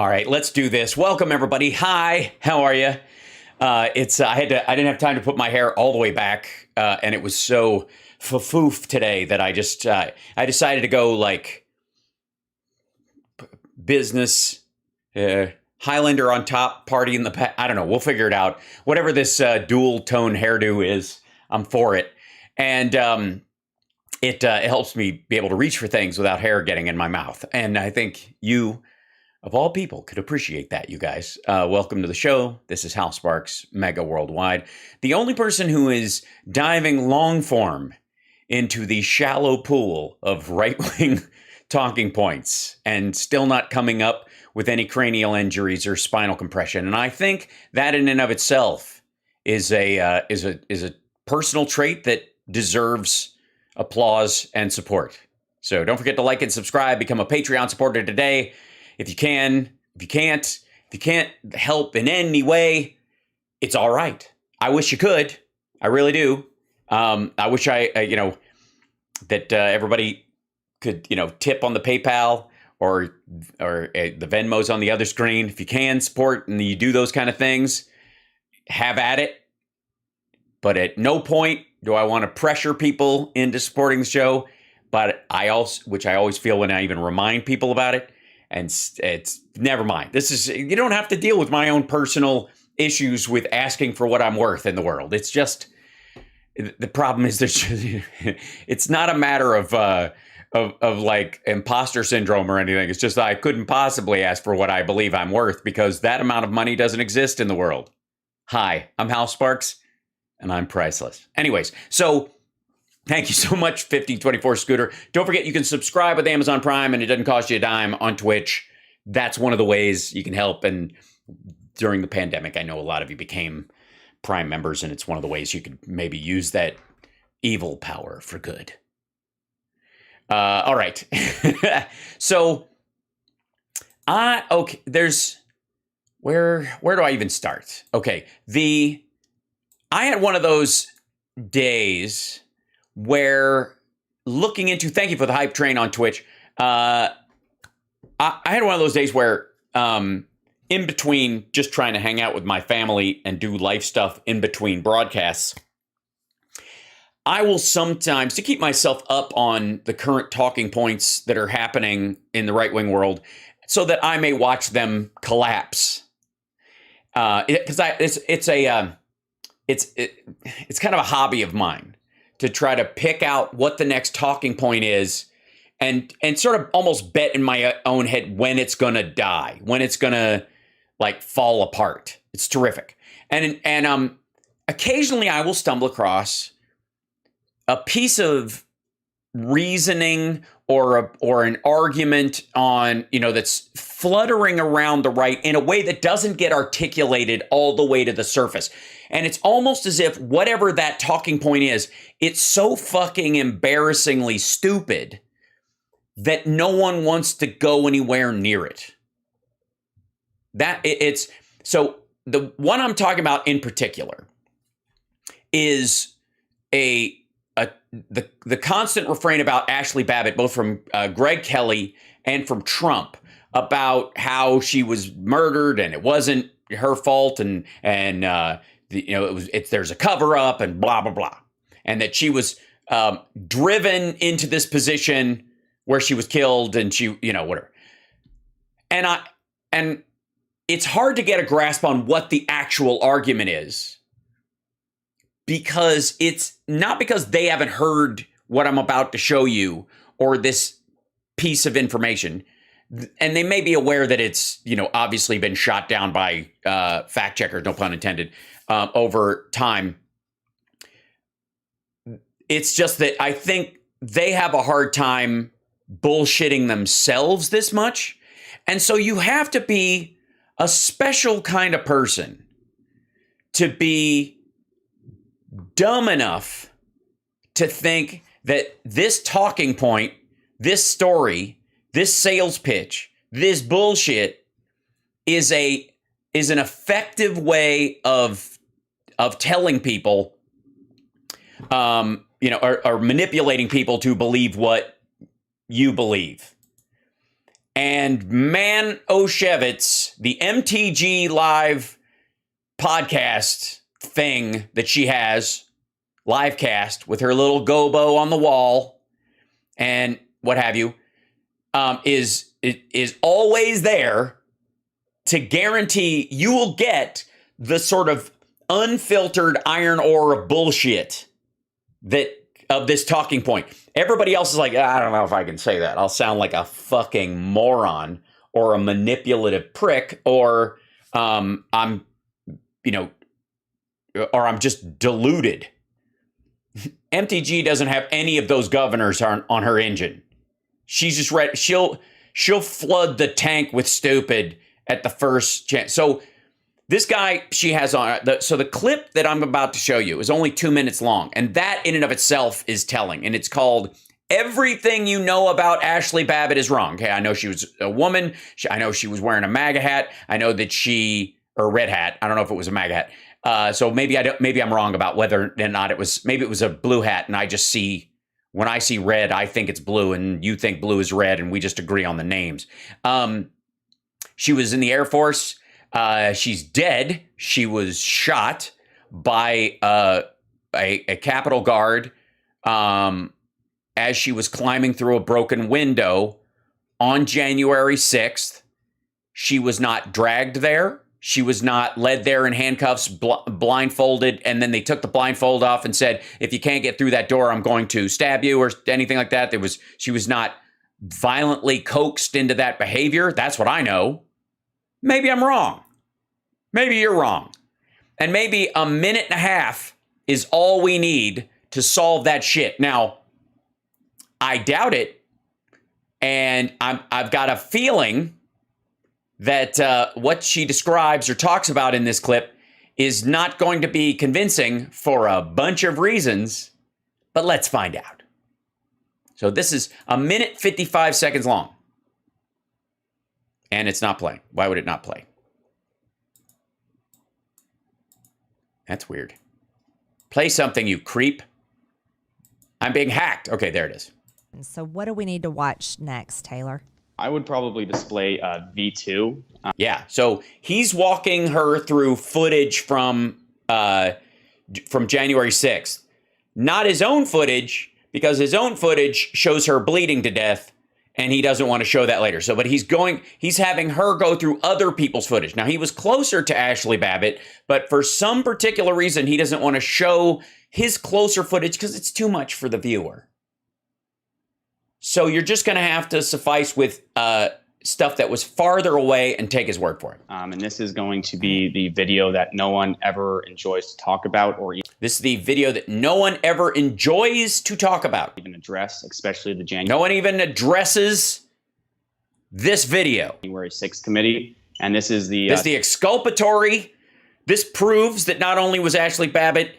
All right, let's do this. Welcome everybody. Hi, how are you? I didn't have time to put my hair all the way back, and it was so foof today that I decided to go like business, Highlander on top, party in the back. I don't know. We'll figure it out. Whatever this dual tone hairdo is, I'm for it, and it helps me be able to reach for things without hair getting in my mouth. And I think you, of all people, could appreciate that, you guys. Welcome to the show. This is HAL Sparks, Mega Worldwide. The only person who is diving long form into the shallow pool of right-wing talking points and still not coming up with any cranial injuries or spinal compression. And I think that in and of itself is a personal trait that deserves applause and support. So don't forget to like and subscribe. Become a Patreon supporter today. If you can. If you can't help in any way, it's all right. I wish you could. I really do. I wish that everybody could, tip on the PayPal or the Venmo's on the other screen. If you can support and you do those kind of things, have at it. But at no point do I want to pressure people into supporting the show. But which I always feel when I even remind people about it. And it's never mind. You don't have to deal with my own personal issues with asking for what I'm worth in the world. It's just, the problem is it's not a matter of like imposter syndrome or anything. It's just that I couldn't possibly ask for what I believe I'm worth because that amount of money doesn't exist in the world. Hi, I'm HAL Sparks and I'm priceless. Anyways, so thank you so much, 1524 Scooter. Don't forget you can subscribe with Amazon Prime and it doesn't cost you a dime on Twitch. That's one of the ways you can help. And during the pandemic, I know a lot of you became Prime members and it's one of the ways you could maybe use that evil power for good. All right. So, okay, where do I even start? Okay, I had one of those days where looking into, thank you for the hype train on Twitch. I had one of those days where in between just trying to hang out with my family and do life stuff in between broadcasts, I will sometimes, to keep myself up on the current talking points that are happening in the right-wing world, so that I may watch them collapse. Because it's kind of a hobby of mine to try to pick out what the next talking point is and sort of almost bet in my own head when it's going to die, when it's going to like fall apart. It's terrific. And occasionally I will stumble across a piece of reasoning or an argument on, that's fluttering around the right in a way that doesn't get articulated all the way to the surface. And it's almost as if whatever that talking point is, it's so fucking embarrassingly stupid that no one wants to go anywhere near it. So the one I'm talking about in particular is the constant refrain about Ashli Babbitt, both from Greg Kelly and from Trump, about how she was murdered and it wasn't her fault and there's a cover up and blah blah blah, and that she was driven into this position where she was killed and she whatever. And it's hard to get a grasp on what the actual argument is. Because it's not because they haven't heard what I'm about to show you or this piece of information. And they may be aware that it's, obviously been shot down by fact checkers, no pun intended, over time. It's just that I think they have a hard time bullshitting themselves this much. And so you have to be a special kind of person to be dumb enough to think that this talking point, this story, this sales pitch, this bullshit is an effective way of telling people, or manipulating people to believe what you believe. And man, Oshevitz, the MTG Live podcast thing that she has, live cast with her little gobo on the wall and what have you, is always there to guarantee you will get the sort of unfiltered iron ore of bullshit that of this talking point. Everybody else is like, I don't know if I can say that. I'll sound like a fucking moron or a manipulative prick, or I'm just deluded. MTG doesn't have any of those governors on her engine. She's just ready. She'll flood the tank with stupid at the first chance. So this guy she has on, so the clip that I'm about to show you is only 2 minutes long. And that in and of itself is telling. And it's called Everything You Know About Ashli Babbitt Is Wrong. Okay, I know she was a woman. I know she was wearing a MAGA hat. I know that or red hat. I don't know if it was a MAGA hat. So maybe I'm wrong about whether or not maybe it was a blue hat. And I just when I see red, I think it's blue and you think blue is red. And we just agree on the names. She was in the Air Force. She's dead. She was shot by a Capitol Guard as she was climbing through a broken window on January 6th. She was not dragged there. She was not led there in handcuffs, blindfolded, and then they took the blindfold off and said, if you can't get through that door, I'm going to stab you or anything like that. She was not violently coaxed into that behavior. That's what I know. Maybe I'm wrong. Maybe you're wrong. And maybe a minute and a half is all we need to solve that shit. Now, I doubt it. And I've got a feeling that what she describes or talks about in this clip is not going to be convincing for a bunch of reasons. But let's find out. So this is a minute 55 seconds long. And it's not playing. Why would it not play? That's weird. Play something, you creep. I'm being hacked. Okay, there it is. So what do we need to watch next, Taylor? I would probably display V2. Yeah, so he's walking her through footage from January 6th. Not his own footage, because his own footage shows her bleeding to death, and he doesn't want to show that later. So, but he's having her go through other people's footage. Now, he was closer to Ashli Babbitt, but for some particular reason, he doesn't want to show his closer footage because it's too much for the viewer. So you're just going to have to suffice with stuff that was farther away and take his word for it. And this is going to be the video that no one ever enjoys to talk about or this is the video that no one ever enjoys to talk about. Even address, especially the No one even addresses this video. January 6th committee. And this is the... This is the exculpatory. This proves that not only was Ashli Babbitt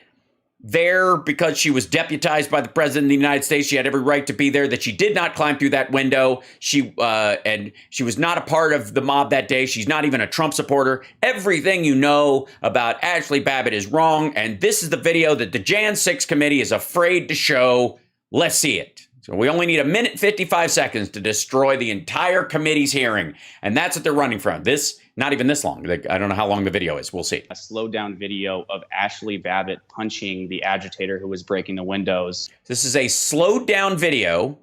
there because she was deputized by the president of the United States, she had every right to be there, that she did not climb through that window. And she was not a part of the mob that day. She's not even a Trump supporter. Everything you know about Ashli Babbitt is wrong. And this is the video that the Jan 6 committee is afraid to show. Let's see it. So we only need a minute 55 seconds to destroy the entire committee's hearing. And that's what they're running from. This, not even this long. I don't know how long the video is. We'll see. A slowed down video of Ashli Babbitt punching the agitator who was breaking the windows. This is a slowed down video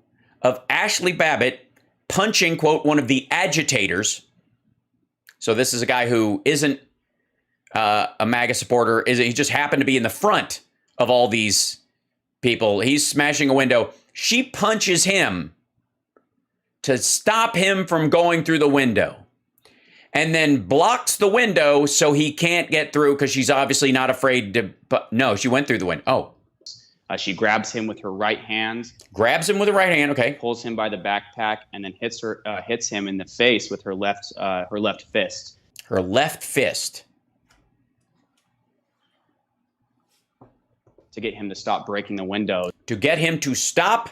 of Ashli Babbitt punching, quote, one of the agitators. So this is a guy who isn't a MAGA supporter. He just happened to be in the front of all these people. He's smashing a window. She punches him to stop him from going through the window, and then blocks the window so he can't get through because she's obviously not afraid to. But no, she went through the window. Oh. She grabs him with her right hand. Grabs him with her right hand, okay. Pulls him by the backpack and then hits him in the face with her left fist. Her left fist. To get him to stop breaking the window. To get him to stop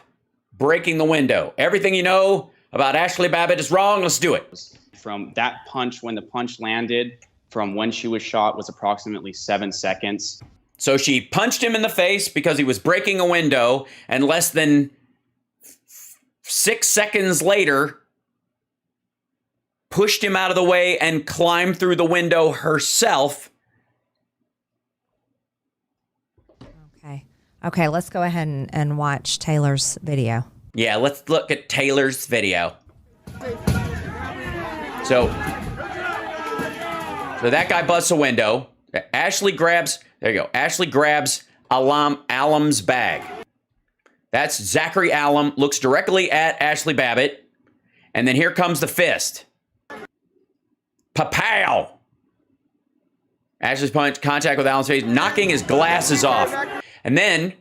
breaking the window. Everything you know about Ashli Babbitt is wrong. Let's do it. From that punch, when the punch landed, from when she was shot was approximately 7 seconds. So she punched him in the face because he was breaking a window, and less than 6 seconds later, pushed him out of the way, and climbed through the window herself. Okay, let's go ahead and watch Taylor's video. Yeah, let's look at Taylor's video. So that guy busts a window. Ashli grabs, there you go. Ashli grabs Alam's bag. That's Zachary Alam, looks directly at Ashli Babbitt. And then here comes the fist. Pa-pow! Ashli's punch, contact with Alam's face, knocking his glasses off. And then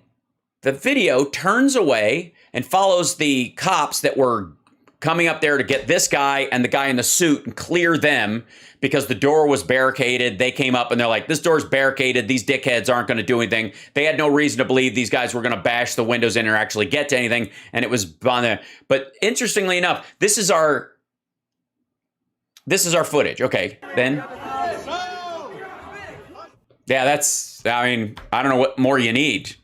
the video turns away and follows the cops that were coming up there to get this guy and the guy in the suit and clear them because the door was barricaded. They came up and they're like, this door's barricaded. These dickheads aren't going to do anything. They had no reason to believe these guys were going to bash the windows in or actually get to anything. And it was on there. But interestingly enough, this is our footage. Okay, then. Yeah, that's, I mean, I don't know what more you need.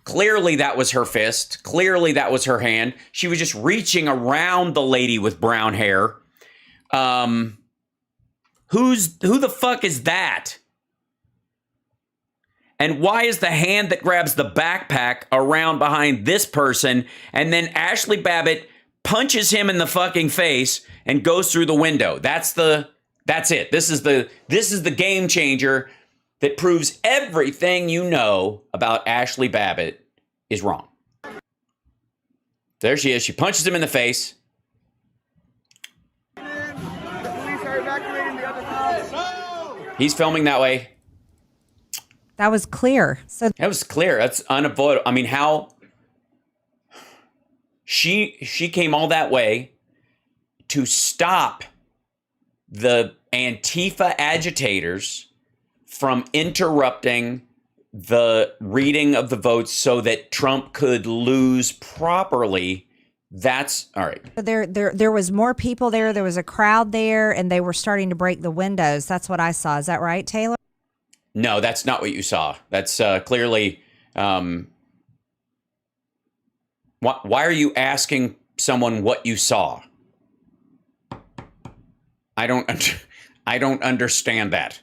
Clearly that was her fist. Clearly that was her hand. She was just reaching around the lady with brown hair. Who the fuck is that? And why is the hand that grabs the backpack around behind this person and then Ashli Babbitt punches him in the fucking face and goes through the window? That's it. This is the game changer that proves everything you know about Ashli Babbitt is wrong. There she is. She punches him in the face. He's filming that way. That was clear. So that was clear. That's unavoidable. I mean, how she came all that way to stop the Antifa agitators from interrupting the reading of the votes so that Trump could lose properly. That's all right. There was more people there. There was a crowd there, and they were starting to break the windows. That's what I saw. Is that right, Taylor? No, that's not what you saw. That's clearly. Why are you asking someone what you saw? I don't understand that.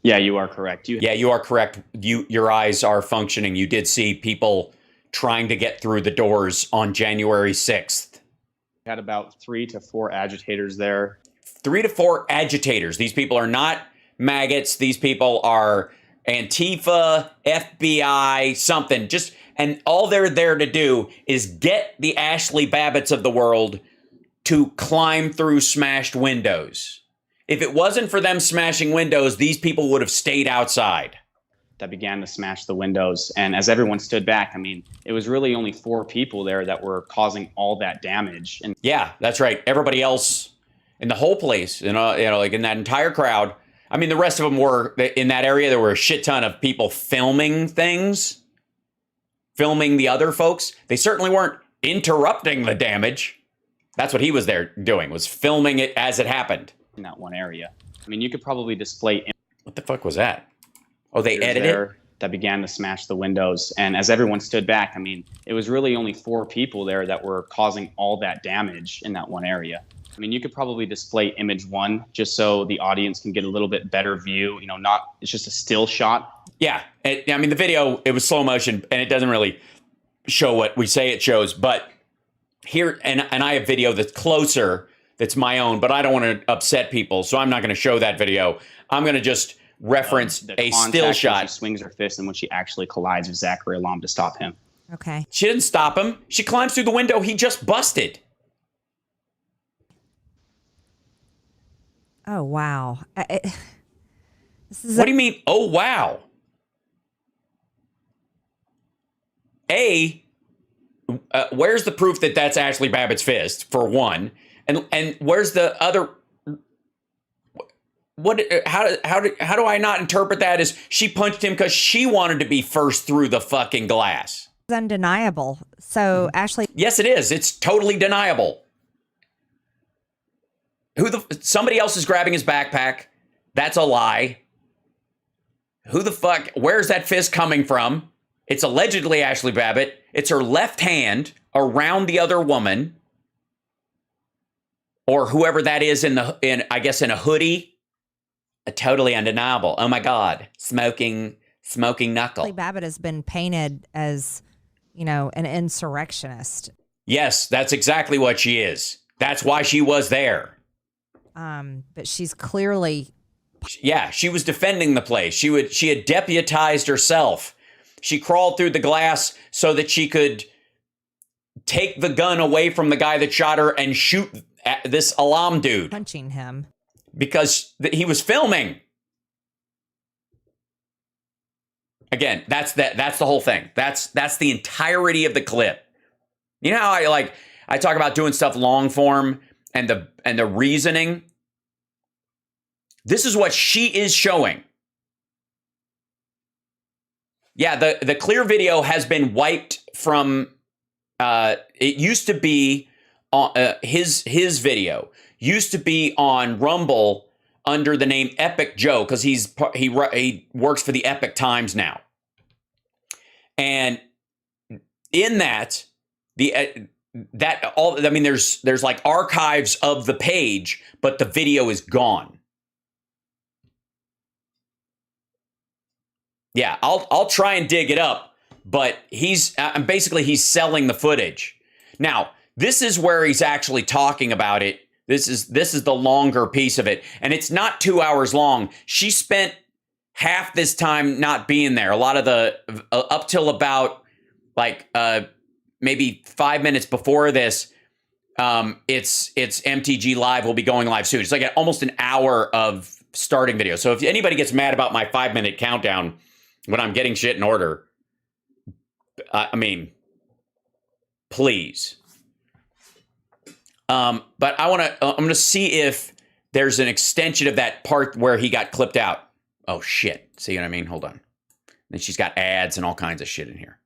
Yeah, you are correct. You are correct. Your eyes are functioning. You did see people trying to get through the doors on January 6th. We had about 3 to 4 agitators there. 3 to 4 agitators. These people are not maggots. These people are Antifa, FBI, something. And all they're there to do is get the Ashli Babbitts of the world to climb through smashed windows. If it wasn't for them smashing windows, these people would have stayed outside. That began to smash the windows. And as everyone stood back, I mean, it was really only 4 people there that were causing all that damage. And yeah, that's right. Everybody else in the whole place, like in that entire crowd. I mean, the rest of them were in that area. There were a shit ton of people filming things, filming the other folks. They certainly weren't interrupting the damage. That's what he was there doing, was filming it as it happened. In that one area. I mean, you could probably display. What the fuck was that? Oh, they edited it? That began to smash the windows. And as everyone stood back, I mean, it was really only 4 people there that were causing all that damage in that one area. I mean, you could probably display image 1 just so the audience can get a little bit better view. It's just a still shot. Yeah. I mean, the video, it was slow motion and it doesn't really show what we say it shows. But here, and I have video that's closer, that's my own, but I don't want to upset people, so I'm not going to show that video. I'm going to just reference a still shot. She swings her fist and when she actually collides with Zachary Alam to stop him. Okay. She didn't stop him. She climbs through the window he just busted. Oh, wow. What do you mean, oh, wow? Where's the proof that that's Ashli Babbitt's fist, for one? And where's the other? What? How do I not interpret that as she punched him because she wanted to be first through the fucking glass? It's undeniable. So Ashli, yes, it is. It's totally deniable. Somebody else is grabbing his backpack. That's a lie. Who the fuck? Where's that fist coming from? It's allegedly Ashli Babbitt. It's her left hand around the other woman. or whoever that is in I guess in a hoodie, totally undeniable. Oh my God, smoking knuckle. Babbitt has been painted as, an insurrectionist. Yes, that's exactly what she is. That's why she was there. But she's clearly... Yeah, she was defending the place. She had deputized herself. She crawled through the glass so that she could take the gun away from the guy that shot her and shoot at this alarm dude. Punching him. Because he was filming. Again, that's the whole thing. That's the entirety of the clip. You know how I talk about doing stuff long form and the reasoning? This is what she is showing. Yeah, the clear video has been wiped from it used to be on his video used to be on Rumble under the name Epic Joe, because he works for the Epic Times now. And in that there's like archives of the page, but the video is gone. Yeah, I'll try and dig it up, but he's selling the footage. Now, this is where he's actually talking about it. This is the longer piece of it, and it's not 2 hours long. She spent half this time not being there. A lot of the up till about maybe 5 minutes before this, it's MTG Live will be going live soon. It's like almost an hour of starting video. So if anybody gets mad about my 5-minute countdown when I'm getting shit in order, please. But I'm going to see if there's an extension of that part where he got clipped out. Oh, shit. See what I mean? Hold on. Then she's got ads and all kinds of shit in here.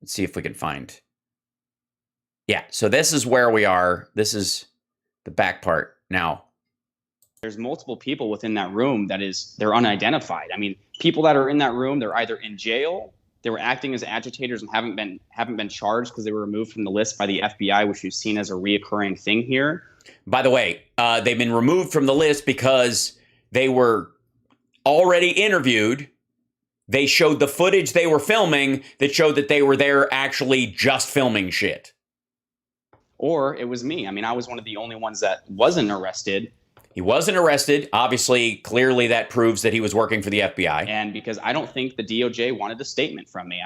Let's see if we can find. Yeah, so this is where we are. This is the back part. Now, there's multiple people within that room they're unidentified. I mean, people that are in that room, they're either in jail, they were acting as agitators and haven't been charged because they were removed from the list by the FBI, which we've seen as a reoccurring thing here. By the way, they've been removed from the list because they were already interviewed. They showed the footage they were filming that showed that they were there actually just filming shit. Or it was me. I mean, I was one of the only ones that wasn't arrested. He wasn't arrested. Obviously, clearly that proves that he was working for the FBI. And because I don't think the DOJ wanted a statement from me.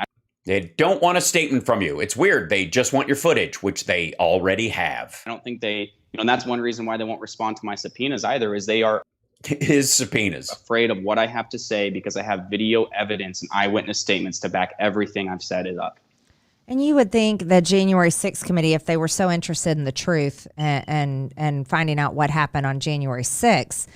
They don't want a statement from you. It's weird. They just want your footage, which they already have. I don't think and that's one reason why they won't respond to my subpoenas either, is they are his subpoenas afraid of what I have to say because I have video evidence and eyewitness statements to back everything I've said it up. And you would think the January 6th committee, if they were so interested in the truth and finding out what happened on January 6th,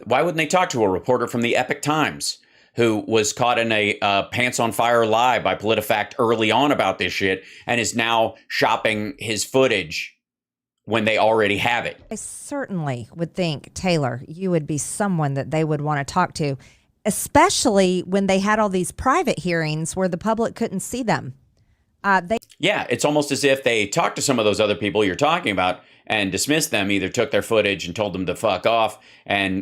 why wouldn't they talk to a reporter from the Epic Times who was caught in a pants on fire lie by PolitiFact early on about this shit and is now shopping his footage when they already have it? I certainly would think, Taylor, you would be someone that they would want to talk to, especially when they had all these private hearings where the public couldn't see them. Yeah, it's almost as if they talked to some of those other people you're talking about and dismissed them, either took their footage and told them to fuck off,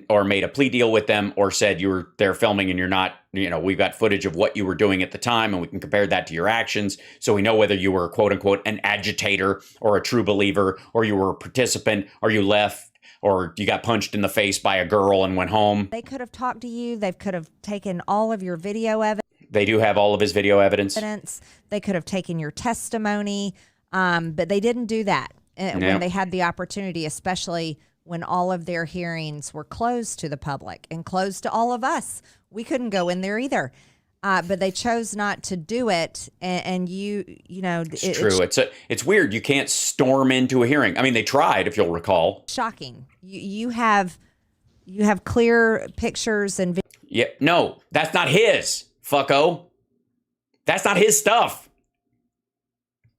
or made a plea deal with them, or said you were there filming and you're not, we've got footage of what you were doing at the time and we can compare that to your actions so we know whether you were, quote unquote, an agitator or a true believer, or you were a participant, or you left, or you got punched in the face by a girl and went home. They could have talked to you. They could have taken all of your video evidence. They do have all of his video evidence. They could have taken your testimony, but they didn't do that when they had the opportunity, especially when all of their hearings were closed to the public and closed to all of us. We couldn't go in there either, but they chose not to do it. And it's true. It's weird. You can't storm into a hearing. I mean, they tried, if you'll recall. Shocking. You have clear pictures and. Yeah, no, that's not his. Fucko. That's not his stuff.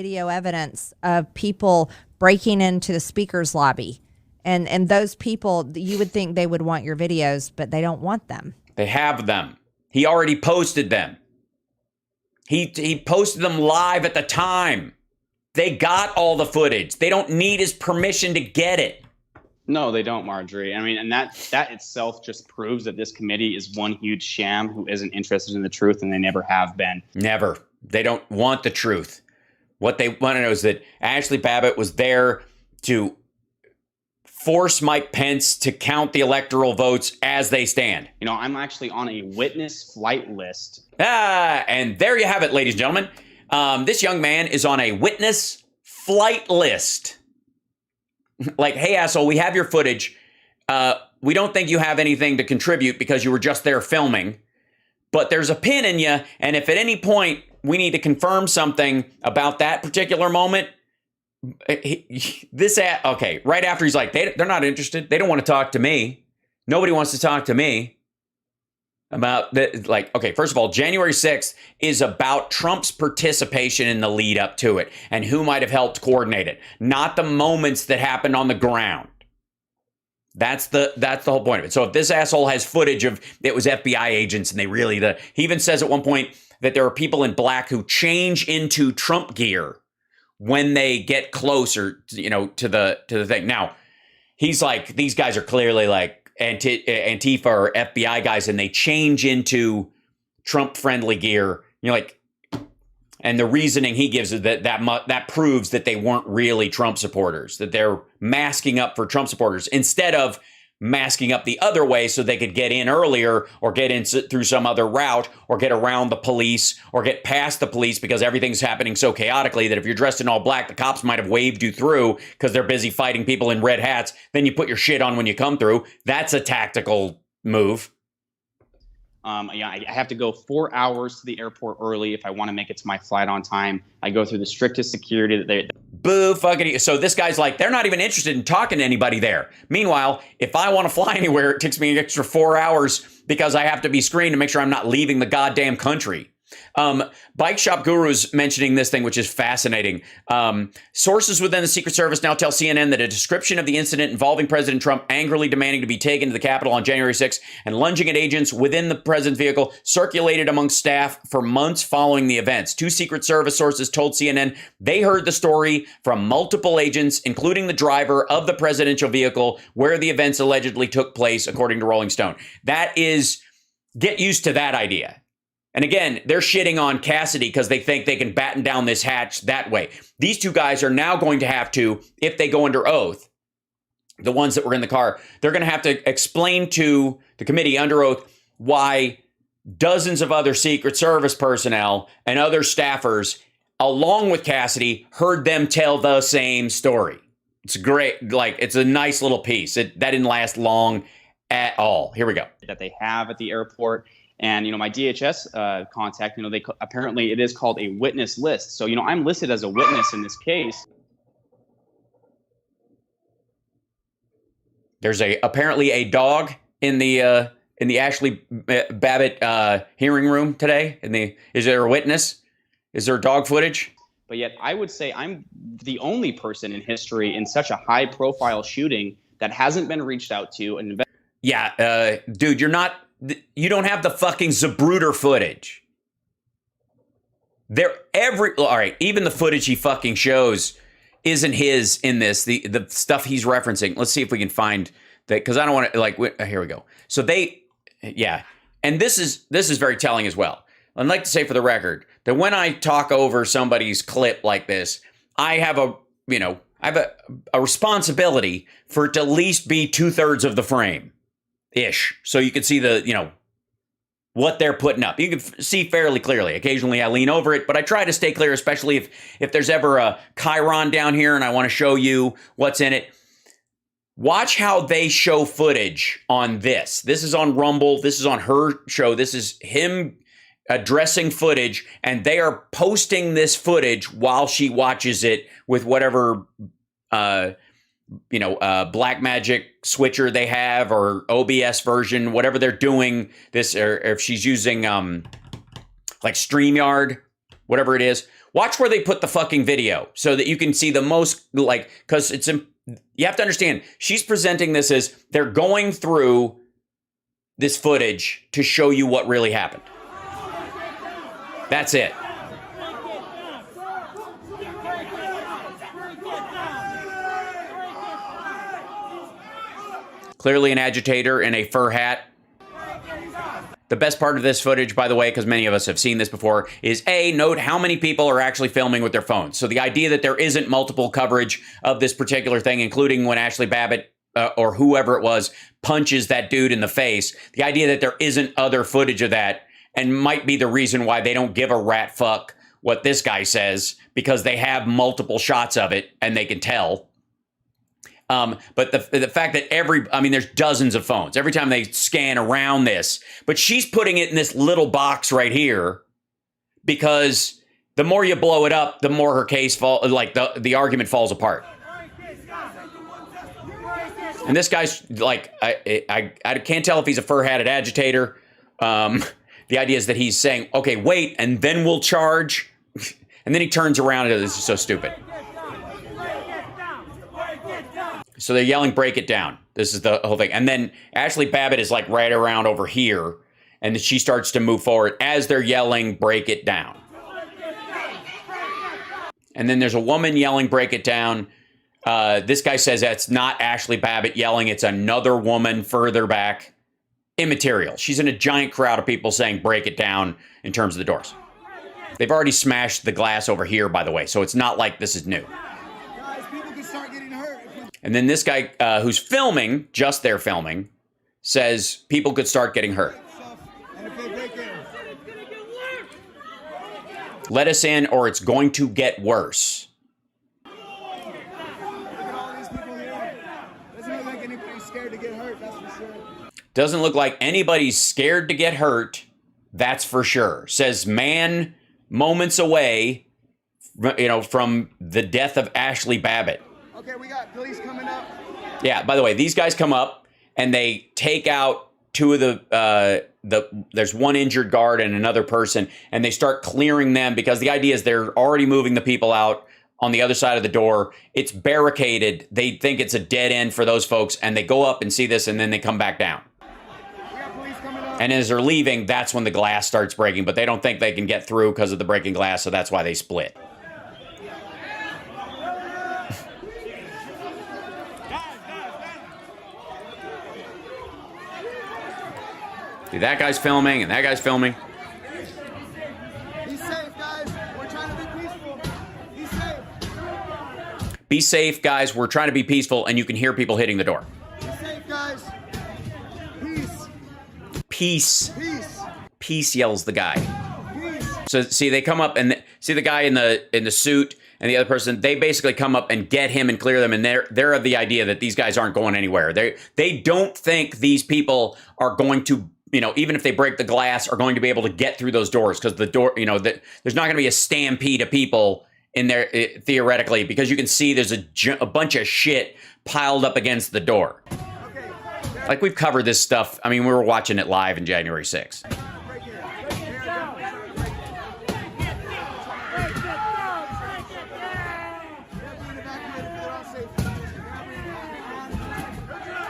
Video evidence of people breaking into the speaker's lobby. And those people, you would think they would want your videos, but they don't want them. They have them. He already posted them. He posted them live at the time. They got all the footage. They don't need his permission to get it. No, they don't, Marjorie. I mean, and that itself just proves that this committee is one huge sham who isn't interested in the truth, and they never have been. Never. They don't want the truth. What they want to know is that Ashli Babbitt was there to force Mike Pence to count the electoral votes as they stand. You know, I'm actually on a witness flight list. And there you have it, ladies and gentlemen. This young man is on a witness flight list. Like, hey, asshole, we have your footage. We don't think you have anything to contribute because you were just there filming. But there's a pin in you, and if at any point we need to confirm something about that particular moment, okay, right after he's like, they're not interested. They don't want to talk to me. Nobody wants to talk to me about that. Like, okay, first of all, January 6th is about Trump's participation in the lead up to it and who might have helped coordinate it, not the moments that happened on the ground. That's the whole point of it. So if this asshole has footage of it was FBI agents and he even says at one point that there are people in black who change into Trump gear when they get closer, to the thing. Now, he's like, these guys are clearly like Antifa or FBI guys, and they change into Trump-friendly gear. You're like, and the reasoning he gives is that proves that they weren't really Trump supporters, that they're masking up for Trump supporters instead of masking up the other way so they could get in earlier or get in through some other route or get around the police or get past the police because everything's happening so chaotically that if you're dressed in all black, the cops might have waved you through because they're busy fighting people in red hats. Then you put your shit on when you come through. That's a tactical move. I have to go 4 hours to the airport early if I want to make it to my flight on time. I go through the strictest security that they... Boo fucking... So this guy's like, they're not even interested in talking to anybody there. Meanwhile, if I want to fly anywhere, it takes me an extra 4 hours because I have to be screened to make sure I'm not leaving the goddamn country. Bike Shop Guru's mentioning this thing, which is fascinating. Sources within the Secret Service now tell CNN that a description of the incident involving President Trump angrily demanding to be taken to the Capitol on January 6th and lunging at agents within the president's vehicle circulated among staff for months following the events. Two Secret Service sources told CNN they heard the story from multiple agents, including the driver of the presidential vehicle where the events allegedly took place, according to Rolling Stone. That is, get used to that idea. And again, they're shitting on Cassidy because they think they can batten down this hatch that way. These two guys are now going to have to, if they go under oath, the ones that were in the car, they're going to have to explain to the committee under oath why dozens of other Secret Service personnel and other staffers, along with Cassidy, heard them tell the same story. It's great. Like, it's a nice little piece. That didn't last long at all. Here we go. That they have at the airport. And, my DHS contact, they apparently it is called a witness list. So, I'm listed as a witness in this case. There's apparently a dog in the Ashli Babbitt hearing room today. Is there a witness? Is there dog footage? But yet I would say I'm the only person in history in such a high profile shooting that hasn't been reached out to. Yeah, dude, you don't have the fucking Zapruder footage. All right, even the footage he fucking shows isn't his in this. The stuff he's referencing. Let's see if we can find that, because I don't want to, here we go. So and this is very telling as well. I'd like to say for the record that when I talk over somebody's clip like this, I have a responsibility for it to at least be 2/3 of the frame. Ish. So you can see what they're putting up. You can see fairly clearly. Occasionally I lean over it, but I try to stay clear, especially if there's ever a chyron down here and I want to show you what's in it. Watch how they show footage on this. This is on Rumble. This is on her show. This is him addressing footage, and they are posting this footage while she watches it with whatever Black Magic switcher they have, or OBS version, whatever they're doing this, or if she's using like StreamYard, whatever it is. Watch where they put the fucking video so that you can see the most, because you have to understand, she's presenting this as they're going through this footage to show you what really happened. That's it. clearly an agitator in a fur hat. The best part of this footage, by the way, because many of us have seen this before, is A, note how many people are actually filming with their phones. So the idea that there isn't multiple coverage of this particular thing, including when Ashli Babbitt or whoever it was punches that dude in the face, the idea that there isn't other footage of that and might be the reason why they don't give a rat fuck what this guy says, because they have multiple shots of it and they can tell. But the fact that there's dozens of phones every time they scan around this, but she's putting it in this little box right here because the more you blow it up, the more her case the argument falls apart. And this guy's like, I can't tell if he's a fur-hatted agitator. The idea is that he's saying, okay, wait, and then we'll charge. And then he turns around and this is so stupid. So they're yelling, break it down. This is the whole thing. And then Ashli Babbitt is like right around over here. And she starts to move forward as they're yelling, break it down. And then there's a woman yelling, break it down. This guy says that's not Ashli Babbitt yelling. It's another woman further back. Immaterial. She's in a giant crowd of people saying, break it down in terms of the doors. They've already smashed the glass over here, by the way. So it's not like this is new. And then this guy who's filming, just there filming, says people could start getting hurt. Let us in or it's going to get worse. Doesn't look like anybody's scared to get hurt. That's for sure. Says man moments away, from the death of Ashli Babbitt. Okay, we got police coming up. Yeah, by the way, these guys come up and they take out two of there's one injured guard and another person, and they start clearing them because the idea is they're already moving the people out on the other side of the door. It's barricaded. They think it's a dead end for those folks, and they go up and see this, and then they come back down. We got police coming up. And as they're leaving, that's when the glass starts breaking, but they don't think they can get through because of the breaking glass, so that's why they split. See, that guy's filming, and that guy's filming. Be safe, guys. We're trying to be peaceful. Be safe. Be safe, guys. We're trying to be peaceful, and you can hear people hitting the door. Be safe, guys. Peace. Peace. Peace. Peace, yells the guy. Peace. So, see, they come up and see the guy in the suit and the other person. They basically come up and get him and clear them, and they're of the idea that these guys aren't going anywhere. They don't think these people are going to, even if they break the glass, are going to be able to get through those doors because the door, there's not going to be a stampede of people in there theoretically, because you can see there's a bunch of shit piled up against the door. Okay. Like we've covered this stuff. I mean, we were watching it live in January 6th. Right here.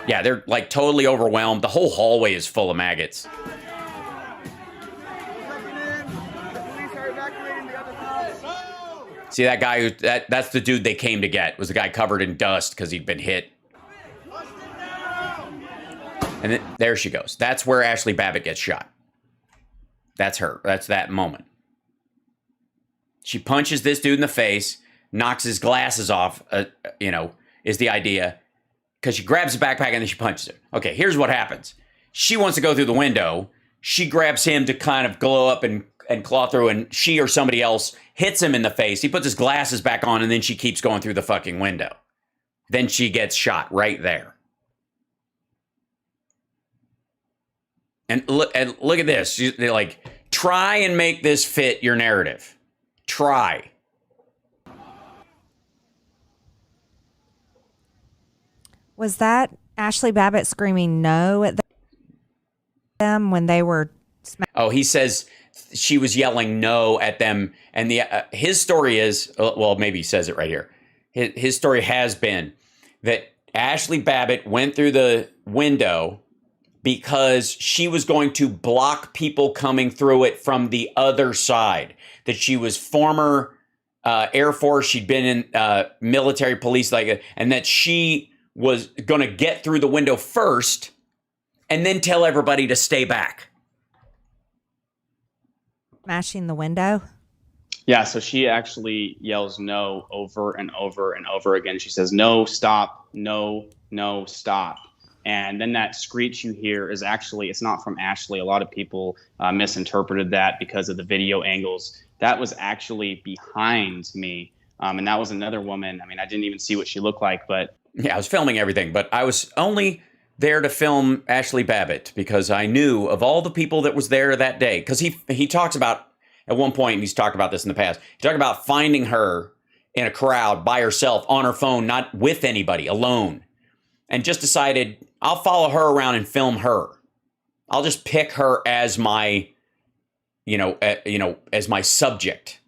Yeah, they're like totally overwhelmed. The whole hallway is full of maggots. See that guy? That's the dude they came to get. Was the guy covered in dust because he'd been hit. And then, there she goes. That's where Ashli Babbitt gets shot. That's her. That's that moment. She punches this dude in the face, knocks his glasses off, is the idea. Because she grabs the backpack and then she punches him. Okay, here's what happens. She wants to go through the window. She grabs him to kind of glow up and claw through, and she or somebody else hits him in the face. He puts his glasses back on, and then she keeps going through the fucking window. Then she gets shot right there. And look at this. They're like, try and make this fit your narrative. Try. Was that Ashli Babbitt screaming no at them when they were... Oh, he says she was yelling no at them. And his story is, well, maybe he says it right here. His story has been that Ashli Babbitt went through the window because she was going to block people coming through it from the other side. That she was former Air Force. She'd been in military police, and that she was going to get through the window first and then tell everybody to stay back. Smashing the window? Yeah, so she actually yells no over and over and over again. She says, no, stop, no, stop. And then that screech you hear is actually, it's not from Ashli. A lot of people misinterpreted that because of the video angles. That was actually behind me. And that was another woman. I mean, I didn't even see what she looked like, but. Yeah, I was filming everything, but I was only there to film Ashli Babbitt because I knew of all the people that was there that day. Because he talks about, at one point, and he's talked about this in the past, he talked about finding her in a crowd by herself on her phone, not with anybody, alone. And just decided, I'll follow her around and film her. I'll just pick her as my, as my subject.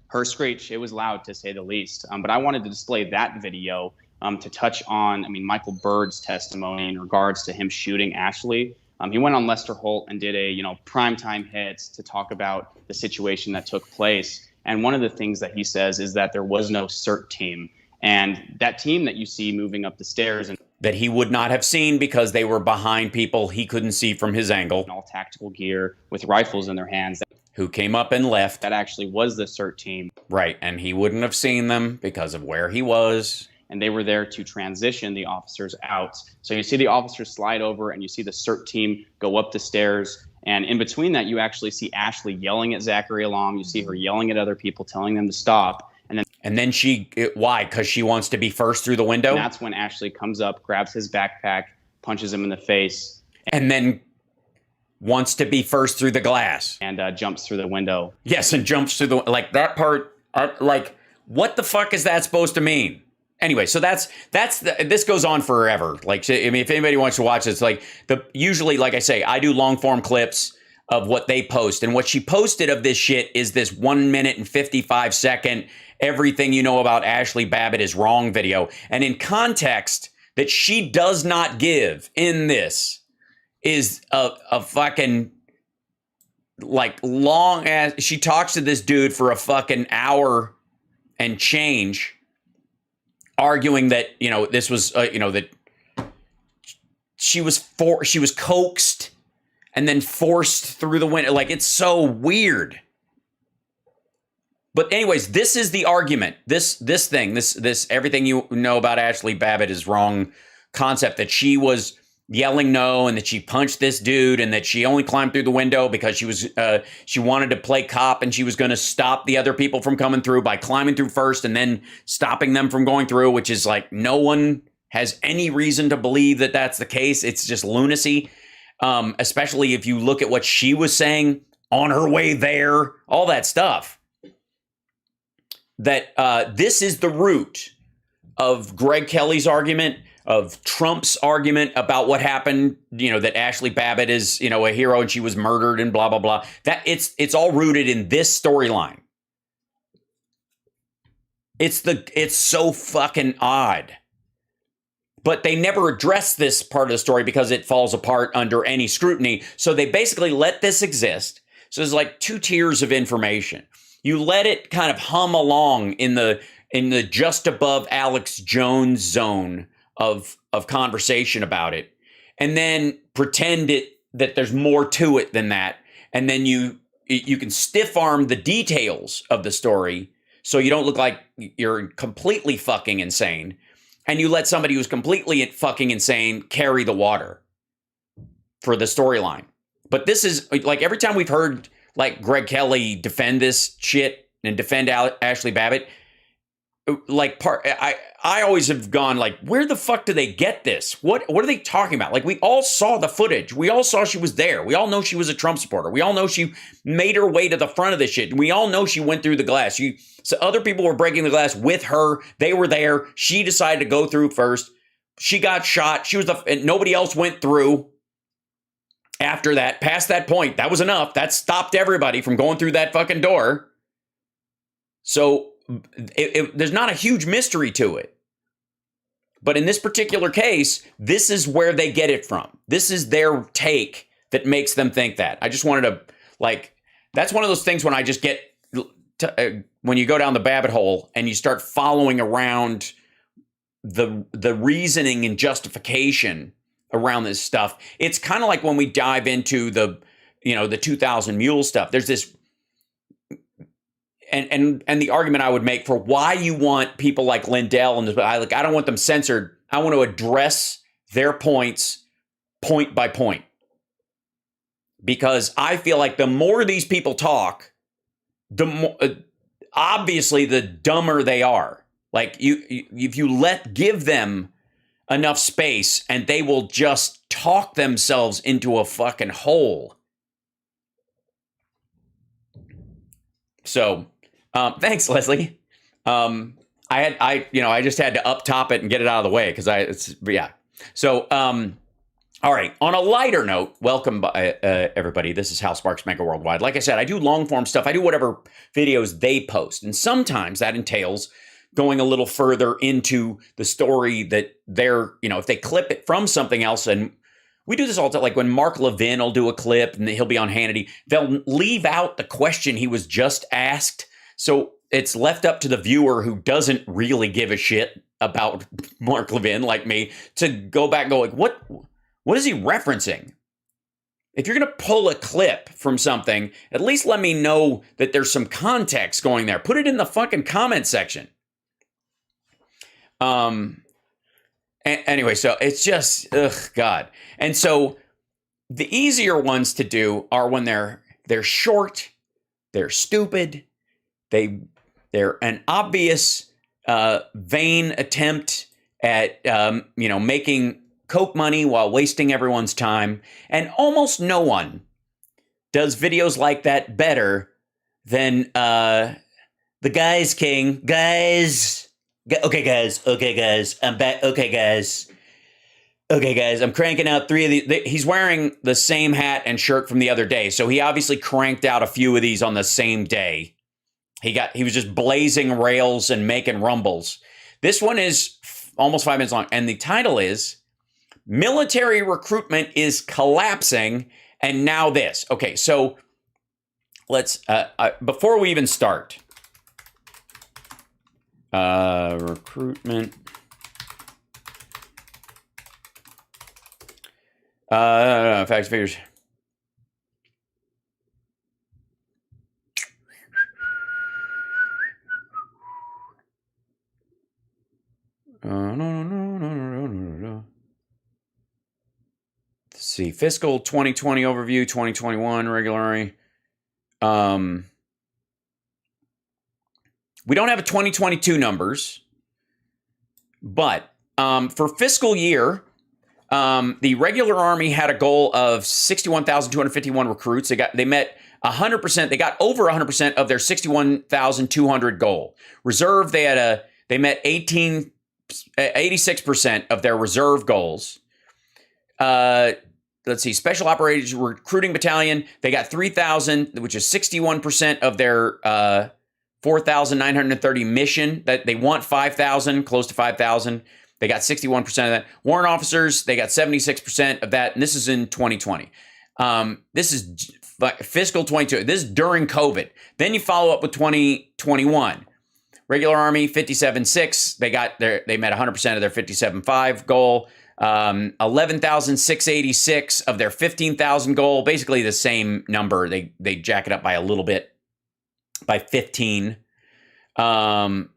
Her screech, it was loud to say the least. But I wanted to display that video to touch on, Michael Bird's testimony in regards to him shooting Ashli. He went on Lester Holt and did a, primetime hits to talk about the situation that took place. And one of the things that he says is that there was no CERT team. And that team that you see moving up the stairs and that he would not have seen because they were behind people he couldn't see from his angle. All tactical gear with rifles in their hands. Who came up and left. That actually was the CERT team. Right, and he wouldn't have seen them because of where he was. And they were there to transition the officers out. So you see the officers slide over and you see the CERT team go up the stairs. And in between that, you actually see Ashli yelling at Zachary Alam. You see her yelling at other people, telling them to stop. And then why? Because she wants to be first through the window? And that's when Ashli comes up, grabs his backpack, punches him in the face. And then wants to be first through the glass. And jumps through the window. Yes, and jumps through that part, what the fuck is that supposed to mean? Anyway, so this goes on forever. If anybody wants to watch this, usually, like I say, I do long form clips of what they post. And what she posted of this shit is this 1 minute and 55 second everything you know about Ashli Babbitt is wrong video. And in context that she does not give in this is a fucking long ass. She talks to this dude for a fucking hour and change, arguing that, this was, that she was coaxed and then forced through the window. It's so weird. But anyways, this is the argument. This everything you know about Ashli Babbitt is wrong concept, that she was yelling no and that she punched this dude and that she only climbed through the window because she wanted to play cop and she was going to stop the other people from coming through by climbing through first and then stopping them from going through, which is no one has any reason to believe that that's the case. It's just lunacy, especially if you look at what she was saying on her way there, all that stuff. That this is the root of Greg Kelly's argument, of Trump's argument about what happened, that Ashli Babbitt is, a hero and she was murdered and blah, blah, blah. That it's all rooted in this storyline. It's so fucking odd. But they never address this part of the story because it falls apart under any scrutiny. So they basically let this exist. So there's two tiers of information. You let it kind of hum along in the just above Alex Jones zone of conversation about it, and then pretend that there's more to it than that, and then you can stiff arm the details of the story so you don't look like you're completely fucking insane, and you let somebody who's completely fucking insane carry the water for the storyline. But this is every time we've heard Greg Kelly defend this shit and defend Ashli Babbitt, I always have gone where the fuck do they get this? What are they talking about? We all saw the footage. We all saw she was there. We all know she was a Trump supporter. We all know she made her way to the front of this shit. We all know she went through the glass. So other people were breaking the glass with her. They were there. She decided to go through first. She got shot. Nobody else went through. After that, past that point, that was enough. That stopped everybody from going through that fucking door. So there's not a huge mystery to it. But in this particular case, this is where they get it from. This is their take that makes them think that. I just wanted to, that's one of those things when I just get, when you go down the Babbitt hole and you start following around the reasoning and justification around this stuff. It's kind of like when we dive into the 2000 Mule stuff. There's this, and the argument I would make for why you want people like Lindell and I don't want them censored. I want to address their points point by point, because I feel like the more these people talk, the more obviously the dumber they are. Like if you give them enough space, and they will just talk themselves into a fucking hole. So, thanks, Leslie. I just had to up top it and get it out of the way because yeah. So, all right. On a lighter note, welcome everybody. This is HAL Sparks Mega Worldwide. Like I said, I do long form stuff. I do whatever videos they post, and sometimes that entails going a little further into the story that they're, if they clip it from something else. And we do this all the time. Like when Mark Levin will do a clip and he'll be on Hannity, they'll leave out the question he was just asked. So it's left up to the viewer who doesn't really give a shit about Mark Levin like me to go back and go like, what is he referencing? If you're going to pull a clip from something, at least let me know that there's some context going there. Put it in the fucking comment section. Anyway, so it's just, God. And so the easier ones to do are when they're short, they're stupid, they're an obvious, vain attempt at, making Coke money while wasting everyone's time. And almost no one does videos like that better than, the Guys King. Okay, guys, I'm back. Okay, guys, I'm cranking out 3 of these. He's wearing the same hat and shirt from the other day, so he obviously cranked out a few of these on the same day. He was just blazing rails and making rumbles. This one is almost 5 minutes long, and the title is "Military Recruitment is Collapsing," and now this. Okay, so let's before we even start. Recruitment. Facts, figures. No. Let's see. Fiscal 2020 overview, 2021 regularly. We don't have a 2022 numbers, but for fiscal year, the regular Army had a goal of 61,251 recruits. They met 100%. They got over 100% of their 61,200 goal. Reserve, they met 86% of their reserve goals. Let's see, Special Operations Recruiting Battalion, they got 3,000, which is 61% of their 4,930 mission. That they want 5,000, close to 5,000. They got 61% of that. Warrant officers, they got 76% of that. And this is in 2020. This is fiscal 22. This is during COVID. Then you follow up with 2021. Regular Army, 57.6. They met 100% of their 57.5 goal. 11,686 of their 15,000 goal. Basically the same number. They jack it up by a little bit. By 15.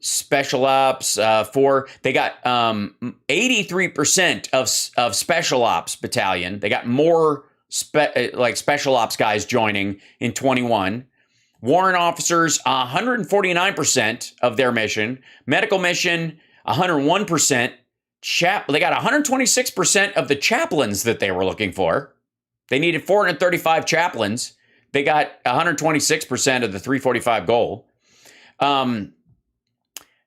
Special Ops, they got 83% of Special Ops Battalion. They got more Special Ops guys joining in 21. Warrant officers, 149% of their mission. Medical mission, 101%. They got 126% of the chaplains that they were looking for. They needed 435 chaplains. They got 126% of the 345 goal.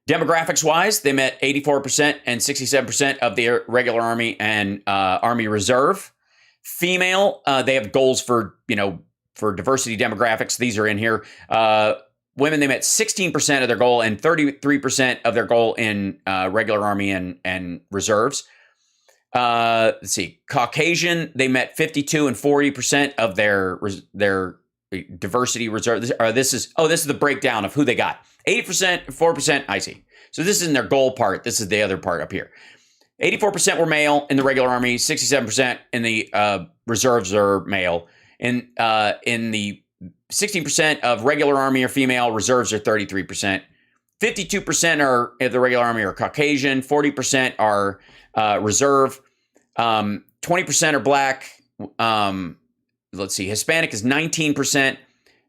Demographics-wise, they met 84% and 67% of the regular Army and Army Reserve. Female, they have goals for diversity demographics. These are in here. Women, they met 16% of their goal and 33% of their goal in regular Army and Reserves. Let's see. Caucasian, they met 52 and 40% of their diversity reserve. This is the breakdown of who they got. 8%, 4%, I see. So this isn't their goal part. This is the other part up here. 84% were male in the regular Army. 67% in the reserves are male. In the 16% of regular Army are female. Reserves are 33%. 52% are of the regular Army are Caucasian. 40% are reserve. 20% are black. Let's see. Hispanic is 19%.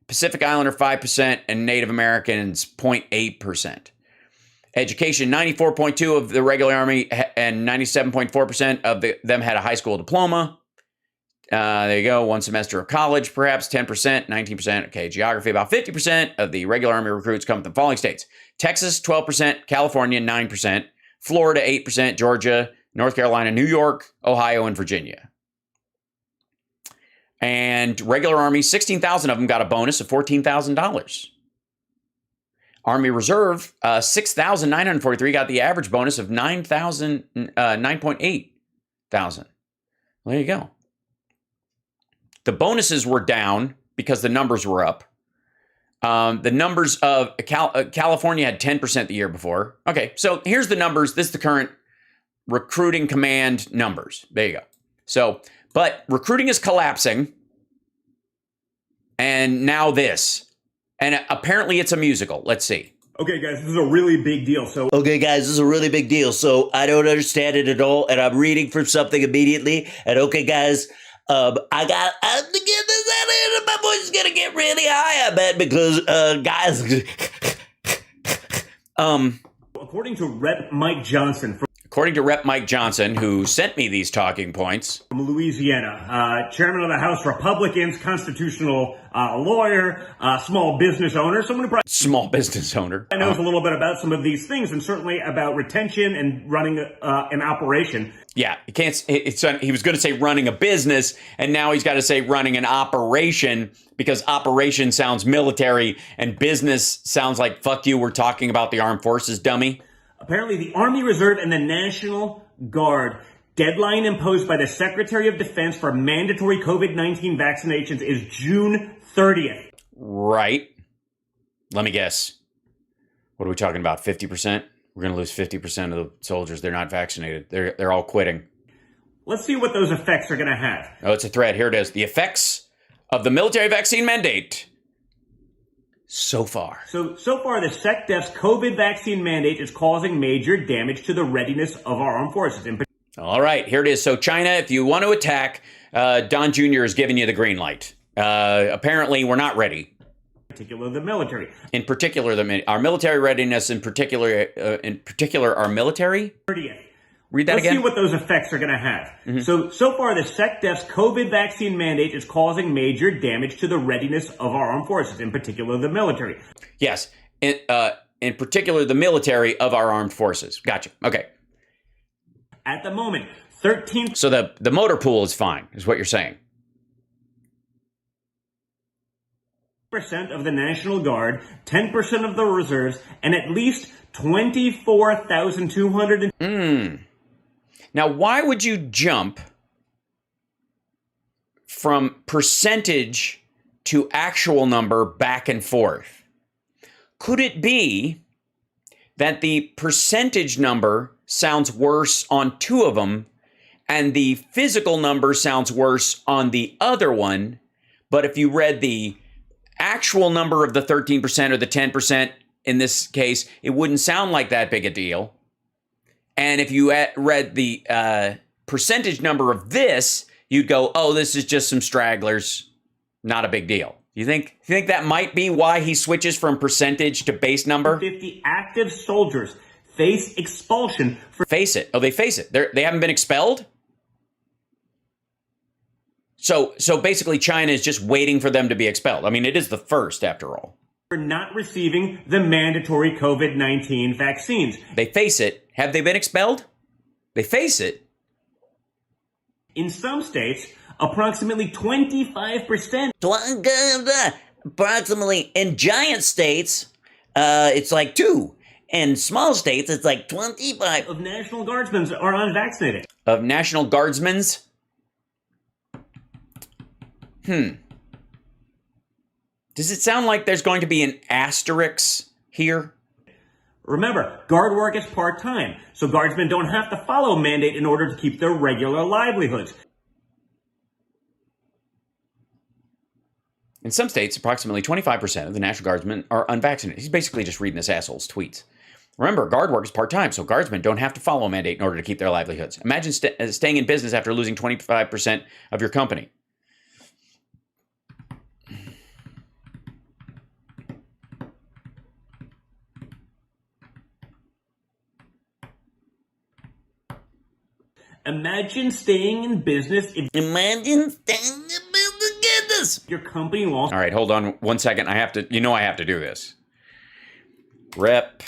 Pacific Islander 5%, and Native Americans 0.8%. Education, 94.2% of the regular Army and 97.4% of them had a high school diploma. There you go. One semester of college, perhaps 10%, 19%. Okay, geography, about 50% of the regular Army recruits come from the following states: Texas, 12%, California, 9%, Florida, 8%, Georgia, North Carolina, New York, Ohio, and Virginia. And regular Army, 16,000 of them got a bonus of $14,000. Army Reserve, 6,943 got the average bonus of 9.8 thousand. Well, there you go. The bonuses were down because the numbers were up. The numbers of California had 10% the year before. Okay, so here's the numbers. This is the current recruiting command numbers. There you go. So, but recruiting is collapsing. And now this. And apparently it's a musical. Let's see. Okay, guys, this is a really big deal. So I don't understand it at all, and I'm reading from something immediately. And okay, guys, I have to get this out of here. My voice is gonna get really high, I bet, because guys, according to Rep. Mike Johnson who sent me these talking points from Louisiana, chairman of the House Republicans, constitutional lawyer, small business owner, someone who probably knows a little bit about some of these things, and certainly about retention and running an operation. Yeah, he can't. He was going to say running a business, and now he's got to say running an operation, because operation sounds military and business sounds like fuck you. We're talking about the armed forces, dummy. Apparently, the Army Reserve and the National Guard deadline imposed by the Secretary of Defense for mandatory COVID-19 vaccinations is June 30th. Right. Let me guess. What are we talking about? 50%? We're going to lose 50% of the soldiers. They're not vaccinated. They're all quitting. Let's see what those effects are going to have. Oh, it's a thread. Here it is. The effects of the military vaccine mandate. So far, the SecDef's COVID vaccine mandate is causing major damage to the readiness of our armed forces. All right, here it is. So China, if you want to attack, Don Jr. is giving you the green light. Apparently, we're not ready. In particular, the military. In particular, our military readiness. In particular, our military. 30th. Read that again. Let's see what those effects are going to have. Mm-hmm. So far, the SecDef's COVID vaccine mandate is causing major damage to the readiness of our armed forces, in particular the military. Yes, in particular the military of our armed forces. Gotcha. Okay. At the moment, 13. So the motor pool is fine, is what you're saying. % of the National Guard, 10% of the reserves, and at least 24,200. Now, why would you jump from percentage to actual number back and forth? Could it be that the percentage number sounds worse on two of them and the physical number sounds worse on the other one, but if you read the actual number of the 13% or the 10% in this case, it wouldn't sound like that big a deal? And if you read the percentage number of this, you'd go, oh, this is just some stragglers. Not a big deal. You think that might be why he switches from percentage to base number? 50 active soldiers face expulsion. Face it. Oh, they face it. They haven't been expelled? So basically China is just waiting for them to be expelled. I mean, it is the first, after all. For not receiving the mandatory COVID-19 vaccines. They face it. Have they been expelled? They face it. In some states, approximately 25%. Approximately. In giant states, it's like 2. In small states, it's like 25. Of National Guardsmen are unvaccinated. Of National Guardsmen's? Does it sound like there's going to be an asterisk here? Remember, guard work is part-time, so guardsmen don't have to follow mandate in order to keep their regular livelihoods. In some states, approximately 25% of the National Guardsmen are unvaccinated. He's basically just reading this asshole's tweets. Remember, guard work is part-time, so guardsmen don't have to follow a mandate in order to keep their livelihoods. Imagine staying in business after losing 25% of your company. Imagine staying in business if your company lost. All right, hold on 1 second. I have to, I have to do this. Rep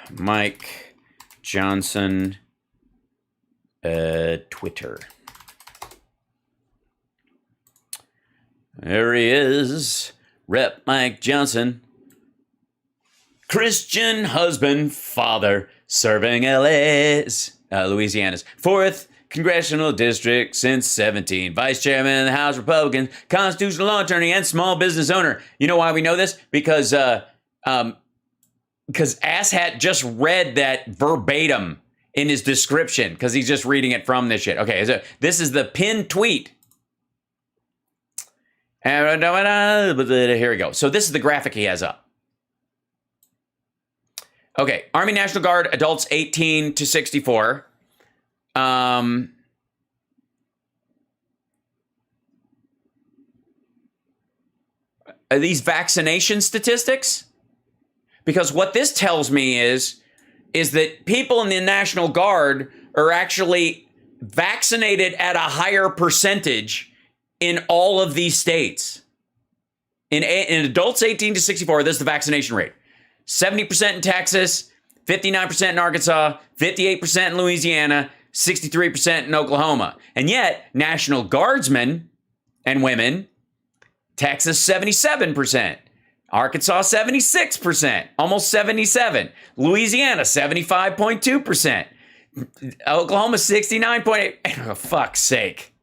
Mike Johnson, Twitter. There he is. Rep Mike Johnson. Christian husband, father, serving Louisiana's 4th Congressional District since 17. Vice Chairman of the House Republicans, constitutional law attorney, and small business owner. You know why we know this? Because Asshat just read that verbatim in his description because he's just reading it from this shit. Okay, so this is the pinned tweet. Here we go. So this is the graphic he has up. Okay, Army National Guard, adults 18 to 64. Are these vaccination statistics? Because what this tells me is that people in the National Guard are actually vaccinated at a higher percentage in all of these states. In adults 18 to 64, this is the vaccination rate. 70% in Texas, 59% in Arkansas, 58% in Louisiana, 63% in Oklahoma. And yet, National Guardsmen and women, Texas 77%, Arkansas 76%, almost 77%, Louisiana 75.2%, Oklahoma 69.8%. For fuck's sake.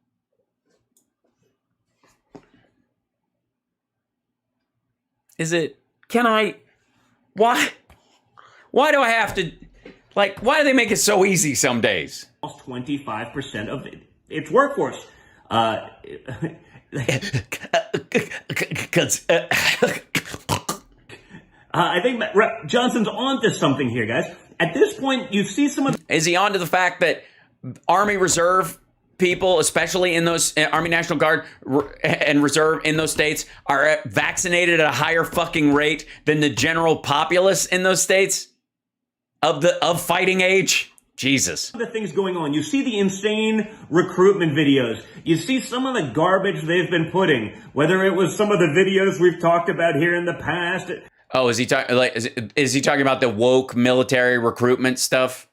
Why do I have to, why do they make it so easy some days? 25% of its workforce. I think Rep. Johnson's onto something here, guys. At this point, you see some of... Is he onto the fact that Army Reserve people, especially in those Army National Guard and Reserve in those states, are vaccinated at a higher fucking rate than the general populace in those states of fighting age? Jesus. The things going on. You see the insane recruitment videos. You see some of the garbage they've been putting, whether it was some of the videos we've talked about here in the past. Oh, is he talking about the woke military recruitment stuff?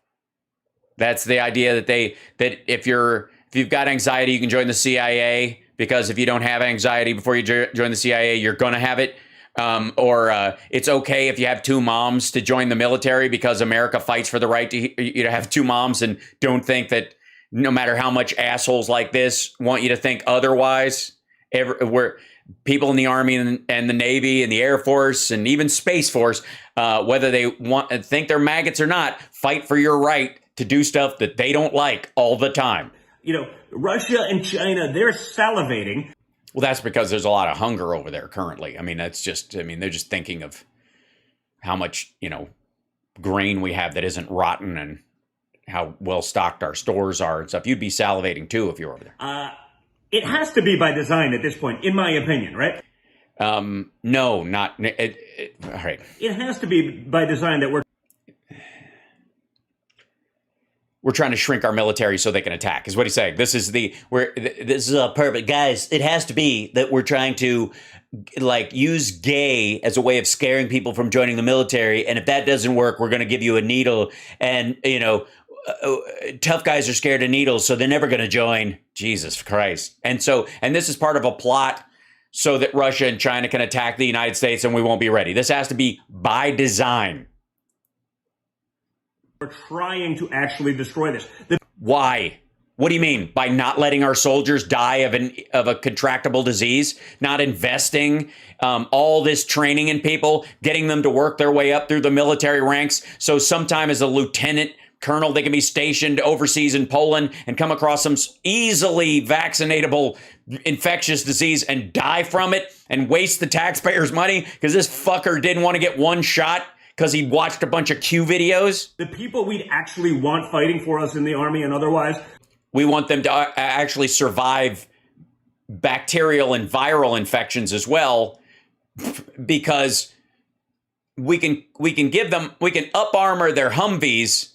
That's the idea that if you've got anxiety, you can join the CIA, because if you don't have anxiety before you join the CIA, you're going to have it. Or it's okay if you have two moms to join the military because America fights for the right to have two moms, and don't think that no matter how much assholes like this want you to think otherwise. We're people in the Army and the Navy and the Air Force and even Space Force, whether they think they're maggots or not, fight for your right to do stuff that they don't like all the time. Russia and China, they're salivating. Well, that's because there's a lot of hunger over there currently. They're just thinking of how much, grain we have that isn't rotten and how well stocked our stores are and stuff. You'd be salivating too if you were over there. It has to be by design at this point, in my opinion, right? No, not. All right. It has to be by design that we're trying to shrink our military so they can attack, is what he's saying. This is perfect. Guys, it has to be that we're trying to use gay as a way of scaring people from joining the military. And if that doesn't work, we're going to give you a needle. And, tough guys are scared of needles, so they're never going to join. Jesus Christ. And this is part of a plot so that Russia and China can attack the United States and we won't be ready. This has to be by design. we're trying to actually destroy this. Why? What do you mean? By not letting our soldiers die of a contractable disease, not investing all this training in people, getting them to work their way up through the military ranks, so sometime as a lieutenant colonel they can be stationed overseas in Poland and come across some easily vaccinatable infectious disease and die from it and waste the taxpayers' money because this fucker didn't want to get one shot because he watched a bunch of Q videos? The people we'd actually want fighting for us in the army and otherwise. We want them to actually survive bacterial and viral infections as well, because we can up armor their Humvees,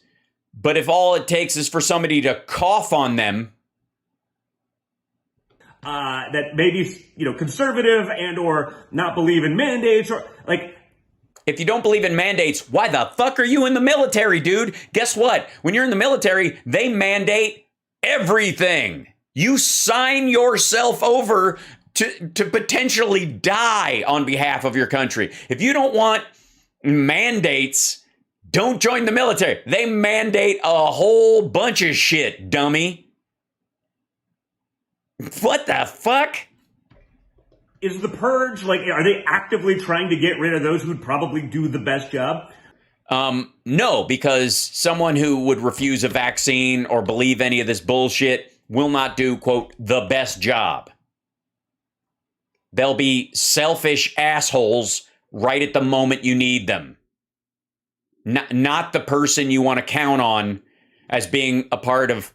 but if all it takes is for somebody to cough on them, that maybe, conservative and or not believe in mandates, or like, if you don't believe in mandates, why the fuck are you in the military, dude? Guess what? When you're in the military, they mandate everything. You sign yourself over to potentially die on behalf of your country. If you don't want mandates, don't join the military. They mandate a whole bunch of shit, dummy. What the fuck? Is the purge, are they actively trying to get rid of those who'd probably do the best job? No, because someone who would refuse a vaccine or believe any of this bullshit will not do, quote, the best job. They'll be selfish assholes right at the moment you need them. Not the person you want to count on as being a part of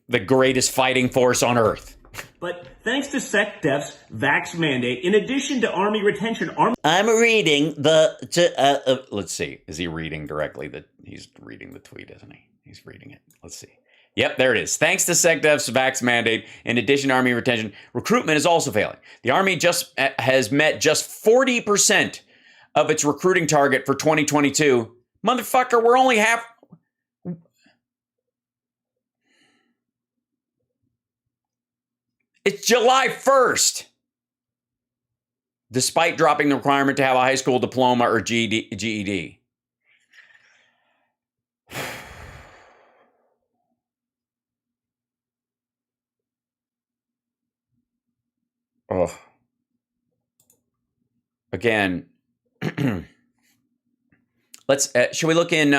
the greatest fighting force on earth. But thanks to SecDef's vax mandate, in addition to Army retention, I'm reading let's see. Is he reading directly? He's reading the tweet, isn't he? He's reading it. Let's see. Yep, there it is. Thanks to SecDef's vax mandate, in addition to Army retention, recruitment is also failing. The Army has met just 40% of its recruiting target for 2022. Motherfucker, we're only half... It's July 1st. Despite dropping the requirement to have a high school diploma or GED. Oh. Again. Let's, should we look in,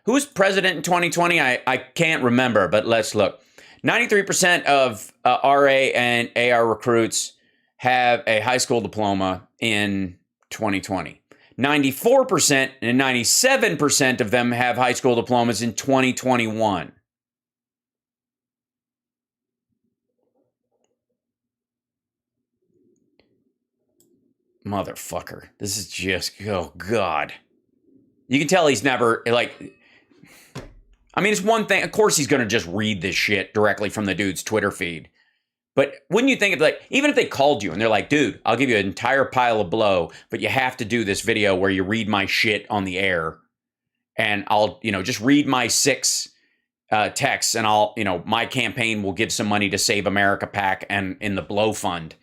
who was president in 2020? I can't remember, but let's look. 93% of RA and AR recruits have a high school diploma in 2020. 94% and 97% of them have high school diplomas in 2021. Motherfucker. This is just, oh God. You can tell he's never, it's one thing, of course he's going to just read this shit directly from the dude's Twitter feed. But wouldn't you think, even if they called you and they're like, dude, I'll give you an entire pile of blow, but you have to do this video where you read my shit on the air, and I'll, just read my 6 texts, and I'll, my campaign will give some money to Save America PAC and in the Blow Fund.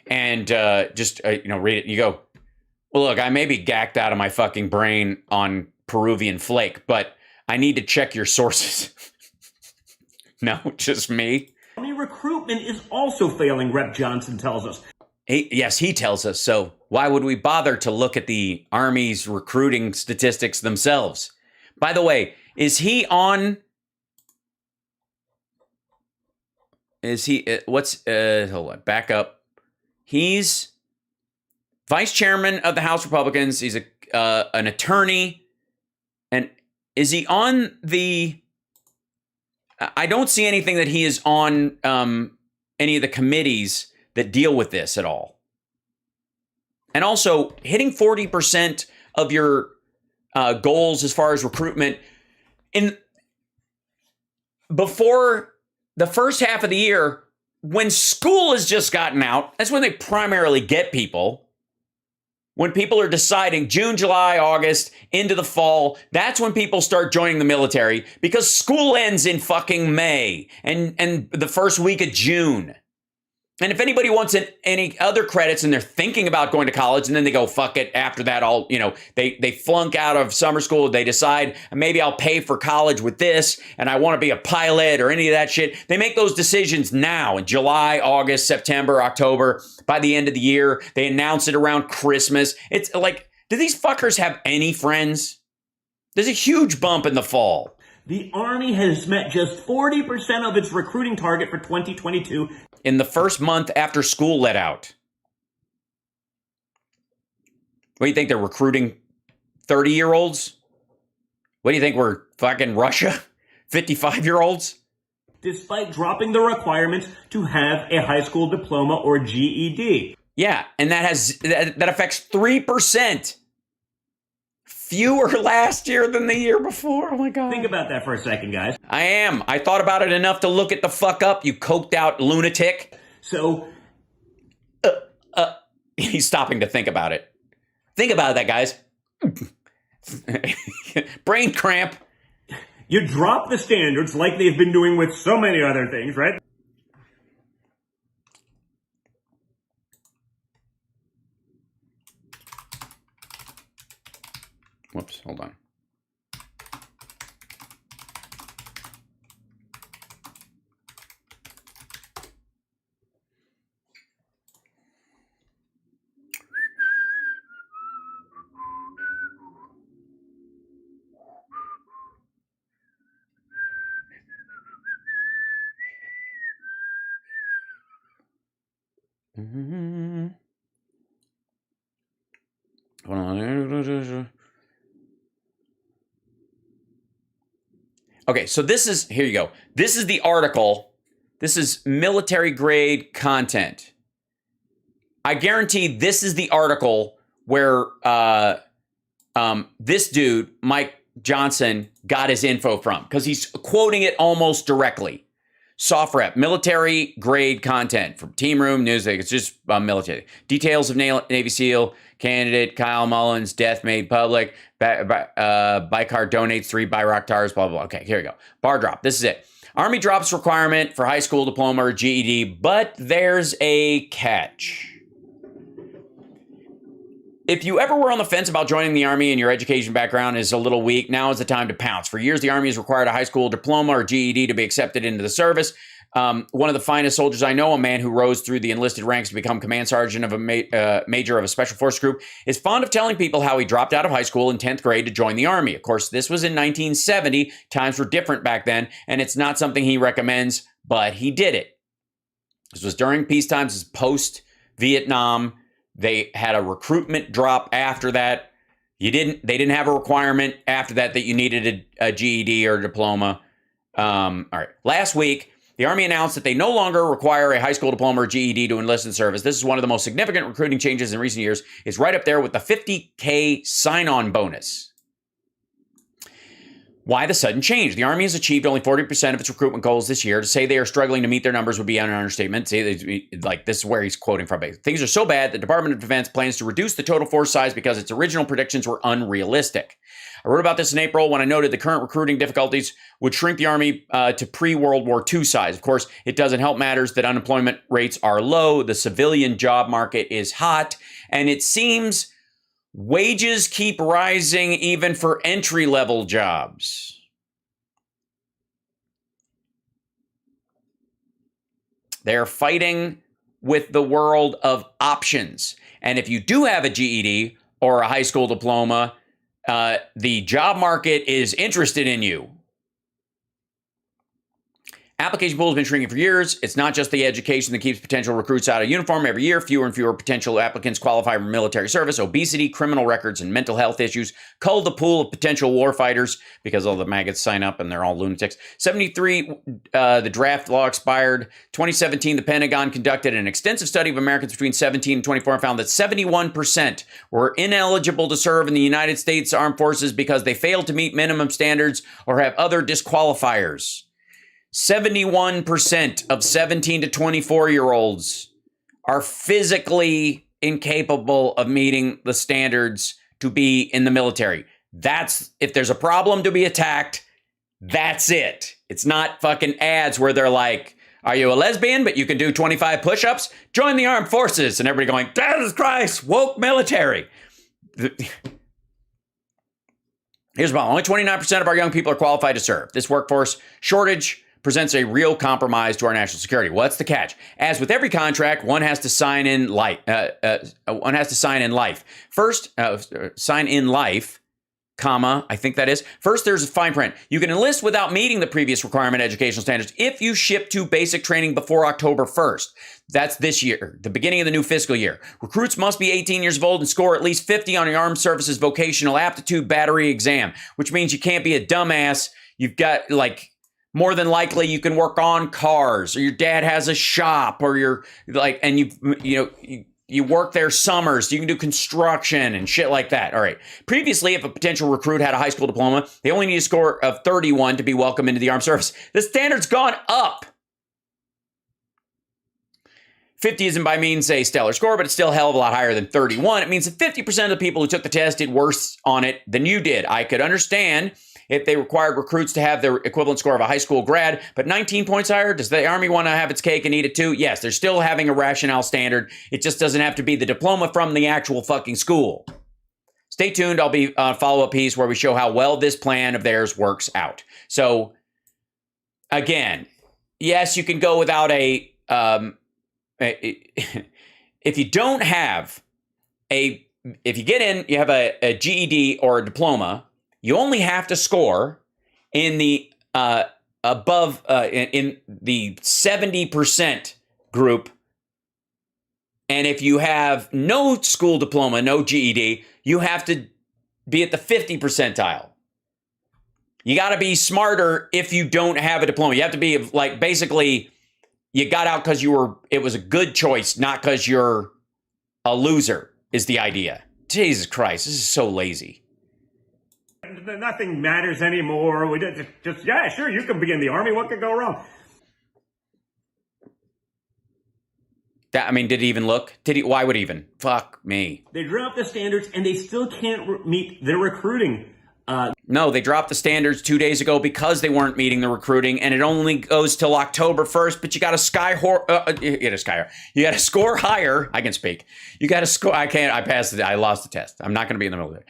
And read it. And you go, well, look, I may be gacked out of my fucking brain on Peruvian flake, but I need to check your sources. No, just me. Army recruitment is also failing, Rep. Johnson tells us. Yes, he tells us. So why would we bother to look at the Army's recruiting statistics themselves? By the way, is he on... Is he... hold on, back up. He's vice chairman of the House Republicans. He's an attorney. And is he on the... I don't see anything that he is on any of the committees that deal with this at all. And also, hitting 40% of your goals as far as recruitment before the first half of the year, when school has just gotten out, that's when they primarily get people. When people are deciding June, July, August, into the fall, that's when people start joining the military, because school ends in fucking May and the first week of June. And if anybody wants any other credits and they're thinking about going to college and then they go, fuck it, after that, they flunk out of summer school, they decide maybe I'll pay for college with this and I want to be a pilot or any of that shit. They make those decisions now in July, August, September, October. By the end of the year, they announce it around Christmas. It's like, do these fuckers have any friends? There's a huge bump in the fall. The Army has met just 40% of its recruiting target for 2022. In the first month after school let out. What do you think, they're recruiting 30-year-olds? What do you think, we're fucking Russia? 55-year-olds? Despite dropping the requirement to have a high school diploma or GED. Yeah, and that affects 3%. Fewer last year than the year before. Oh my God. Think about that for a second, guys. I am. I thought about it enough to look it the fuck up, you coked out lunatic. So, he's stopping to think about it. Think about that, guys. Brain cramp. You drop the standards like they've been doing with so many other things, right? Whoops, hold on. Hold on. Okay, so here you go. This is the article. This is military grade content. I guarantee this is the article where this dude, Mike Johnson, got his info from, because he's quoting it almost directly. Soft rep, military grade content from Team Room, Newsweek. It's just military. Details of Navy SEAL candidate Kyle Mullins' death made public. Bouchard donates 3 Bayraktars, blah, blah, blah. Okay, here we go. Bar drop. This is it. Army drops requirement for high school diploma or GED, but there's a catch. If you ever were on the fence about joining the Army and your education background is a little weak, now is the time to pounce. For years, the Army has required a high school diploma or GED to be accepted into the service. One of the finest soldiers I know, a man who rose through the enlisted ranks to become command sergeant of a major of a special force group, is fond of telling people how he dropped out of high school in 10th grade to join the Army. Of course, this was in 1970. Times were different back then, and it's not something he recommends, but he did it. This was during peacetime, this is post-Vietnam. They had a recruitment drop after that. They didn't have a requirement after that you needed a GED or a diploma. All right. Last week, the Army announced that they no longer require a high school diploma or GED to enlist in service. This is one of the most significant recruiting changes in recent years. It's right up there with the $50K sign-on bonus. Why the sudden change? The Army has achieved only 40% of its recruitment goals this year. To say they are struggling to meet their numbers would be an understatement. See, like, this is where he's quoting from. Things are so bad that the Department of Defense plans to reduce the total force size because its original predictions were unrealistic. I wrote about this in April when I noted the current recruiting difficulties would shrink the Army to pre-World War II size. Of course, it doesn't help matters that unemployment rates are low, the civilian job market is hot, and it seems wages keep rising even for entry-level jobs. They're fighting with the world of options. And if you do have a GED or a high school diploma, the job market is interested in you. Application pool has been shrinking for years. It's not just the education that keeps potential recruits out of uniform. Every year, fewer and fewer potential applicants qualify for military service. Obesity, criminal records, and mental health issues cull the pool of potential warfighters because all the maggots sign up and they're all lunatics. 73, the draft law expired. 2017, the Pentagon conducted an extensive study of Americans between 17 and 24 and found that 71% were ineligible to serve in the United States Armed Forces because they failed to meet minimum standards or have other disqualifiers. 71% of 17 to 24-year-olds are physically incapable of meeting the standards to be in the military. That's, if there's a problem to be attacked, that's it. It's not fucking ads where they're like, Are you a lesbian, but you can do 25 push-ups? Join the armed forces. And everybody going, Jesus Christ, woke military. Here's the problem. Only 29% of our young people are qualified to serve. This workforce shortage presents a real compromise to our national security. What's the catch? As with every contract, one has to sign in life. First, sign in life, comma, I think that is. First, there's a fine print. You can enlist without meeting the previous requirement educational standards if you ship to basic training before October 1st. That's this year, the beginning of the new fiscal year. Recruits must be 18 years old and score at least 50 on the Armed Services Vocational Aptitude Battery exam, which means you can't be a dumbass. You've got, like, more than likely you can work on cars, or your dad has a shop, or you're like, and you work there summers. You can do construction and shit like that. All right. Previously, if a potential recruit had a high school diploma, they only need a score of 31 to be welcome into the armed service. The standard's gone up. 50 isn't by means a stellar score, but it's still a hell of a lot higher than 31. It means that 50% of the people who took the test did worse on it than you did. I could understand if they required recruits to have their equivalent score of a high school grad, but 19 points higher, does the Army want to have its cake and eat it too? Yes, they're still having a rationale standard. It just doesn't have to be the diploma from the actual fucking school. Stay tuned. I'll be on a follow-up piece where we show how well this plan of theirs works out. So, again, yes, you can go without if you don't have if you get in, you have a GED or a diploma, you only have to score in the in the 70% group. And if you have no school diploma, no GED, you have to be at the 50 percentile. You got to be smarter if you don't have a diploma. You have to be like, basically, you got out because it was a good choice, not because you're a loser, is the idea. Jesus Christ, this is so lazy. Nothing matters anymore. We just yeah, sure, you can be in the Army. What could go wrong? Did it even look? Why would even? Fuck me. They dropped the standards and they still can't meet their recruiting. No, they dropped the standards 2 days ago because they weren't meeting the recruiting, and it only goes till October 1st, but you got to you got to score higher. I can speak. You got to score. I can't. I passed it. I lost the test. I'm not going to be in the military.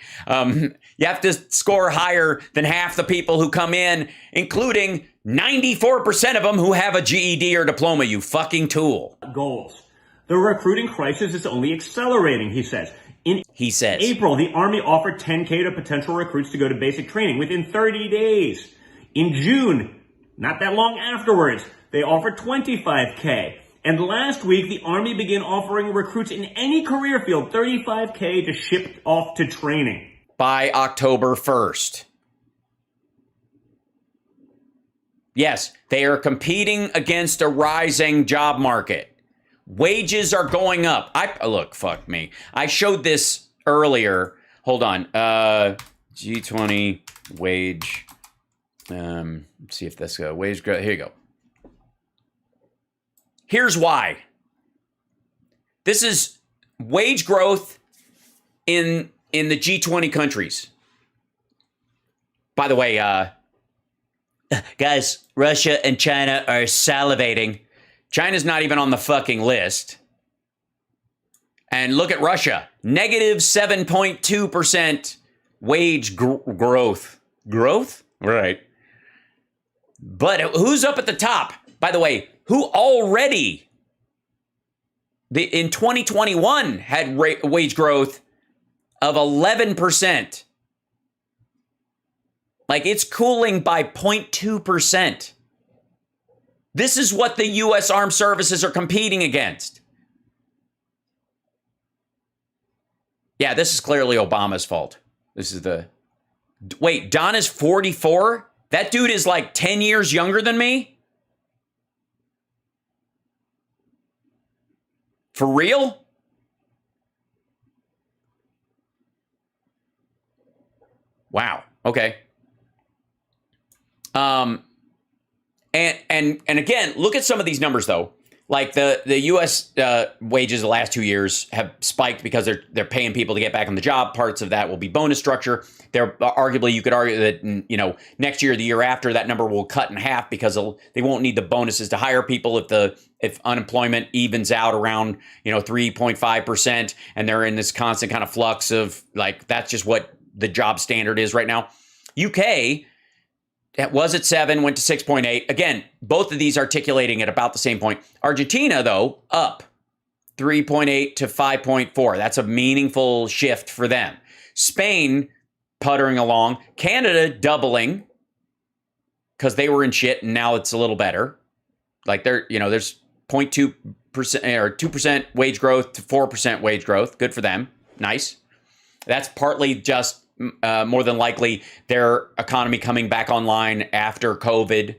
You have to score higher than half the people who come in, including 94% of them who have a GED or diploma, you fucking tool. Goals. The recruiting crisis is only accelerating, he says. In April, the Army offered $10K to potential recruits to go to basic training within 30 days. In June, not that long afterwards, they offered $25K. And last week, the Army began offering recruits in any career field $35K to ship off to training. By October 1st. Yes, they are competing against a rising job market. Wages are going up. Look, fuck me. I showed this earlier. Hold on. G20 wage. Let's see if this wage growth. Here you go. Here's why. This is wage growth in the G20 countries. By the way, guys, Russia and China are salivating. China's not even on the fucking list. And look at Russia. Negative 7.2% wage growth. Growth? Right. But who's up at the top? By the way, who already in 2021 had wage growth of 11%. Like, it's cooling by 0.2%. This is what the U.S. Armed Services are competing against. Yeah, this is clearly Obama's fault. This is wait, Don is 44? That dude is like 10 years younger than me? For real? Wow. Okay. And again, look at some of these numbers though. Like the U.S. Wages the last 2 years have spiked because they're paying people to get back on the job. Parts of that will be bonus structure. There, arguably, you could argue that next year, the year after, that number will cut in half because they won't need the bonuses to hire people if unemployment evens out around 3.5%, and they're in this constant kind of flux of like that's just what the job standard is right now. UK. It was at 7, went to 6.8. Again, both of these articulating at about the same point. Argentina, though, up 3.8 to 5.4. That's a meaningful shift for them. Spain puttering along. Canada doubling because they were in shit and now it's a little better. Like there's 0.2% or 2% wage growth to 4% wage growth. Good for them. Nice. That's partly just more than likely their economy coming back online after COVID,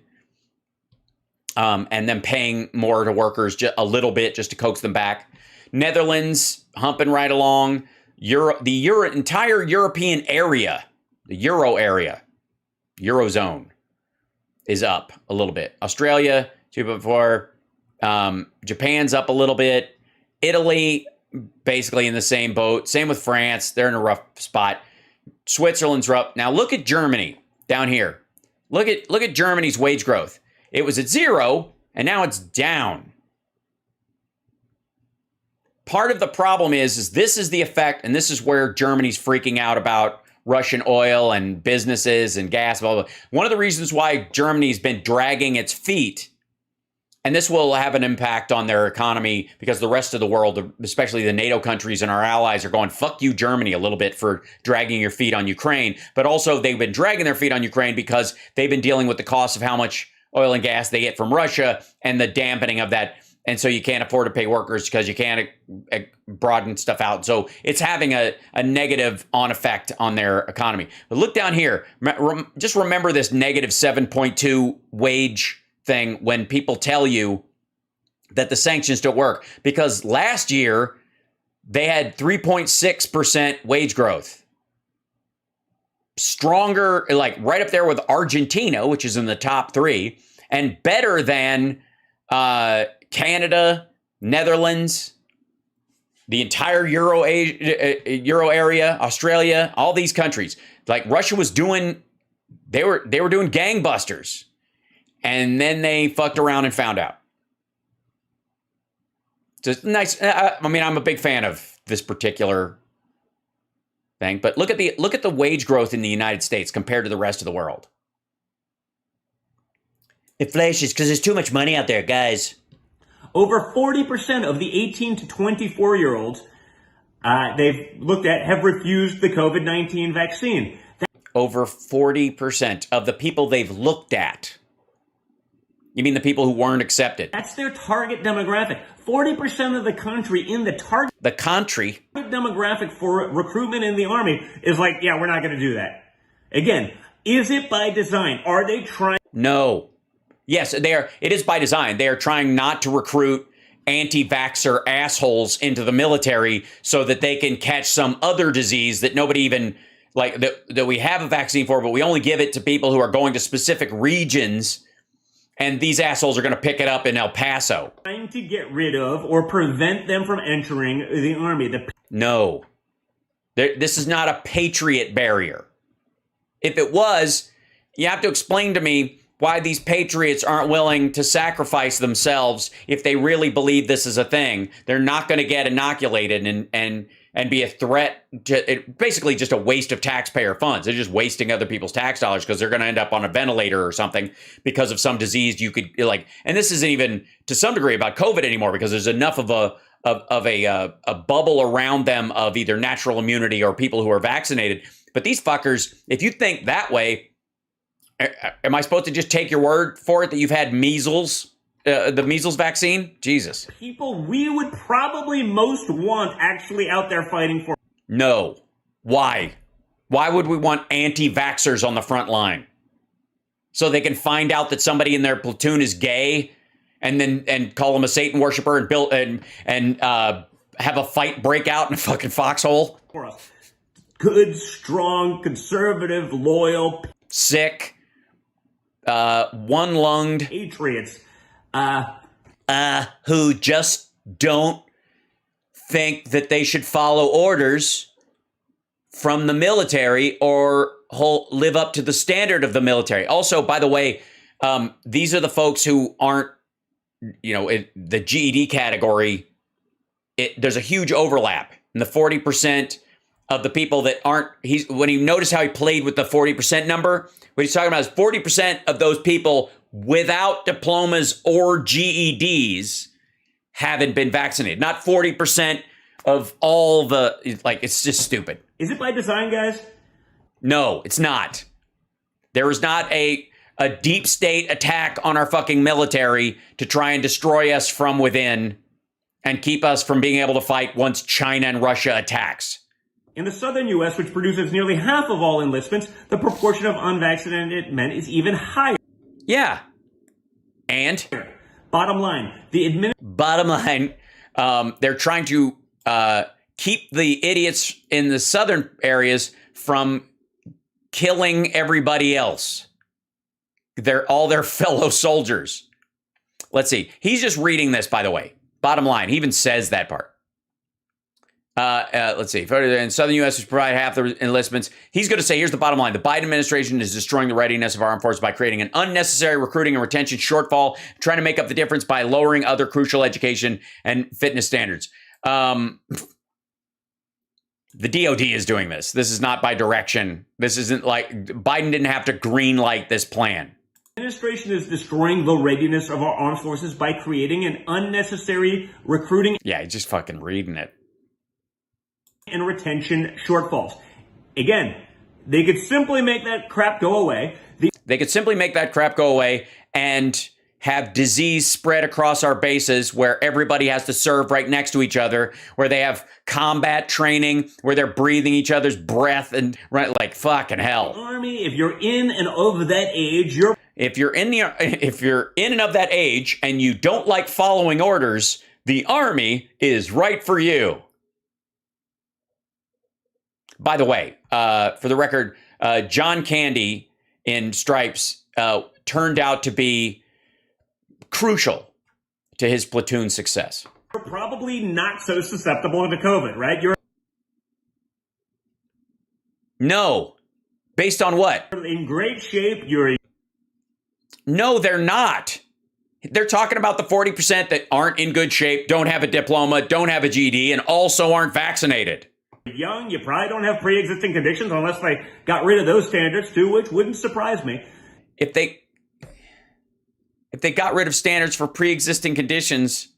and then paying more to workers a little bit just to coax them back. Netherlands humping right along. The entire European area, the Euro area, Eurozone is up a little bit. Australia 2.4. Japan's up a little bit. Italy basically in the same boat. Same with France. They're in a rough spot. Switzerland's up. Now look at Germany down here. Look at Germany's wage growth. It was at 0 and now it's down. Part of the problem is this is the effect, and this is where Germany's freaking out about Russian oil and businesses and gas, blah, blah, blah. One of the reasons why Germany's been dragging its feet, and this will have an impact on their economy because the rest of the world, especially the NATO countries and our allies, are going, fuck you, Germany, a little bit for dragging your feet on Ukraine. But also they've been dragging their feet on Ukraine because they've been dealing with the cost of how much oil and gas they get from Russia and the dampening of that. And so you can't afford to pay workers because you can't broaden stuff out. So it's having a negative effect on their economy. But look down here. Just remember this negative 7.2 wage thing when people tell you that the sanctions don't work, because last year they had 3.6% wage growth. Stronger, like right up there with Argentina, which is in the top 3, and better than Canada, Netherlands, the entire Euro area, Australia, all these countries. Like Russia was doing, they were doing gangbusters. And then they fucked around and found out. Just nice. I mean, I'm a big fan of this particular thing, but look at the wage growth in the United States compared to the rest of the world. Inflation, because there's too much money out there, guys. Over 40% of the 18 to 24-year-olds they've looked at have refused the COVID-19 vaccine. Over 40% of the people they've looked at. You mean the people who weren't accepted? That's their target demographic. 40% of the country in the target demographic for recruitment in the Army is like, yeah, we're not going to do that. Again, is it by design? Are they trying? No. Yes, it is by design. They are trying not to recruit anti-vaxxer assholes into the military so that they can catch some other disease that nobody even, like, that we have a vaccine for, but we only give it to people who are going to specific regions. And these assholes are going to pick it up in El Paso. Trying to get rid of or prevent them from entering the Army. No. This is not a patriot barrier. If it was, you have to explain to me why these patriots aren't willing to sacrifice themselves if they really believe this is a thing. They're not going to get inoculated and be a threat to basically just a waste of taxpayer funds. They're just wasting other people's tax dollars because they're going to end up on a ventilator or something because of some disease you could like. And this isn't even to some degree about COVID anymore because there's enough of a bubble around them of either natural immunity or people who are vaccinated. But these fuckers, if you think that way, am I supposed to just take your word for it that you've had measles? The measles vaccine? Jesus. People we would probably most want actually out there fighting for. No. Why? Why would we want anti-vaxxers on the front line? So they can find out that somebody in their platoon is gay and call them a Satan worshiper and have a fight break out in a fucking foxhole? For us. Good, strong, conservative, loyal, sick, one-lunged patriots. who just don't think that they should follow orders from the military or live up to the standard of the military. Also, by the way, these are the folks who aren't, in the GED category. There's a huge overlap in the 40% of the people that aren't. When you notice how he played with the 40% number, what he's talking about is 40% of those people without diplomas or GEDs haven't been vaccinated. Not 40% of all the, it's just stupid. Is it by design, guys? No, it's not. There is not a deep state attack on our fucking military to try and destroy us from within and keep us from being able to fight once China and Russia attacks. In the southern U.S., which produces nearly half of all enlistments, the proportion of unvaccinated men is even higher. Yeah. And? Bottom line, they're trying to keep the idiots in the southern areas from killing everybody else. They're all their fellow soldiers. Let's see. He's just reading this, by the way. Bottom line, he even says that part. Let's see. In southern U.S., which provide half the enlistments, he's going to say, here's the bottom line. The Biden administration is destroying the readiness of our armed forces by creating an unnecessary recruiting and retention shortfall, trying to make up the difference by lowering other crucial education and fitness standards. The DOD is doing this. This is not by direction. This isn't like Biden didn't have to green light this plan. The administration is destroying the readiness of our armed forces by creating an unnecessary recruiting. Yeah, he's just fucking reading it. And retention shortfalls. Again, they could simply make that crap go away. They could simply make that crap go away and have disease spread across our bases where everybody has to serve right next to each other, where they have combat training, where they're breathing each other's breath and like fucking hell. Army, if you're in and of that age, if you're in and of that age and you don't like following orders, the Army is right for you. By the way, for the record, John Candy in Stripes turned out to be crucial to his platoon's success. You're probably not so susceptible to COVID, right? No. Based on what? In great shape. No, they're not. They're talking about the 40% that aren't in good shape, don't have a diploma, don't have a GED, and also aren't vaccinated. Young, you probably don't have pre-existing conditions unless they got rid of those standards too, which wouldn't surprise me. If they got rid of standards for pre-existing conditions,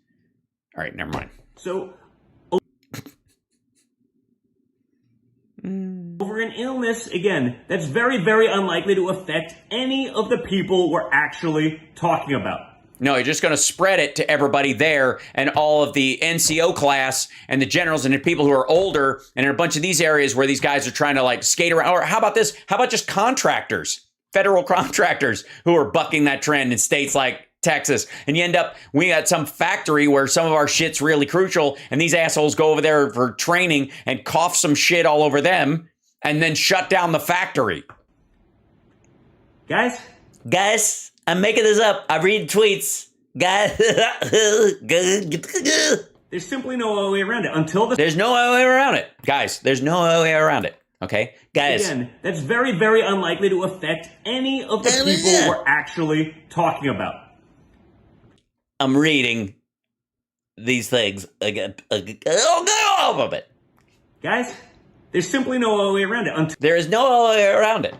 all right, never mind. So over an illness, again, that's very, very unlikely to affect any of the people we're actually talking about. No, you're just going to spread it to everybody there and all of the NCO class and the generals and the people who are older and in a bunch of these areas where these guys are trying to skate around. Or how about this? How about just contractors, federal contractors who are bucking that trend in states like Texas? And you end up, we got some factory where some of our shit's really crucial and these assholes go over there for training and cough some shit all over them and then shut down the factory. Guys, I'm making this up. I read tweets. Guys. There's simply no way around it. There's no way around it. Guys, there's no way around it. Okay? Guys. Again, that's very, very unlikely to affect any of the people we're actually talking about. I'm reading these things again. All of it. Guys, there's simply no way around it. There is no way around it.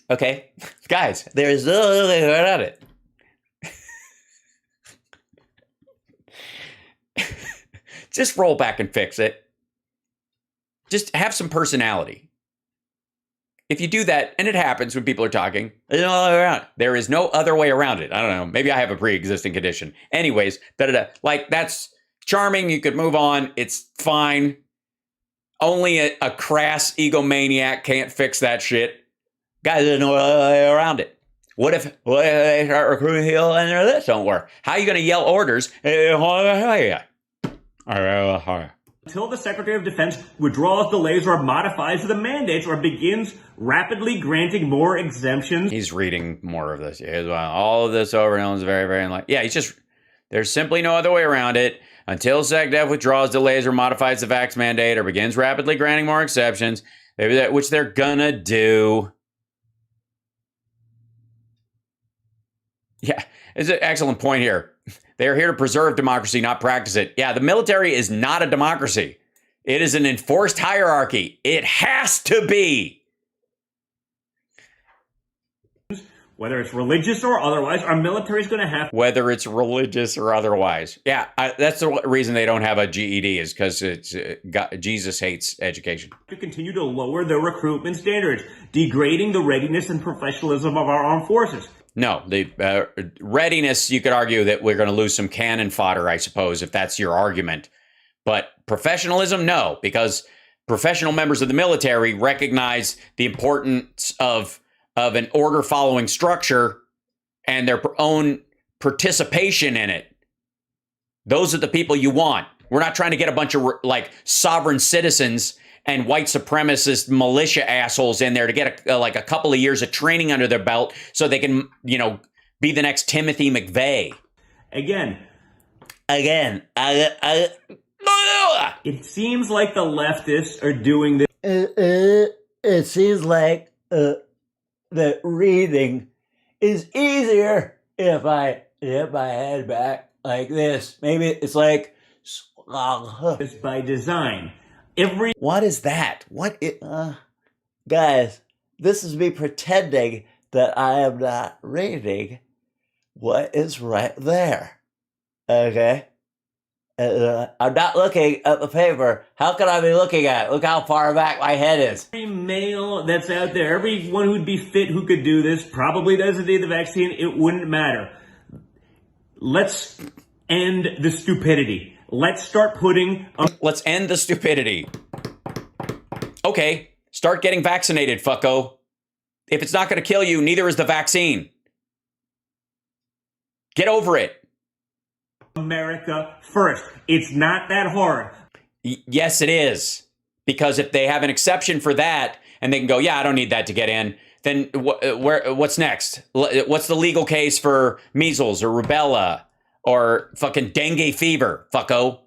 Okay? Guys, there is no way around it. Just roll back and fix it. Just have some personality. If you do that, and it happens when people are talking, there's no other way around it. There is no other way around it. I don't know. Maybe I have a pre-existing condition. Anyways, that's charming. You could move on. It's fine. Only a crass egomaniac can't fix that shit. Guys, there's no way around it. What if they start recruiting people and this don't work? How are you going to yell orders? Until the Secretary of Defense withdraws, delays, or modifies the mandates or begins rapidly granting more exemptions. He's reading more of this. All of this over and over is very, very unlikely. Yeah, he's just There's simply no other way around it. Until SecDef withdraws, delays, or modifies the vax mandate or begins rapidly granting more exceptions, which they're gonna do. Yeah, it's an excellent point here. They are here to preserve democracy, not practice it. Yeah, the military is not a democracy. It is an enforced hierarchy. It has to be. Whether it's religious or otherwise, our military is going to have... Whether it's religious or otherwise. Yeah, that's the reason they don't have a GED is because it's Jesus hates education. ...to continue to lower the recruitment standards, degrading the readiness and professionalism of our armed forces. No, the readiness, you could argue that we're going to lose some cannon fodder, I suppose, if that's your argument. But professionalism, no, because professional members of the military recognize the importance of an order-following structure and their own participation in it. Those are the people you want. We're not trying to get a bunch of like sovereign citizens and white supremacist militia assholes in there to get a couple of years of training under their belt so they can, be the next Timothy McVeigh. Again, it seems like the leftists are doing this. It seems like that reading is easier if I hit my head back like this. Maybe it's like it's by design. What is that? Guys, this is me pretending that I am not reading what is right there. Okay? I'm not looking at the paper. How can I be looking at it? Look how far back my head is. Every male that's out there, everyone who'd be fit who could do this, probably doesn't need the vaccine. It wouldn't matter. Let's end the stupidity. Let's start putting... Let's end the stupidity. Okay, start getting vaccinated, fucko. If it's not going to kill you, neither is the vaccine. Get over it. America first. It's not that hard. Yes, it is. Because if they have an exception for that, and they can go, yeah, I don't need that to get in, then what's next? What's the legal case for measles or rubella or fucking dengue fever, fucko?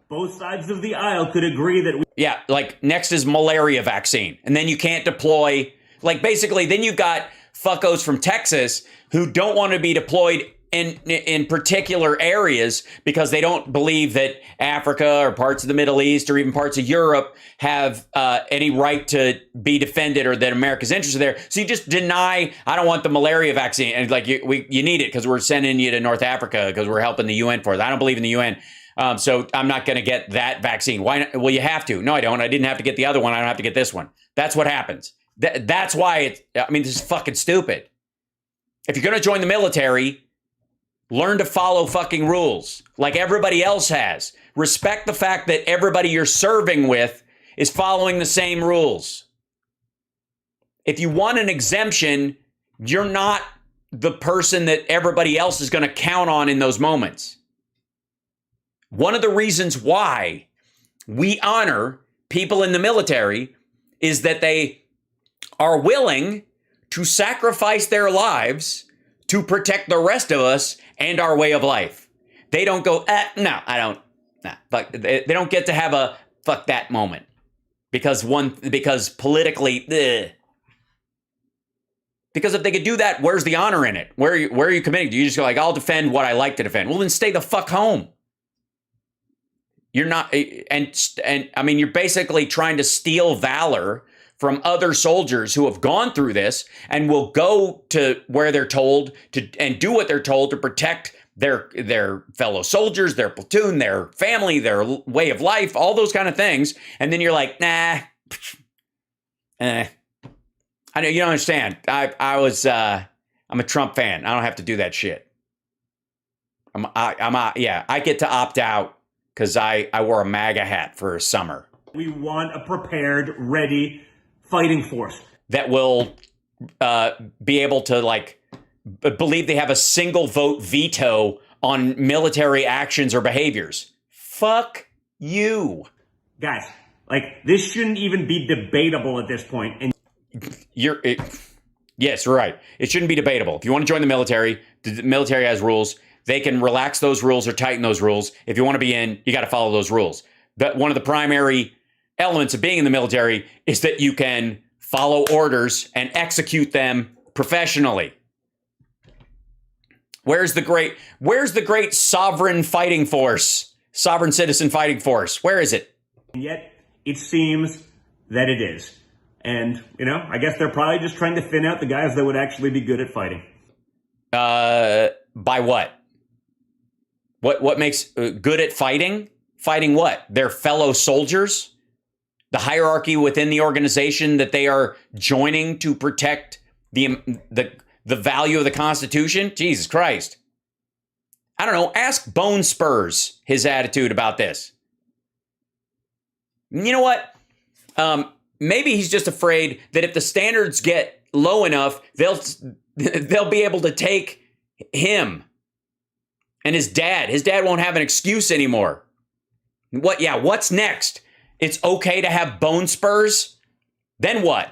Both sides of the aisle could agree that yeah, like next is malaria vaccine. And then you can't deploy, like basically then you've got fuckos from Texas who don't want to be deployed in particular areas because they don't believe that Africa or parts of the Middle East or even parts of Europe have any right to be defended or that America's interested there. So you just deny, I don't want the malaria vaccine. And like you need it because we're sending you to North Africa because we're helping the UN for it. I don't believe in the UN. So I'm not going to get that vaccine. Why not? Well, you have to. No, I don't. I didn't have to get the other one. I don't have to get this one. That's what happens. That's why this is fucking stupid. If you're going to join the military, learn to follow fucking rules like everybody else has. Respect the fact that everybody you're serving with is following the same rules. If you want an exemption, you're not the person that everybody else is going to count on in those moments. One of the reasons why we honor people in the military is that they are willing to sacrifice their lives to protect the rest of us and our way of life. They don't go, no, I don't. Nah. They don't get to have a fuck that moment because politically, ugh. Because if they could do that, where's the honor in it? Where are you committing? Do you just go like, I'll defend what I like to defend? Well, then stay the fuck home. You're not, and I mean, you're basically trying to steal valor from other soldiers who have gone through this and will go to where they're told to and do what they're told to protect their fellow soldiers, their platoon, their family, their way of life, all those kind of things. And then you're like, nah, I know you don't understand. I'm a Trump fan. I don't have to do that shit. I get to opt out because I wore a MAGA hat for a summer. We want a prepared, ready fighting force that will be able to believe they have a single vote veto on military actions or behaviors. Fuck you. Guys, this shouldn't even be debatable at this point. And yes, you're right. It shouldn't be debatable. If you want to join the military has rules. They can relax those rules or tighten those rules. If you want to be in, you got to follow those rules. But one of the primary elements of being in the military is that you can follow orders and execute them professionally. Where's the great sovereign fighting force? Sovereign citizen fighting force. Where is it? And yet, it seems that it is. And, I guess they're probably just trying to thin out the guys that would actually be good at fighting. By what? What makes good at fighting? Fighting what? Their fellow soldiers? The hierarchy within the organization that they are joining to protect the value of the Constitution? Jesus Christ. I don't know. Ask Bone Spurs his attitude about this. You know what? Maybe he's just afraid that if the standards get low enough, they'll be able to take him and his dad. His dad won't have an excuse anymore. What's next? It's okay to have bone spurs? Then what?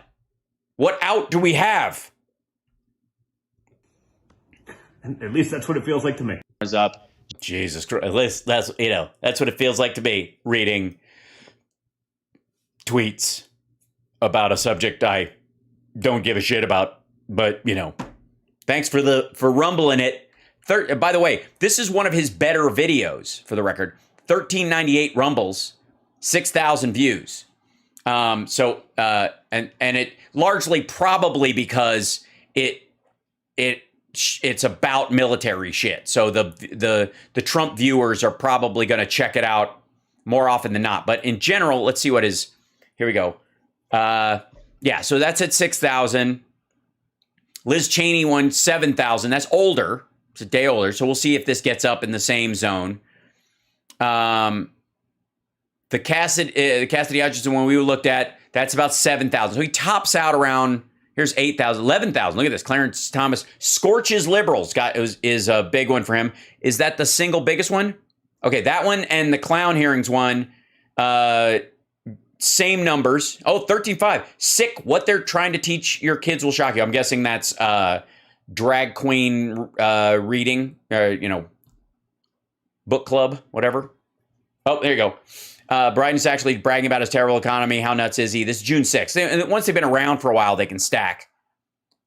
What out do we have? At least that's what it feels like to me. Up. Jesus Christ. At least that's what it feels like to me, reading tweets about a subject I don't give a shit about. But, thanks for rumbling it. By the way, this is one of his better videos, for the record. 1398 rumbles, 6,000 views. And it largely probably because it's about military shit. So the Trump viewers are probably going to check it out more often than not. But in general, let's see what is. Here we go. So that's at 6,000. Liz Cheney won 7,000. That's older. It's a day older. So we'll see if this gets up in the same zone. The Cassidy Hutchinson one we looked at, that's about 7,000. So he tops out around, here's 8,000, 11,000. Look at this. Clarence Thomas scorches liberals. Is a big one for him. Is that the single biggest one? Okay, that one and the clown hearings one, same numbers. Oh, 13.5. Sick. What they're trying to teach your kids will shock you. I'm guessing that's drag queen reading, book club, whatever. Oh, there you go. Biden's actually bragging about his terrible economy. How nuts is he? This is June 6th. And once they've been around for a while, they can stack.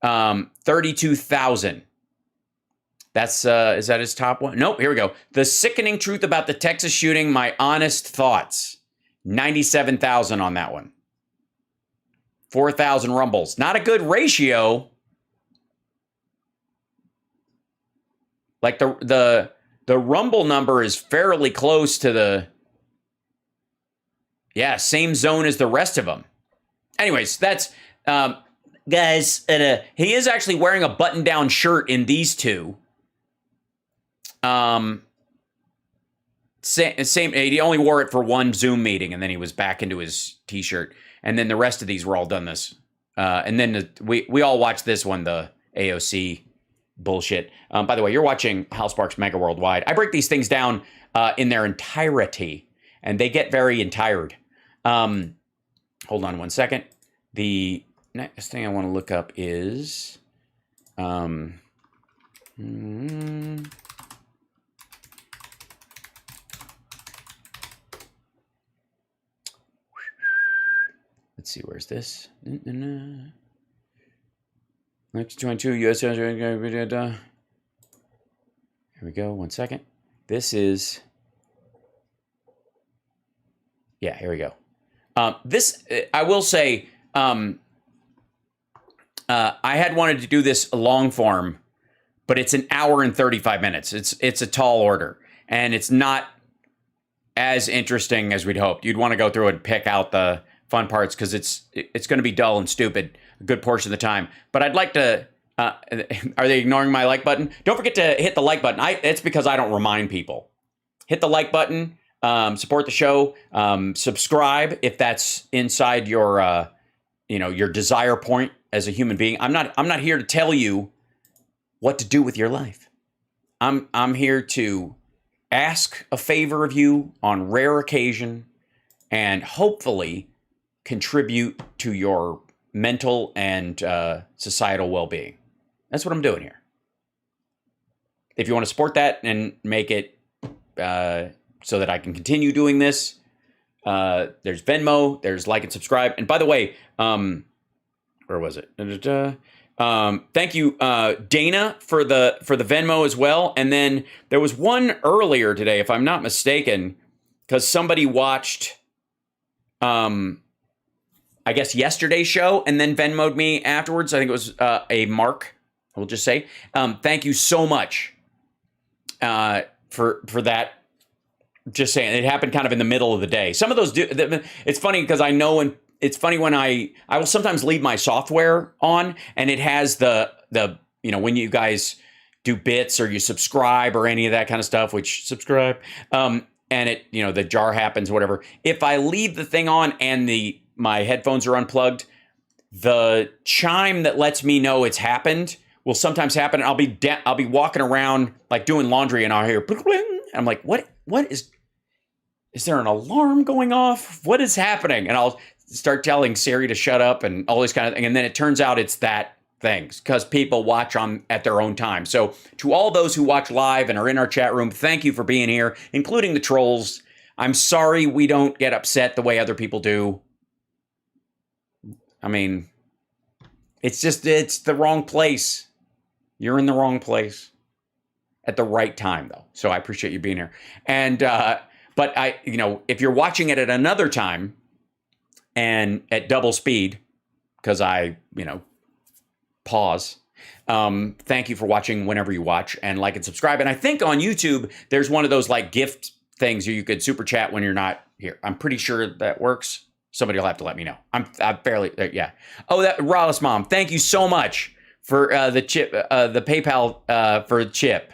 32,000. That's, is that his top one? Nope, here we go. The sickening truth about the Texas shooting, my honest thoughts. 97,000 on that one. 4,000 rumbles. Not a good ratio. Like the rumble number is fairly close to the same zone as the rest of them. Anyways, that's guys, he is actually wearing a button-down shirt in these two. Same. He only wore it for one Zoom meeting, and then he was back into his T-shirt. And then the rest of these were all done this. And then we all watched this one, the AOC bullshit. By the way, you're watching HAL Sparks Mega Worldwide. I break these things down in their entirety, and they get very entired. Hold on one second. The next thing I want to look up is... Let's see, where's this? Next 22 U.S. Here we go, 1 second. This is... Yeah, here we go. This, I will say, I had wanted to do this long form, but it's an hour and 35 minutes. It's a tall order, and it's not as interesting as we'd hoped. You'd want to go through and pick out the fun parts because it's going to be dull and stupid a good portion of the time. But I'd like to... are they ignoring my like button? Don't forget to hit the like button. It's because I don't remind people. Hit the like button. Support the show. Subscribe if that's inside your your desire point as a human being. I'm not here to tell you what to do with your life. I'm here to ask a favor of you on rare occasion and hopefully contribute to your mental and societal well-being. That's what I'm doing here. if you want to support that and make it so that I can continue doing this, there's Venmo, there's like and subscribe. And by the way, where was it? Thank you, Dana, for the Venmo as well. And then there was one earlier today, if I'm not mistaken, because somebody watched, I guess, yesterday's show and then Venmo'd me afterwards. I think it was a Mark, we'll just say. Thank you so much for that. Just saying, it happened kind of in the middle of the day. Some of those do. It's funny because I know when it's funny when I will sometimes leave my software on and it has the when you guys do bits or you subscribe or any of that kind of stuff, which subscribe, and it the jar happens, whatever. If I leave the thing on and my headphones are unplugged, the chime that lets me know it's happened will sometimes happen. I'll be walking around like doing laundry and I'll hear and I'm like, what is there an alarm going off? What is happening? And I'll start telling Siri to shut up and all this kind of thing. And then it turns out it's that thing because people watch at their own time. So to all those who watch live and are in our chat room, thank you for being here, including the trolls. I'm sorry we don't get upset the way other people do. I mean, it's the wrong place. You're in the wrong place at the right time, though. So I appreciate you being here. And, but if you're watching it at another time and at double speed, because I, pause, thank you for watching whenever you watch and like and subscribe. And I think on YouTube, there's one of those like gift things you could super chat when you're not here. I'm pretty sure that works. Somebody will have to let me know. I'm fairly, yeah. Oh, that Rallis Mom, thank you so much for the chip, the PayPal for the chip.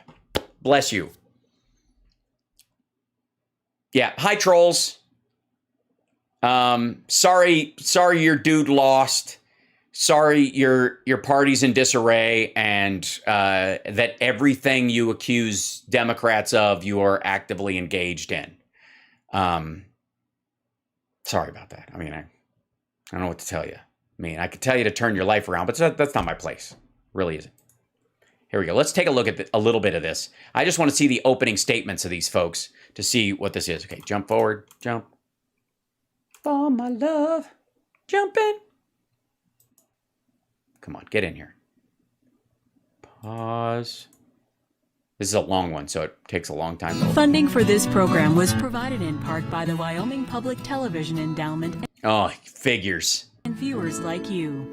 Bless you. Yeah. Hi, trolls. Sorry your dude lost. Sorry your party's in disarray and that everything you accuse Democrats of, you are actively engaged in. Sorry about that. I mean, I don't know what to tell you. I mean, I could tell you to turn your life around, but that's not my place. Really isn't. Here we go. Let's take a look at a little bit of this. I just want to see the opening statements of these folks to see what this is. Okay, jump forward. Jump. For my love. Jump in. Come on, get in here. Pause. This is a long one, so it takes a long time. Funding for this program was provided in part by the Wyoming Public Television Endowment. Oh, figures. And viewers like you.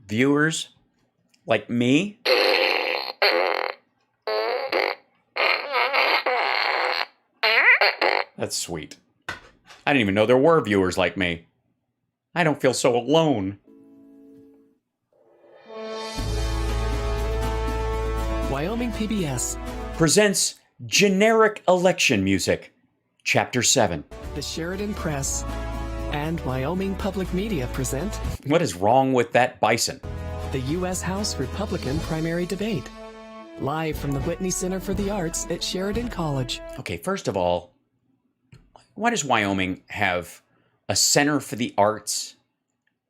Viewers like me? That's sweet. I didn't even know there were viewers like me. I don't feel so alone. Wyoming PBS presents Generic Election Music, Chapter 7. The Sheridan Press and Wyoming Public Media present... What is wrong with that bison? The U.S. House Republican Primary Debate. Live from the Whitney Center for the Arts at Sheridan College. Okay, first of all, why does Wyoming have a Center for the Arts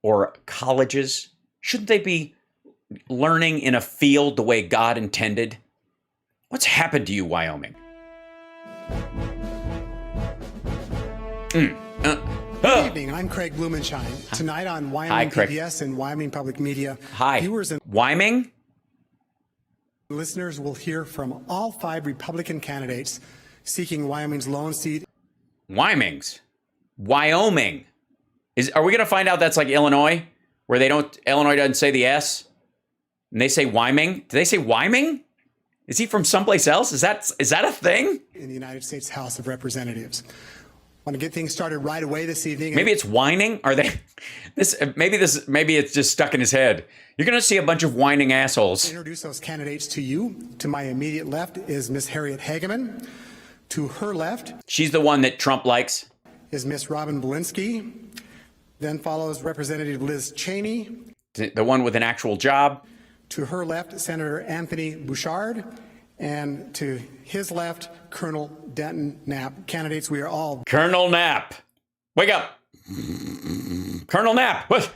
or colleges? Shouldn't they be learning in a field the way God intended? What's happened to you, Wyoming? Good evening, I'm Craig Blumenshine. Tonight on Wyoming PBS and Wyoming Public Media, viewers and Wyoming listeners will hear from all 5 Republican candidates seeking Wyoming's lone seat. Wyoming. Are we going to find out that's like Illinois, where Illinois doesn't say the S, and they say Wyoming? Do they say Wyoming? Is he from someplace else? Is that a thing? In the United States House of Representatives. Want to get things started right away this evening. Maybe it's whining. Are they? Maybe it's just stuck in his head. You're going to see a bunch of whining assholes. Introduce those candidates to you. To my immediate left is Miss Harriet Hageman. To her left, she's the one that Trump likes, is Miss Robin Belinsky. Then follows Representative Liz Cheney, the one with an actual job. To her left, Senator Anthony Bouchard. And to his left, Colonel Denton Knapp. Candidates, we are all... Colonel Knapp. Wake up. Colonel Knapp. What?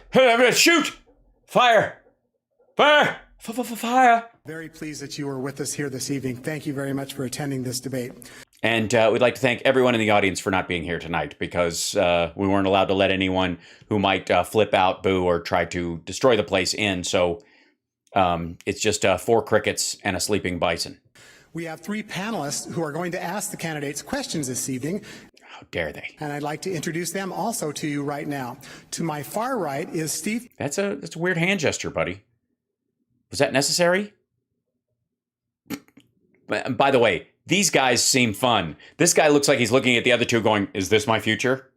Shoot. Fire. Fire! Fire! Very pleased that you were with us here this evening. Thank you very much for attending this debate. And we'd like to thank everyone in the audience for not being here tonight, because we weren't allowed to let anyone who might flip out, boo, or try to destroy the place in. So it's just 4 crickets and a sleeping bison. We have 3 panelists who are going to ask the candidates questions this evening. How dare they? And I'd like to introduce them also to you right now. To my far right is Steve. That's a weird hand gesture, buddy. Was that necessary? By the way, these guys seem fun. This guy looks like he's looking at the other two going, is this my future?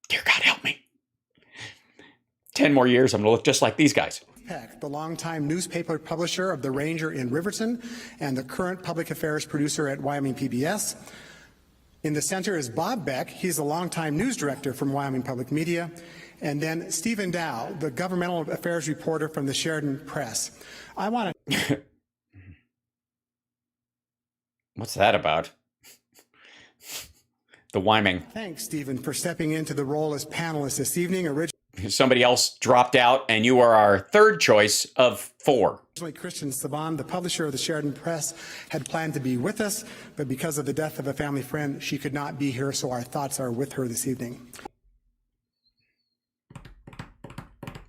Dear God, help me. 10 more years, I'm going to look just like these guys. Peck, the longtime newspaper publisher of The Ranger in Riverton and the current public affairs producer at Wyoming PBS. In the center is Bob Beck. He's a longtime news director from Wyoming Public Media. And then Stephen Dow, the governmental affairs reporter from the Sheridan Press. I want to... What's that about? The Wyoming. Thanks, Stephen, for stepping into the role as panelist this evening. Somebody else dropped out, and you are our third choice of 4. Originally, Christian Saban, the publisher of the Sheridan Press, had planned to be with us, but because of the death of a family friend, she could not be here, so our thoughts are with her this evening.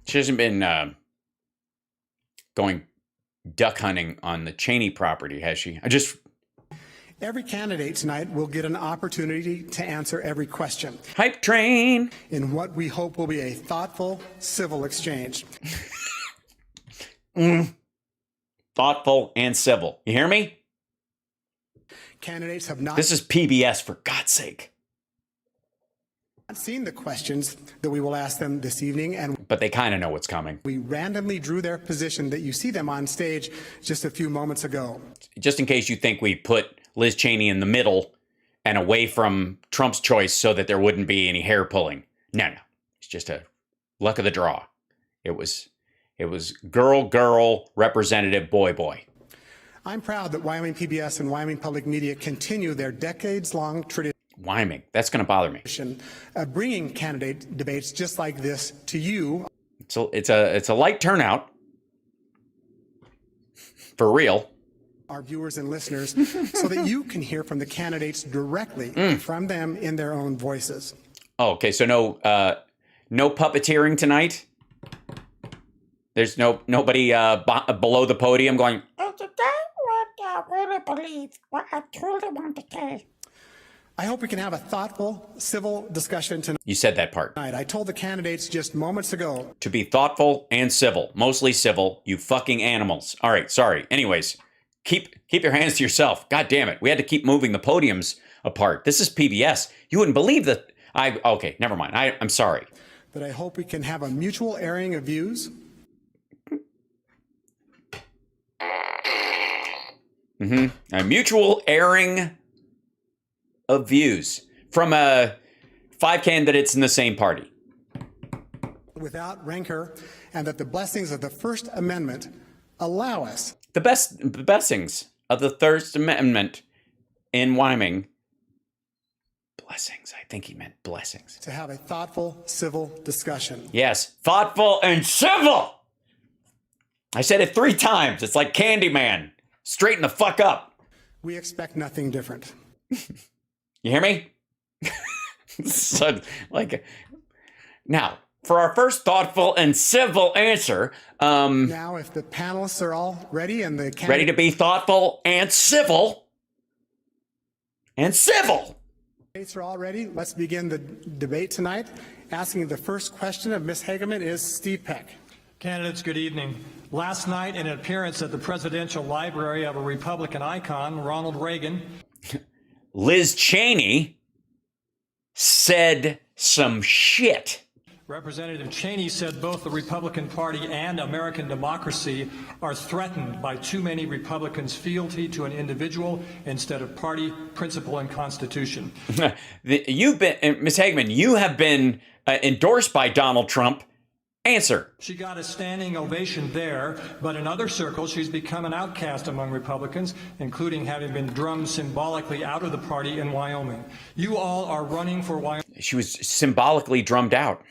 She hasn't been going duck hunting on the Cheney property, has she? Every candidate tonight will get an opportunity to answer every question. Hype train! In what we hope will be a thoughtful, civil exchange. Thoughtful and civil. You hear me? Candidates have not... This is PBS, for God's sake. Seen the questions that we will ask them this evening, but they kind of know what's coming. We randomly drew their position that you see them on stage just a few moments ago. Just in case you think we put Liz Cheney in the middle and away from Trump's choice so that there wouldn't be any hair pulling. No. It's just a luck of the draw. It was girl, representative, boy. I'm proud that Wyoming PBS and Wyoming Public Media continue their decades-long tradition. Wyoming, that's going to bother me. Bringing candidate debates just like this to you. So it's a light turnout. For real. Our viewers and listeners, so that you can hear from the candidates directly from them in their own voices. Oh, okay, so no puppeteering tonight? There's nobody below the podium going, "Oh, today I really believe what I truly want to say." I hope we can have a thoughtful, civil discussion tonight. You said that part. I told the candidates just moments ago. To be thoughtful and civil. Mostly civil, you fucking animals. All right, sorry. Anyways, keep your hands to yourself. God damn it. We had to keep moving the podiums apart. This is PBS. You wouldn't believe that. Okay, never mind. I'm sorry. That I hope we can have a mutual airing of views. A mutual airing of views from 5 candidates in the same party. Without rancor, and that the blessings of the First Amendment allow us. The blessings of the First Amendment in Wyoming. Blessings. I think he meant blessings. To have a thoughtful, civil discussion. Yes, thoughtful and civil. I said it 3 times. It's like Candyman. Straighten the fuck up. We expect nothing different. You hear me? So, now, for our first thoughtful and civil answer, now, if the panelists are all ready and the ready to be thoughtful and civil, candidates are all ready, let's begin the debate tonight. Asking the first question of Ms. Hageman is Steve Peck. Candidates, good evening. Last night, in an appearance at the presidential library of a Republican icon, Ronald Reagan, Liz Cheney said some shit. Representative Cheney said both the Republican Party and American democracy are threatened by too many Republicans' fealty to an individual instead of party, principle, and constitution. You've been, Ms. Hageman, you have been endorsed by Donald Trump. Answer. She got a standing ovation there, but in other circles, she's become an outcast among Republicans, including having been drummed symbolically out of the party in Wyoming. You all are running for Wyoming. She was symbolically drummed out.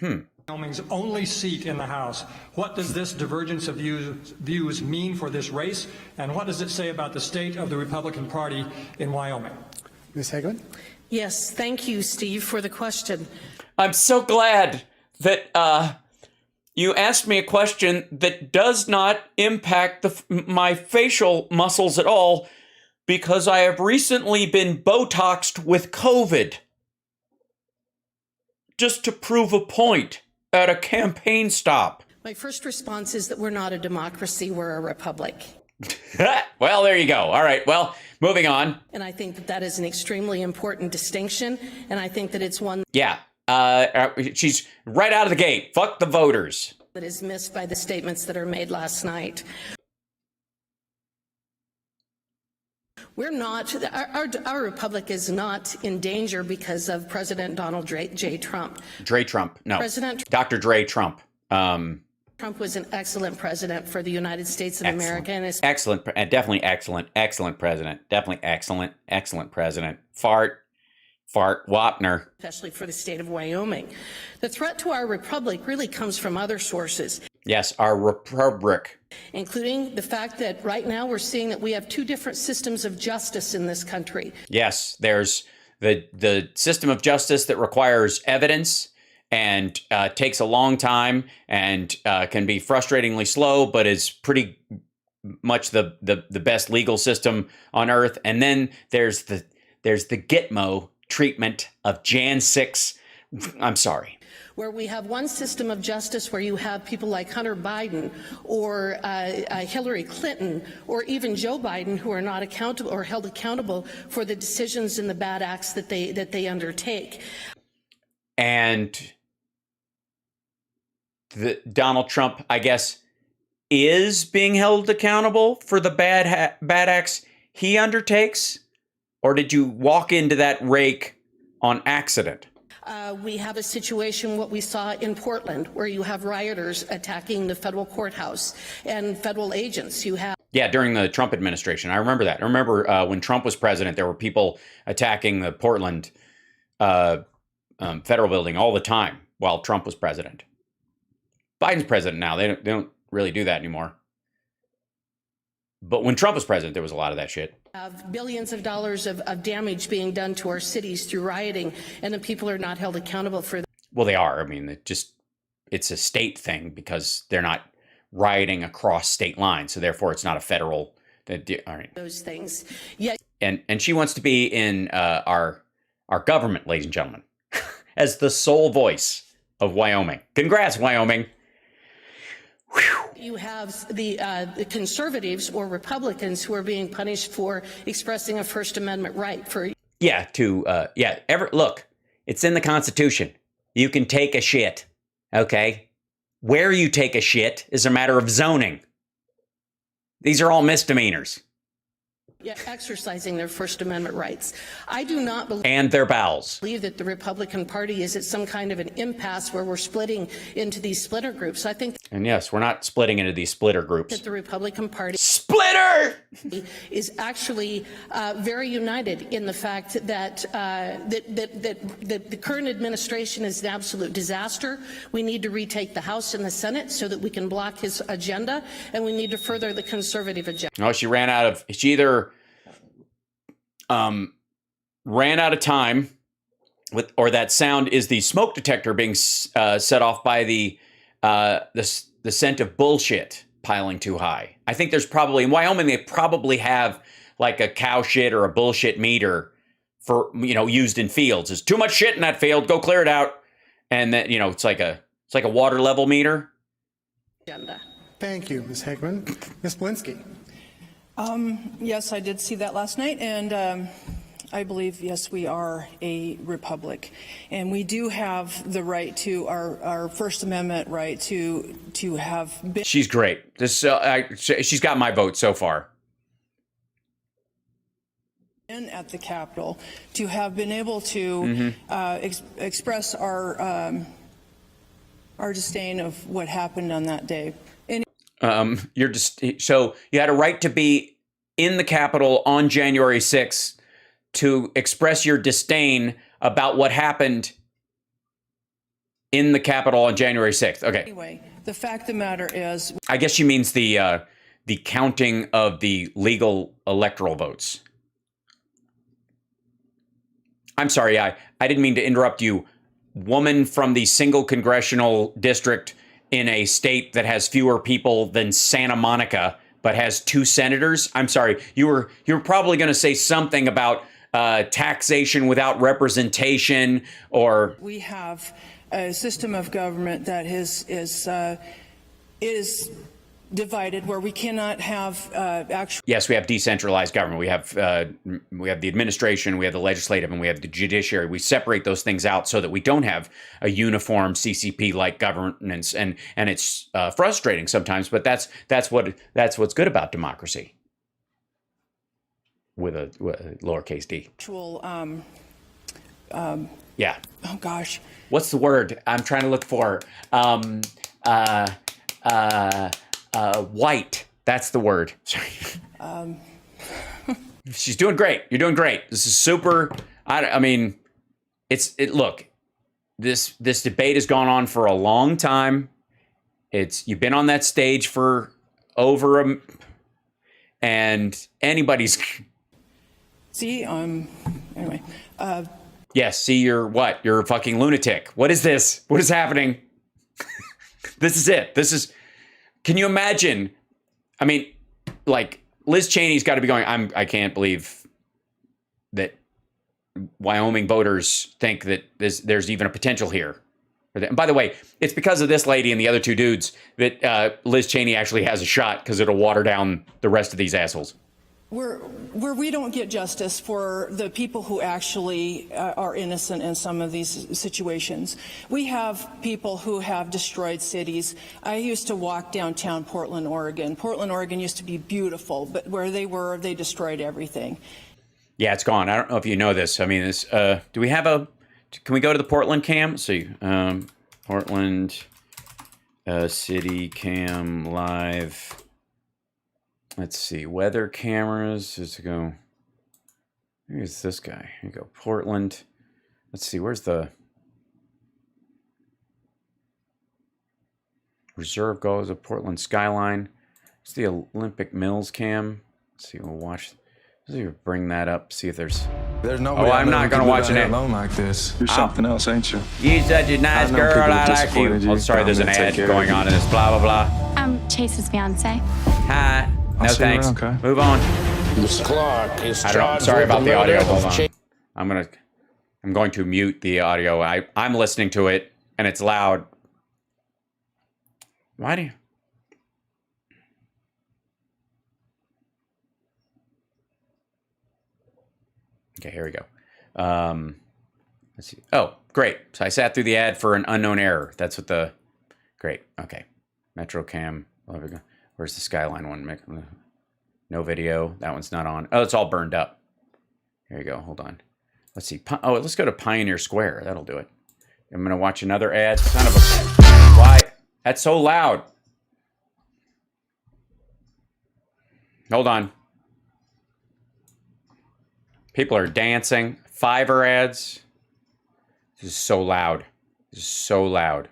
Wyoming's only seat in the House. What does this divergence of views mean for this race, and what does it say about the state of the Republican Party in Wyoming? Ms. Hageman? Yes, thank you, Steve, for the question. I'm so glad that you asked me a question that does not impact my facial muscles at all, because I have recently been Botoxed with COVID. Just to prove a point at a campaign stop. My first response is that we're not a democracy, we're a republic. Well, there you go. All right, well, moving on. And I think that that is an extremely important distinction, and I think that it's one Yeah, she's right out of the gate. Fuck the voters. that is missed by the statements that are made last night. We're not, our republic is not in danger because of President Donald J. Trump. Dre Trump, no. President Dr. Dre Trump. Trump was an excellent president for the United States of America. And excellent, definitely excellent president. Definitely excellent president. Fart, Wapner. Especially for the state of Wyoming. The threat to our republic really comes from other sources. Yes, our republic. Including the fact that right now we're seeing that we have two different systems of justice in this country. Yes, there's the system of justice that requires evidence and takes a long time and can be frustratingly slow, but is pretty much the best legal system on earth. And then there's the Gitmo treatment of Jan 6. I'm sorry. Where we have one system of justice where you have people like Hunter Biden or Hillary Clinton or even Joe Biden who are not accountable or held accountable for the decisions and the bad acts that they undertake. And Donald Trump, I guess, is being held accountable for the bad acts he undertakes? Or did you walk into that rake on accident? We have a situation, what we saw in Portland, where you have rioters attacking the federal courthouse and federal agents. You have during the Trump administration. I remember that. I remember when Trump was president, there were people attacking the Portland federal building all the time while Trump was president. Biden's president now. They don't really do that anymore. But when Trump was president, there was a lot of that shit. Of billions of dollars of damage being done to our cities through rioting, and the people are not held accountable for that. Well, they are. I mean, it's a state thing because they're not rioting across state lines. So therefore, it's not a federal. All right. Those things. Yeah. And she wants to be in our government, ladies and gentlemen, as the sole voice of Wyoming. Congrats, Wyoming. You have the conservatives or Republicans who are being punished for expressing a First Amendment right. Look, it's in the Constitution. You can take a shit, okay? Where you take a shit is a matter of zoning. These are all misdemeanors. Yeah, exercising their First Amendment rights. I do not believe and their bowels. Believe that the Republican Party is at some kind of an impasse where we're splitting into these splitter groups. I think and yes, we're not splitting into these splitter groups. That the Republican Party splitter is actually very united in the fact that that the current administration is an absolute disaster. We need to retake the House and the Senate so that we can block his agenda, and we need to further the conservative agenda. Oh, she either ran out of time or that sound is the smoke detector being set off by the scent of bullshit piling too high. I think there's probably in Wyoming they probably have like a cow shit or a bullshit meter for used in fields. There's too much shit in that field. Go clear it out, and then it's like a water level meter. Agenda. Thank you, Ms. Hageman. Ms. Belinsky. Yes, I did see that last night, and I believe, yes, we are a republic, and we do have the right to our First Amendment right to have been. She's great. She's got my vote so far. At the Capitol, to have been able to express our disdain of what happened on that day. So you had a right to be in the Capitol on January 6th to express your disdain about what happened in the Capitol on January 6th. Okay. Anyway, the fact of the matter is, I guess she means the counting of the legal electoral votes. I'm sorry, I didn't mean to interrupt you. Woman from the single congressional district in a state that has fewer people than Santa Monica, but has 2 senators. I'm sorry, you were probably going to say something about taxation without representation, or we have a system of government that is divided, where we cannot have actual. Yes, we have decentralized government. We have the administration, we have the legislative, and we have the judiciary. We separate those things out so that we don't have a uniform CCP-like governance, and it's frustrating sometimes. But that's what's good about democracy, with a lowercase d. Actual. Yeah. Oh gosh. What's the word I'm trying to look for? White. That's the word. Sorry. She's doing great. You're doing great. This is super. I mean, look, this debate has gone on for a long time. You've been on that stage for over and anybody's. See, anyway. Yes, see, you're what? You're a fucking lunatic. What is this? What is happening? This is it. Can you imagine? I mean, like, Liz Cheney's got to be going, I can't believe that Wyoming voters think that there's even a potential here. And by the way, it's because of this lady and the other 2 dudes that Liz Cheney actually has a shot, because it'll water down the rest of these assholes. Where we don't get justice for the people who actually are innocent in some of these situations. We have people who have destroyed cities. I used to walk downtown Portland, Oregon. Portland, Oregon used to be beautiful, but where they were, they destroyed everything. Yeah, it's gone. I don't know if you know this. I mean, do we have can we go to the Portland cam? Let's see. Portland city cam live. Let's see, weather cameras. Let's go. Here's this guy. Here you go, Portland. Let's see, where's the reserve goes of Portland skyline? It's the Olympic Mills cam. Let's see, we'll watch. Let's see, bring that up. See if there's no. Oh, I'm not gonna watch it alone like this. You're something else, ain't you? You're such a nice girl. I like you. Oh, sorry, there's an ad going on in this. Blah blah blah. I'm Chase's fiance. Hi. No thanks. Okay. Move on. Miss Clark is sorry about the audio. Hold on. I'm going to mute the audio. I'm listening to it and it's loud. Why do you? Okay, here we go. Let's see. Oh, great. So I sat through the ad for an unknown error. That's what great. Okay. Metrocam. Where's the Skyline one? No video. That one's not on. Oh, it's all burned up. Here you go. Hold on. Let's see. Oh, let's go to Pioneer Square. That'll do it. I'm going to watch another ad. Son of a... Why? That's so loud. Hold on. People are dancing. Fiverr ads. This is so loud. This is so loud.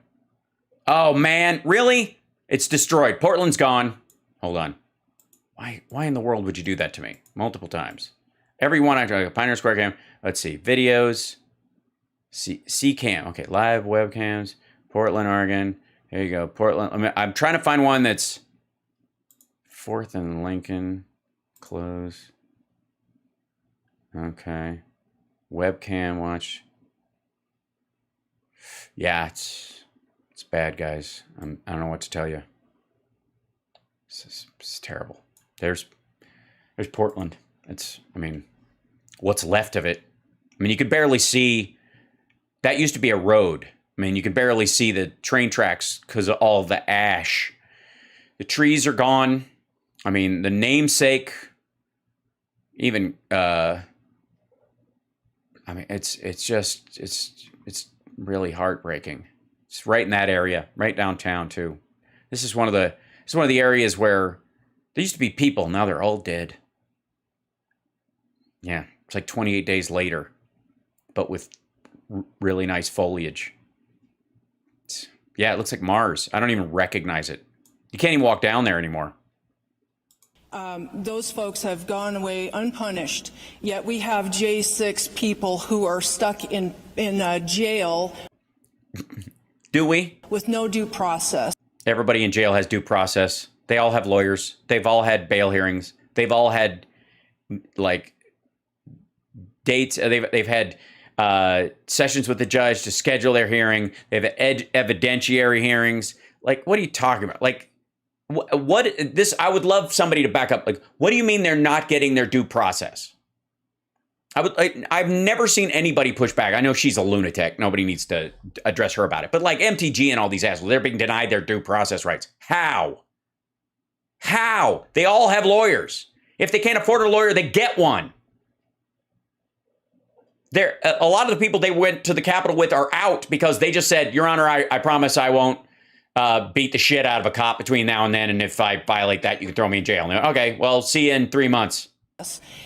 Oh, man. Really? It's destroyed. Portland's gone. Hold on. Why in the world would you do that to me? Multiple times. Every one I try. Pioneer Square Cam. Let's see. Videos. C Cam. Okay. Live webcams. Portland, Oregon. Here you go. Portland. I'm trying to find one that's 4th and Lincoln. Close. Okay. Webcam watch. Yeah, it's bad, guys. I don't know what to tell you. It's terrible. There's Portland. I mean, what's left of it? I mean, you could barely see. That used to be a road. I mean, you could barely see the train tracks because of all the ash. The trees are gone. I mean, the namesake. Even. I mean, it's really heartbreaking. It's right in that area, right downtown too. This is one of the areas where there used to be people. Now they're all dead. Yeah, it's like 28 days later, but with really nice foliage. Yeah, it looks like Mars. I don't even recognize it. You can't even walk down there anymore. Those folks have gone away unpunished, yet we have J6 people who are stuck in jail. Do we? With no due process. Everybody in jail has due process. They all have lawyers. They've all had bail hearings. They've all had, like, dates. They've had sessions with the judge to schedule their hearing. They've had evidentiary hearings. Like, what are you talking about? Like, what this? I would love somebody to back up. Like, what do you mean they're not getting their due process? I've never seen anybody push back. I know she's a lunatic. Nobody needs to address her about it. But like MTG and all these assholes, they're being denied their due process rights. How? How? They all have lawyers. If they can't afford a lawyer, they get one. A lot of the people they went to the Capitol with are out because they just said, Your Honor, I promise I won't beat the shit out of a cop between now and then. And if I violate that, you can throw me in jail. And okay, well, see you in 3 months.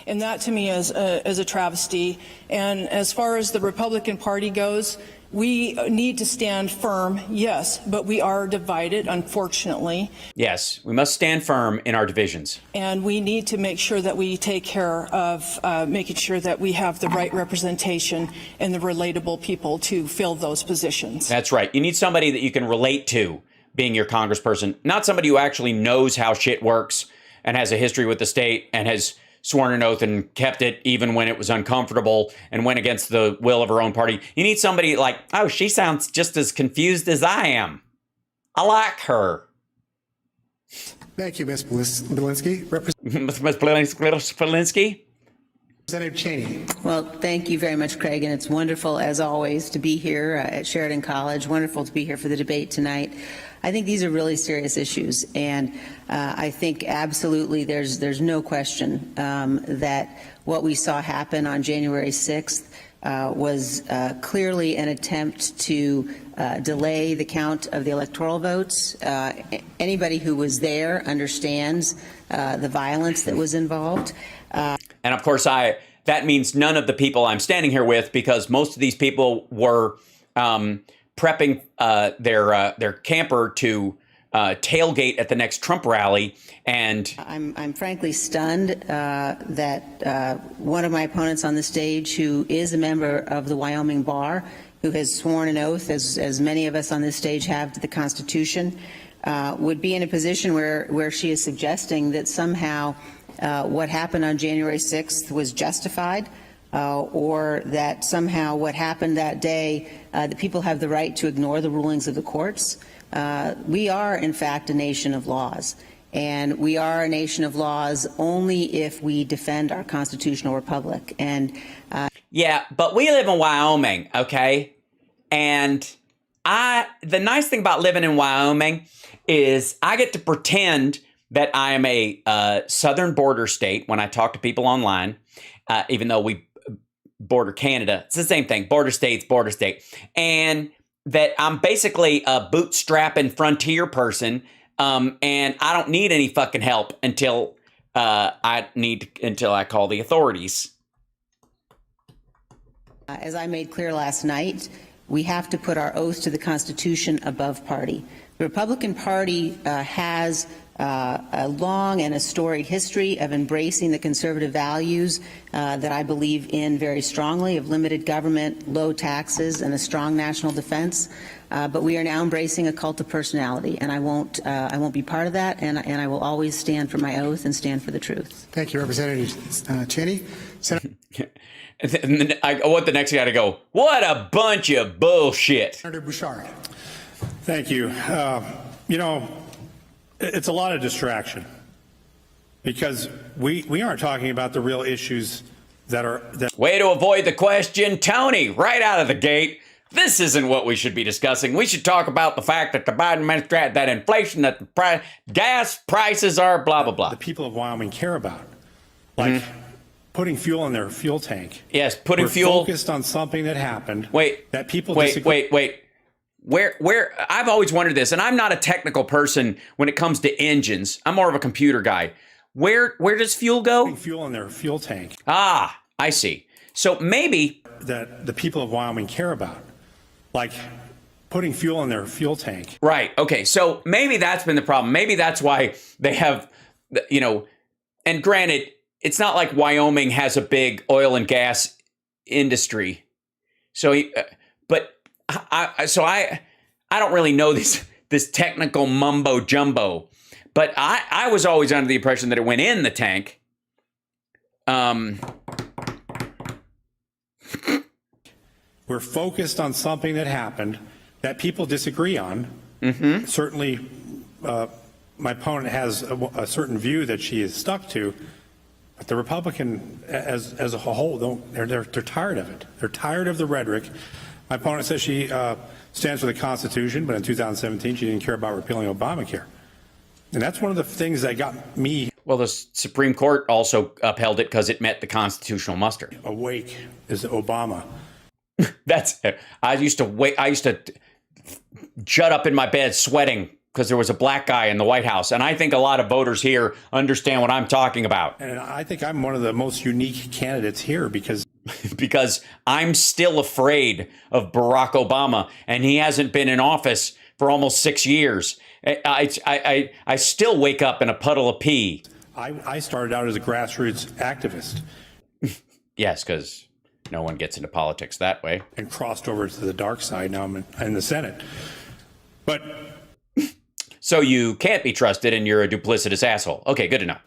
And that to me is a travesty. And as far as the Republican Party goes, we need to stand firm, yes, but we are divided, unfortunately. Yes, we must stand firm in our divisions. And we need to make sure that we take care of making sure that we have the right representation and the relatable people to fill those positions. That's right. You need somebody that you can relate to being your congressperson, not somebody who actually knows how shit works and has a history with the state and has sworn an oath and kept it even when it was uncomfortable and went against the will of her own party. You need somebody like, oh, she sounds just as confused as I am. I like her. Thank you, Ms. Belinsky. Ms. Belinsky? Representative Cheney. Well, thank you very much, Craig, and it's wonderful, as always, to be here at Sheridan College. Wonderful to be here for the debate tonight. I think these are really serious issues, and I think absolutely there's no question that what we saw happen on January 6th was clearly an attempt to delay the count of the electoral votes. Anybody who was there understands the violence that was involved. And of course, that means none of the people I'm standing here with, because most of these people were prepping their camper to tailgate at the next Trump rally. And I'm frankly stunned that one of my opponents on the stage, who is a member of the Wyoming Bar, who has sworn an oath, as many of us on this stage have, to the Constitution, would be in a position where she is suggesting that somehow what happened on January 6th was justified, or that somehow what happened that day, the people have the right to ignore the rulings of the courts. We are, in fact, a nation of laws, and we are a nation of laws only if we defend our constitutional republic. And yeah, but we live in Wyoming, okay? And the nice thing about living in Wyoming is I get to pretend that I am a southern border state when I talk to people online, even though we border Canada. It's the same thing. Border states, border state. And that I'm basically a bootstrapping frontier person, and I don't need any fucking help until I call the authorities. As I made clear last night, we have to put our oath to the Constitution above party. The Republican Party has a long and a storied history of embracing the conservative values that I believe in very strongly, of limited government, low taxes, and a strong national defense. But we are now embracing a cult of personality, and I won't be part of that, and I will always stand for my oath and stand for the truth. Thank you, Representative Cheney. And I want the next guy to go, what a bunch of bullshit. Senator Bouchard. Thank you. You know, it's a lot of distraction, because we aren't talking about the real issues that Way to avoid the question, Tony, right out of the gate. This isn't what we should be discussing. We should talk about the fact that the Biden administration, that inflation, that the gas prices are blah, blah, blah. The people of Wyoming care about, like putting fuel in their fuel tank. Yes, putting We're fuel. Focused on something that happened. That people Wait. disagree. Where I've always wondered this, and I'm not a technical person when it comes to engines. I'm more of a computer guy. Where does fuel go? Putting fuel in their fuel tank. Ah, I see. So maybe that the people of Wyoming care about, like putting fuel in their fuel tank. Right. Okay. So maybe that's been the problem. Maybe that's why they have, you know, and granted, it's not like Wyoming has a big oil and gas industry. So, but I don't really know this technical mumbo jumbo, but I was always under the impression that it went in the tank. We're focused on something that happened that people disagree on. Mm-hmm. Certainly, my opponent has a certain view that she is stuck to, but the Republican, as a whole, they're tired of it. They're tired of the rhetoric. My opponent says she stands for the Constitution, but in 2017 she didn't care about repealing Obamacare, and that's one of the things that got me. Well, the Supreme Court also upheld it because it met the constitutional muster. Awake is Obama. I used to jut up in my bed sweating because there was a black guy in the White House. And I think a lot of voters here understand what I'm talking about. And I think I'm one of the most unique candidates here because I'm still afraid of Barack Obama, and he hasn't been in office for almost 6 years. I still wake up in a puddle of pee. I started out as a grassroots activist. Yes, because no one gets into politics that way. And crossed over to the dark side. Now I'm in the Senate. But so you can't be trusted and you're a duplicitous asshole. Okay, good to know.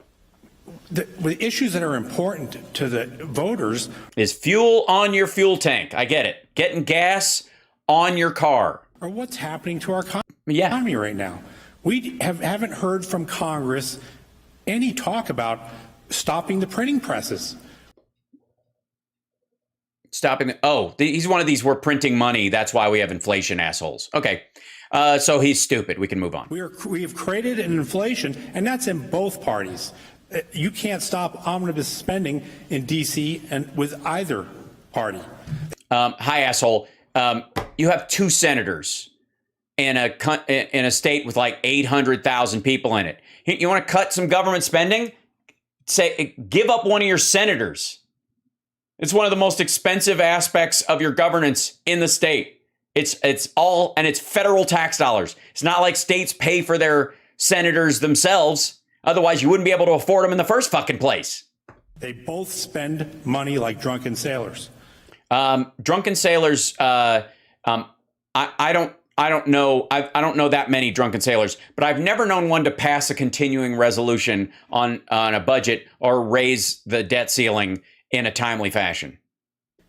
The issues that are important to the voters is fuel on your fuel tank. I get it. Getting gas on your car. Or what's happening to our economy right now. We haven't heard from Congress any talk about stopping the printing presses. He's one of these, we're printing money, that's why we have inflation assholes. Okay, so he's stupid. We can move on. We have created an inflation, and that's in both parties. You can't stop omnibus spending in D.C. and with either party. Hi, asshole. You have 2 senators in a state with like 800,000 people in it. You want to cut some government spending? Say, give up one of your senators. It's one of the most expensive aspects of your governance in the state. It's federal tax dollars. It's not like states pay for their senators themselves. Otherwise, you wouldn't be able to afford them in the first fucking place. They both spend money like drunken sailors. Drunken sailors. I don't know that many drunken sailors, but I've never known one to pass a continuing resolution on a budget or raise the debt ceiling in a timely fashion.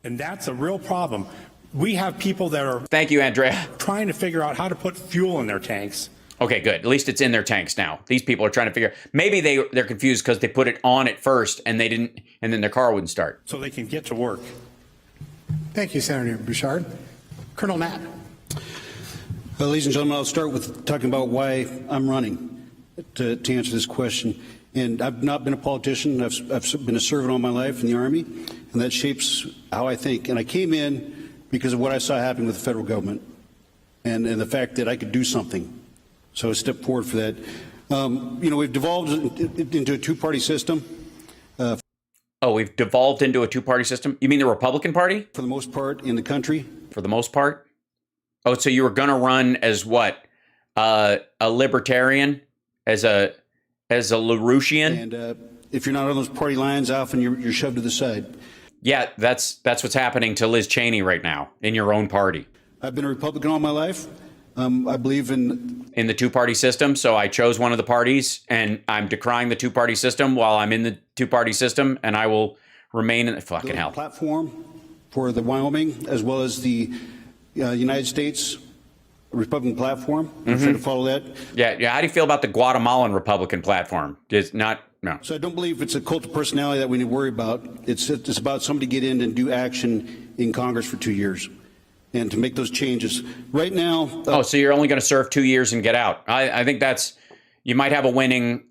And that's a real problem. We have people that are... Thank you, Andrea. ...trying to figure out how to put fuel in their tanks. Okay, good. At least it's in their tanks now. These people are trying to figure... Maybe they're confused because they put it on at first and they didn't, and then their car wouldn't start. So they can get to work. Thank you, Senator Bouchard. Colonel Knapp. Ladies and gentlemen, I'll start with talking about why I'm running to answer this question. And I've not been a politician. I've been a servant all my life in the Army, and that shapes how I think. And I came in because of what I saw happen with the federal government and the fact that I could do something. So I stepped forward for that. We've devolved into a two-party system. We've devolved into a two-party system? You mean the Republican Party? For the most part in the country. For the most part? Oh, so you were going to run as what? A libertarian? As a LaRouchian? And if you're not on those party lines, often you're shoved to the side. Yeah, that's what's happening to Liz Cheney right now in your own party. I've been a Republican all my life. I believe in the two-party system, so I chose one of the parties, and I'm decrying the two-party system while I'm in the two-party system, and I will remain in the fucking hell. Platform for the Wyoming as well as the United States Republican platform. I'm trying to follow that. Yeah. How do you feel about the Guatemalan Republican platform? No. So I don't believe it's a cult of personality that we need to worry about. It's about somebody get in and do action in Congress for 2 years and to make those changes. Right now... so you're only going to serve 2 years and get out. I think you might have a winning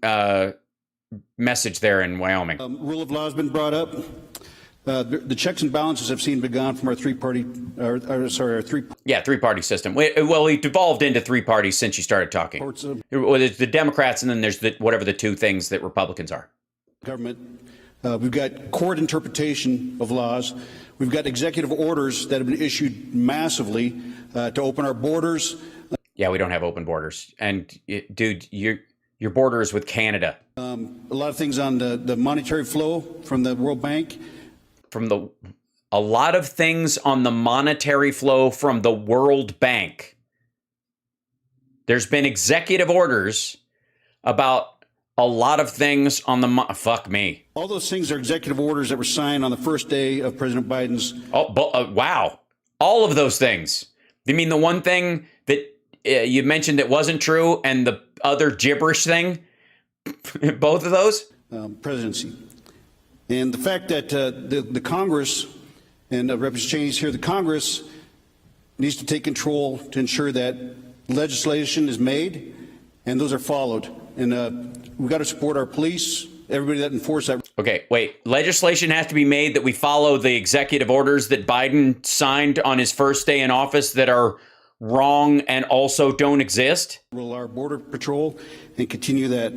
message there in Wyoming. Rule of law has been brought up. The checks and balances have been gone from our three-party system. Well, we devolved into three parties since you started talking. Well, there's the Democrats, and then there's whatever the two things that Republicans are. Government We've got court interpretation of laws. We've got executive orders that have been issued massively to open our borders. Yeah, we don't have open borders. And dude, your border is with Canada. A lot of things on the monetary flow from the World Bank. A lot of things on the monetary flow from the World Bank. There's been executive orders about a lot of things on the fuck me. All those things are executive orders that were signed on the first day of President Biden's. Wow. All of those things. You mean the one thing that you mentioned that wasn't true and the other gibberish thing? Both of those? Presidency. And the fact that the Congress, and Representative Cheney's here, the Congress needs to take control to ensure that legislation is made and those are followed. And we've got to support our police, everybody that enforce that. Okay, wait. Legislation has to be made that we follow the executive orders that Biden signed on his first day in office that are wrong and also don't exist? Roll our border patrol and continue that.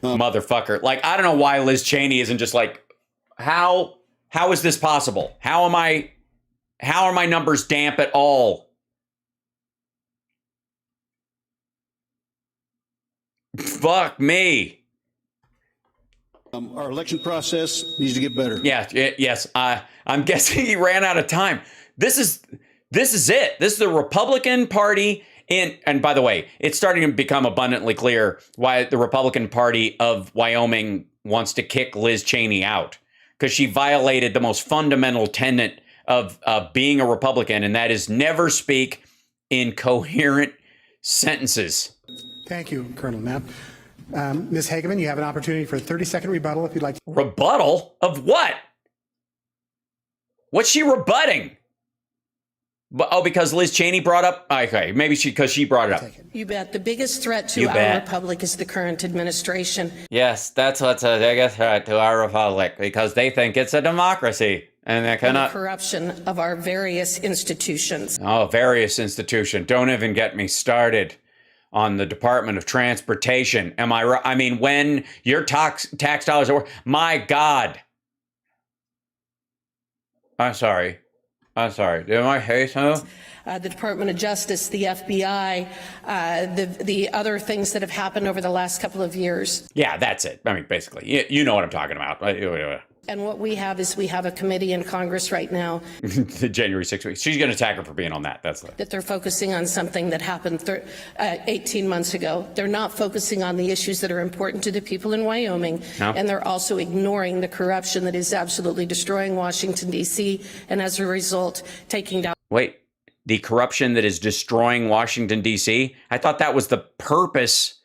Motherfucker. Like, I don't know why Liz Cheney isn't just like, how is this possible? How are my numbers damp at all? Fuck me. Our election process needs to get better. Yes. I'm guessing he ran out of time. This is it. This is the Republican Party. And by the way, it's starting to become abundantly clear why the Republican Party of Wyoming wants to kick Liz Cheney out. Because she violated the most fundamental tenet of being a Republican, and that is never speak in coherent sentences. Thank you, Colonel Knapp. Ms. Hageman, you have an opportunity for a 30-second rebuttal if you'd like to. Rebuttal of what? What's she rebutting? Because Liz Cheney brought up? Okay, maybe because she brought it up. You bet. The biggest threat to our republic is the current administration. Yes, that's what's the biggest threat to our republic, because they think it's a democracy. And they cannot. And the corruption of our various institutions. Oh, various institutions. Don't even get me started on the Department of Transportation. Am I right? I mean, when your tax dollars are, my God. I'm sorry. Did I say so? The Department of Justice, the FBI, the other things that have happened over the last couple of years. Yeah, that's it. I mean, basically, you know what I'm talking about. And what we have is we have a committee in Congress right now. The January 6th week. She's going to attack her for being on that. That they're focusing on something that happened 18 months ago. They're not focusing on the issues that are important to the people in Wyoming. No. And they're also ignoring the corruption that is absolutely destroying Washington, D.C. And as a result, taking down. Wait, the corruption that is destroying Washington, D.C.? I thought that was the purpose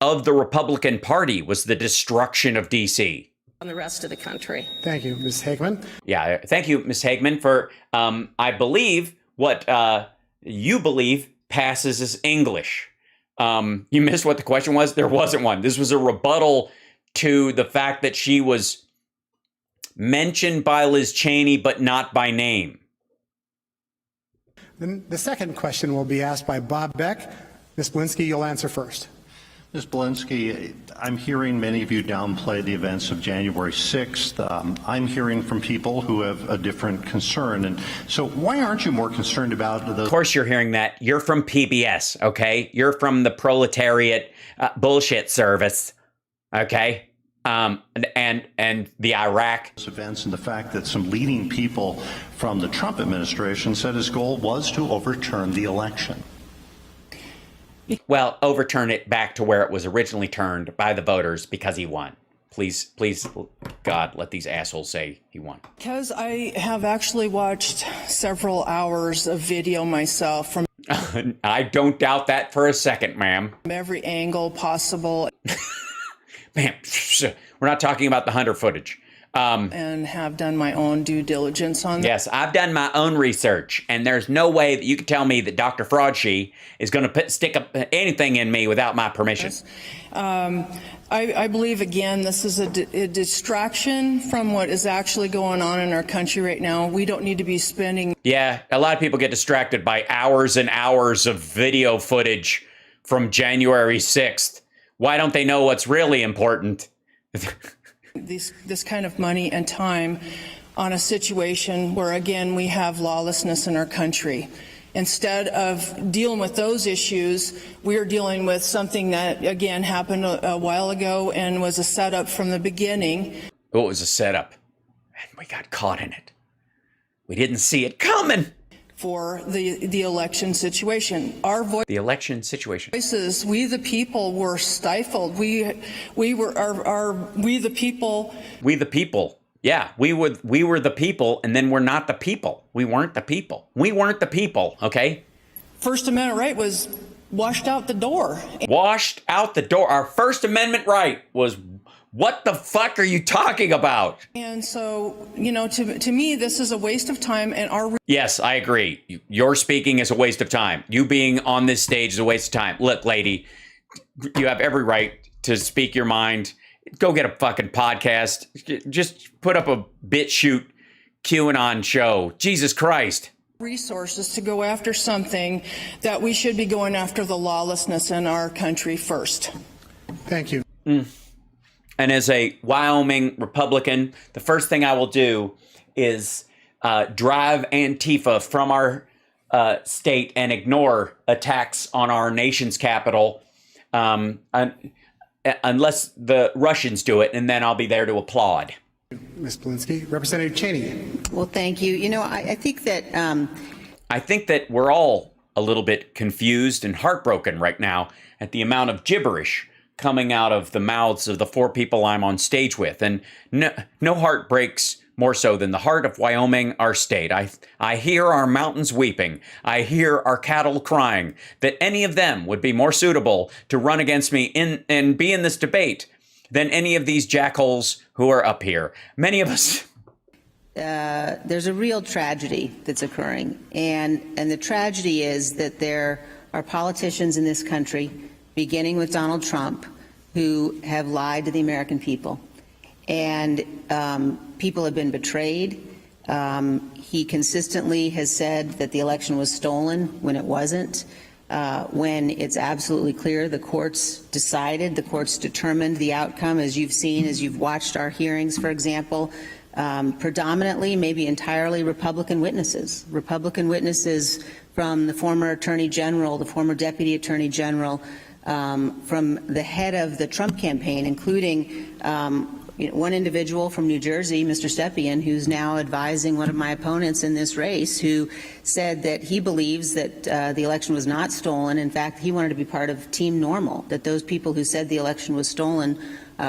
of the Republican Party, was the destruction of D.C. On the rest of the country. Thank you, Ms. Hageman. Yeah, thank you, Ms. Hageman, for, I believe, what you believe passes as English. You missed what the question was? There wasn't one. This was a rebuttal to the fact that she was mentioned by Liz Cheney, but not by name. Then the second question will be asked by Bob Beck. Ms. Belinsky, you'll answer first. Ms. Belinsky, I'm hearing many of you downplay the events of January 6th. I'm hearing from people who have a different concern. And so why aren't you more concerned about those? Of course you're hearing that. You're from PBS, okay? You're from the proletariat bullshit service, okay? And the Iraq events, and the fact that some leading people from the Trump administration said his goal was to overturn the election. Well, overturn it back to where it was originally turned by the voters because he won. Please, God, let these assholes say he won. Because I have actually watched several hours of video myself from I don't doubt that for a second, ma'am. Every angle possible. Ma'am, we're not talking about the Hunter footage. And have done my own due diligence on that. Yes, I've done my own research, and there's no way that you can tell me that Dr. Fraudshe is going to stick up anything in me without my permission. I believe, again, this is a distraction from what is actually going on in our country right now. We don't need to be spending. Yeah, a lot of people get distracted by hours and hours of video footage from January 6th. Why don't they know what's really important? this kind of money and time on a situation where, again, we have lawlessness in our country. Instead of dealing with those issues, we are dealing with something that, again, happened a while ago and was a setup from the beginning. Oh, it was a setup, and we got caught in it. We didn't see it coming. For the election situation. The election situation. Voices, we the people, were stifled. We the people. We the people. Yeah, we were the people, and then we're not the people. We weren't the people. We weren't the people, okay? First Amendment right was washed out the door. Washed out the door. Our First Amendment right was, what the fuck are you talking about? And so, you know, to me, this is a waste of time, and our... Yes, I agree. Your speaking is a waste of time. You being on this stage is a waste of time. Look, lady, you have every right to speak your mind. Go get a fucking podcast. Just put up a BitChute QAnon show. Jesus Christ. Resources to go after something that we should be going after the lawlessness in our country first. Thank you. And as a Wyoming Republican, the first thing I will do is drive Antifa from our state and ignore attacks on our nation's capital, unless the Russians do it, and then I'll be there to applaud. Ms. Belinsky. Representative Cheney. Well, thank you. You know, I think that... I think that we're all a little bit confused and heartbroken right now at the amount of gibberish coming out of the mouths of the four people I'm on stage with. And no heart breaks more so than the heart of Wyoming, our state. I hear our mountains weeping. I hear our cattle crying that any of them would be more suitable to run against me and be in this debate than any of these jackholes who are up here. Many of us... there's a real tragedy that's occurring. And the tragedy is that there are politicians in this country, beginning with Donald Trump, who have lied to the American people. And people have been betrayed. He consistently has said that the election was stolen when it wasn't. When it's absolutely clear the courts decided, the courts determined the outcome, as you've seen, as you've watched our hearings, for example, predominantly, maybe entirely Republican witnesses from the former Attorney General, the former Deputy Attorney General, from the head of the Trump campaign, including one individual from New Jersey, Mr. Stepien, who's now advising one of my opponents in this race, who said that he believes that the election was not stolen. In fact, he wanted to be part of Team Normal, that those people who said the election was stolen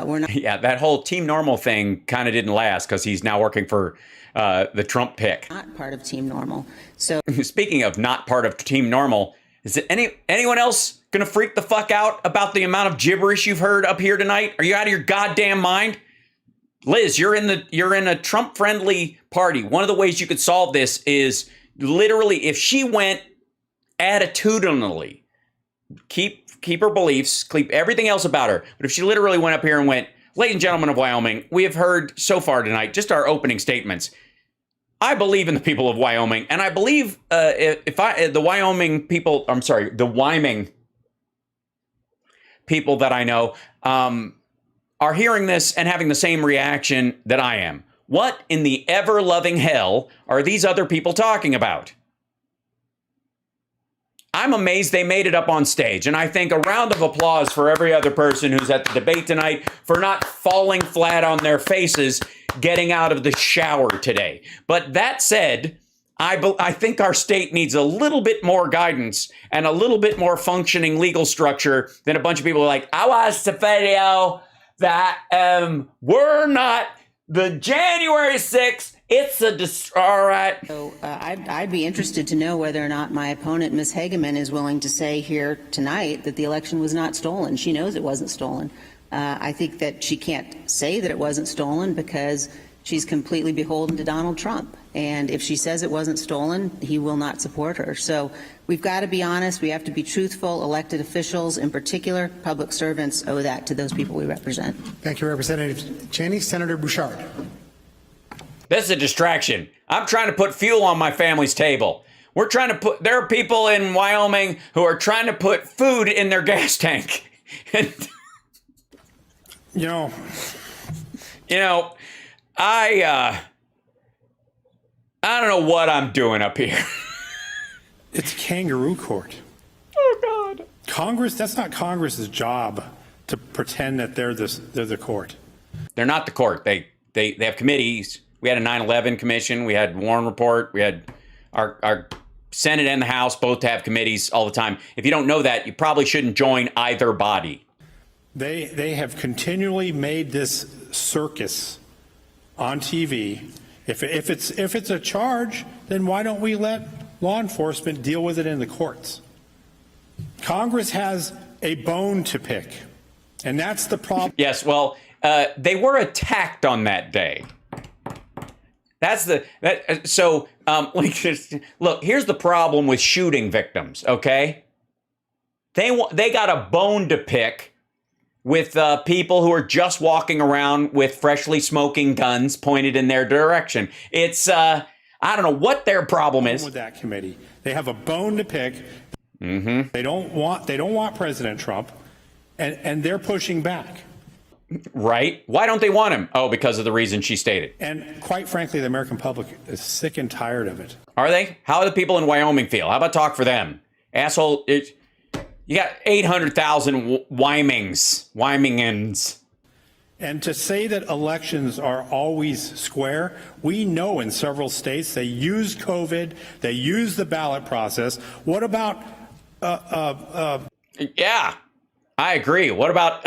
were not. Yeah, that whole Team Normal thing kind of didn't last because he's now working for the Trump pick. Not part of Team Normal. So speaking of not part of Team Normal, is it anyone else going to freak the fuck out about the amount of gibberish you've heard up here tonight? Are you out of your goddamn mind? Liz, you're in a Trump-friendly party. One of the ways you could solve this is literally if she went attitudinally, keep her beliefs, keep everything else about her. But if she literally went up here and went, ladies and gentlemen of Wyoming, we have heard so far tonight, just our opening statements. I believe in the people of Wyoming, and I believe the Wyoming people that I know are hearing this and having the same reaction that I am. What in the ever-loving hell are these other people talking about? I'm amazed they made it up on stage, and I think a round of applause for every other person who's at the debate tonight for not falling flat on their faces getting out of the shower today. But that said, I think our state needs a little bit more guidance and a little bit more functioning legal structure than a bunch of people are like, I watched the video that we're not the January 6th. It's all right. So I'd be interested to know whether or not my opponent, Ms. Hageman, is willing to say here tonight that the election was not stolen. She knows it wasn't stolen. I think that she can't say that it wasn't stolen because she's completely beholden to Donald Trump. And if she says it wasn't stolen, he will not support her. So we've got to be honest. We have to be truthful. Elected officials, in particular, public servants, owe that to those people we represent. Thank you, Representative Cheney. Senator Bouchard. This is a distraction. I'm trying to put fuel on my family's table. There are people in Wyoming who are trying to put food in their gas tank. And You know, I don't know what I'm doing up here. It's kangaroo court. Oh, God. Congress, that's not Congress's job to pretend that they're the court. They're not the court. They have committees. We had a 9/11 commission. We had Warren Report. We had our Senate and the House both have committees all the time. If you don't know that, you probably shouldn't join either body. They have continually made this circus on TV. If it's a charge, then why don't we let law enforcement deal with it in the courts? Congress has a bone to pick, and that's the problem. Yes, well, they were attacked on that day. Look, here's the problem with shooting victims, okay? They got a bone to pick with people who are just walking around with freshly smoking guns pointed in their direction. It's, I don't know what their problem is. With that committee, they have a bone to pick. Mm-hmm. They don't want President Trump, and they're pushing back. Right? Why don't they want him? Oh, because of the reason she stated. And quite frankly, the American public is sick and tired of it. Are they? How do the people in Wyoming feel? How about talk for them? Asshole, you got 800,000 Wymingans. And to say that elections are always square, we know in several states they use COVID, they use the ballot process. What about... Yeah, I agree. What about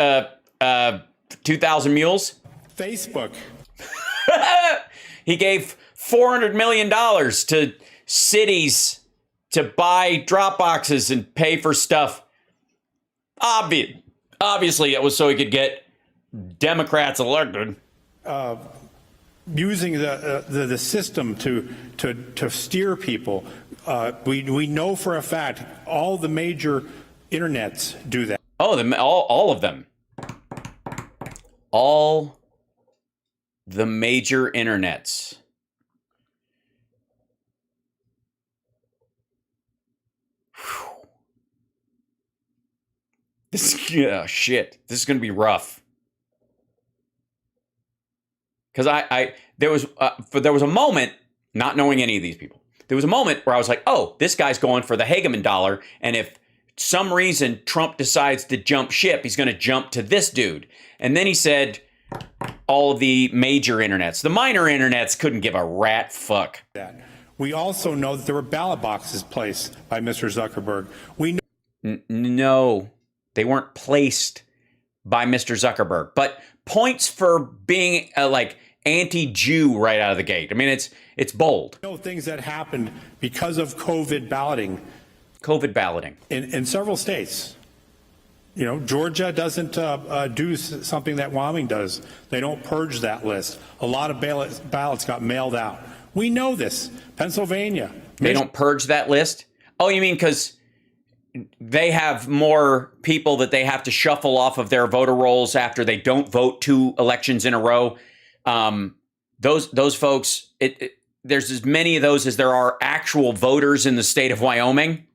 2,000 Mules? Facebook. He gave $400 million to cities to buy drop boxes and pay for stuff. Obviously, it was so he could get Democrats elected. Using the system to steer people. We know for a fact all the major internets do that. Oh, all of them. All the major internets. Shit. This is going to be rough. Because there was a moment, not knowing any of these people, there was a moment where I was like, oh, this guy's going for the Hageman dollar, and if some reason Trump decides to jump ship, he's going to jump to this dude. And then he said all of the major internets. The minor internets couldn't give a rat fuck. We also know that there were ballot boxes placed by Mr. Zuckerberg. We know no, they weren't placed by Mr. Zuckerberg, but points for being anti-Jew right out of the gate. I mean, it's bold. We know things that happened because of COVID balloting. COVID balloting in several states. You know, Georgia doesn't do something that Wyoming does. They don't purge that list. A lot of ballots got mailed out. We know this. Pennsylvania. They don't purge that list? Oh, you mean because they have more people that they have to shuffle off of their voter rolls after they don't vote 2 elections in a row? Those folks, there's as many of those as there are actual voters in the state of Wyoming.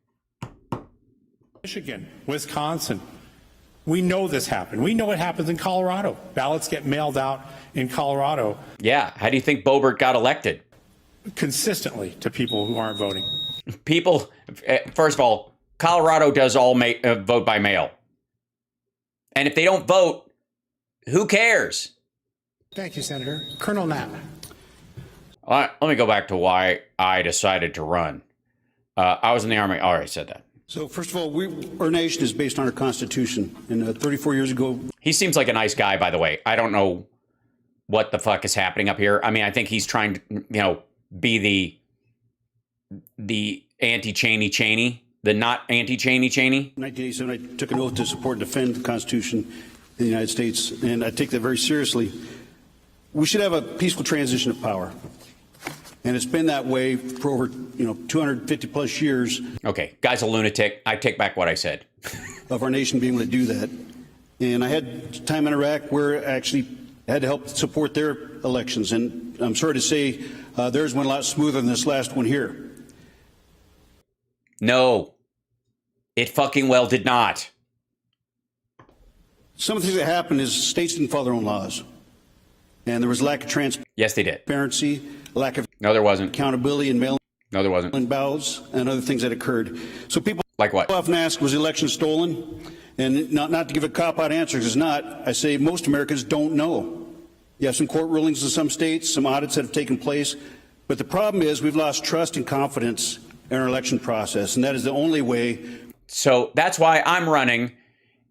Michigan, Wisconsin. We know this happened. We know it happens in Colorado. Ballots get mailed out in Colorado. Yeah. How do you think Bouchard got elected? Consistently to people who aren't voting. People, first of all, Colorado does all vote by mail. And if they don't vote, who cares? Thank you, Senator. Colonel Knapp. Let me go back to why I decided to run. I was in the Army. I already said that. So, first of all, our nation is based on our Constitution. And 34 years ago... He seems like a nice guy, by the way. I don't know what the fuck is happening up here. I mean, I think he's trying to, be the anti-Cheney, the not anti-Cheney. In 1987, I took an oath to support and defend the Constitution of the United States, and I take that very seriously. We should have a peaceful transition of power. And it's been that way for over, 250 plus years. Okay, guy's a lunatic. I take back what I said. Of our nation being able to do that. And I had time in Iraq where I actually had to help support their elections. And I'm sorry to say theirs went a lot smoother than this last one here. No, it fucking well did not. Some of the things that happened is states didn't follow their own laws. And there was lack of Yes, they did. transparency, lack of No, there wasn't. accountability in mail No, there wasn't. in ballots and other things that occurred. So people Like what? often ask, was the election stolen? And not to give a cop-out answer, because it's not. I say most Americans don't know. You have some court rulings in some states, some audits that have taken place. But the problem is we've lost trust and confidence in our election process, and that is the only way. So that's why I'm running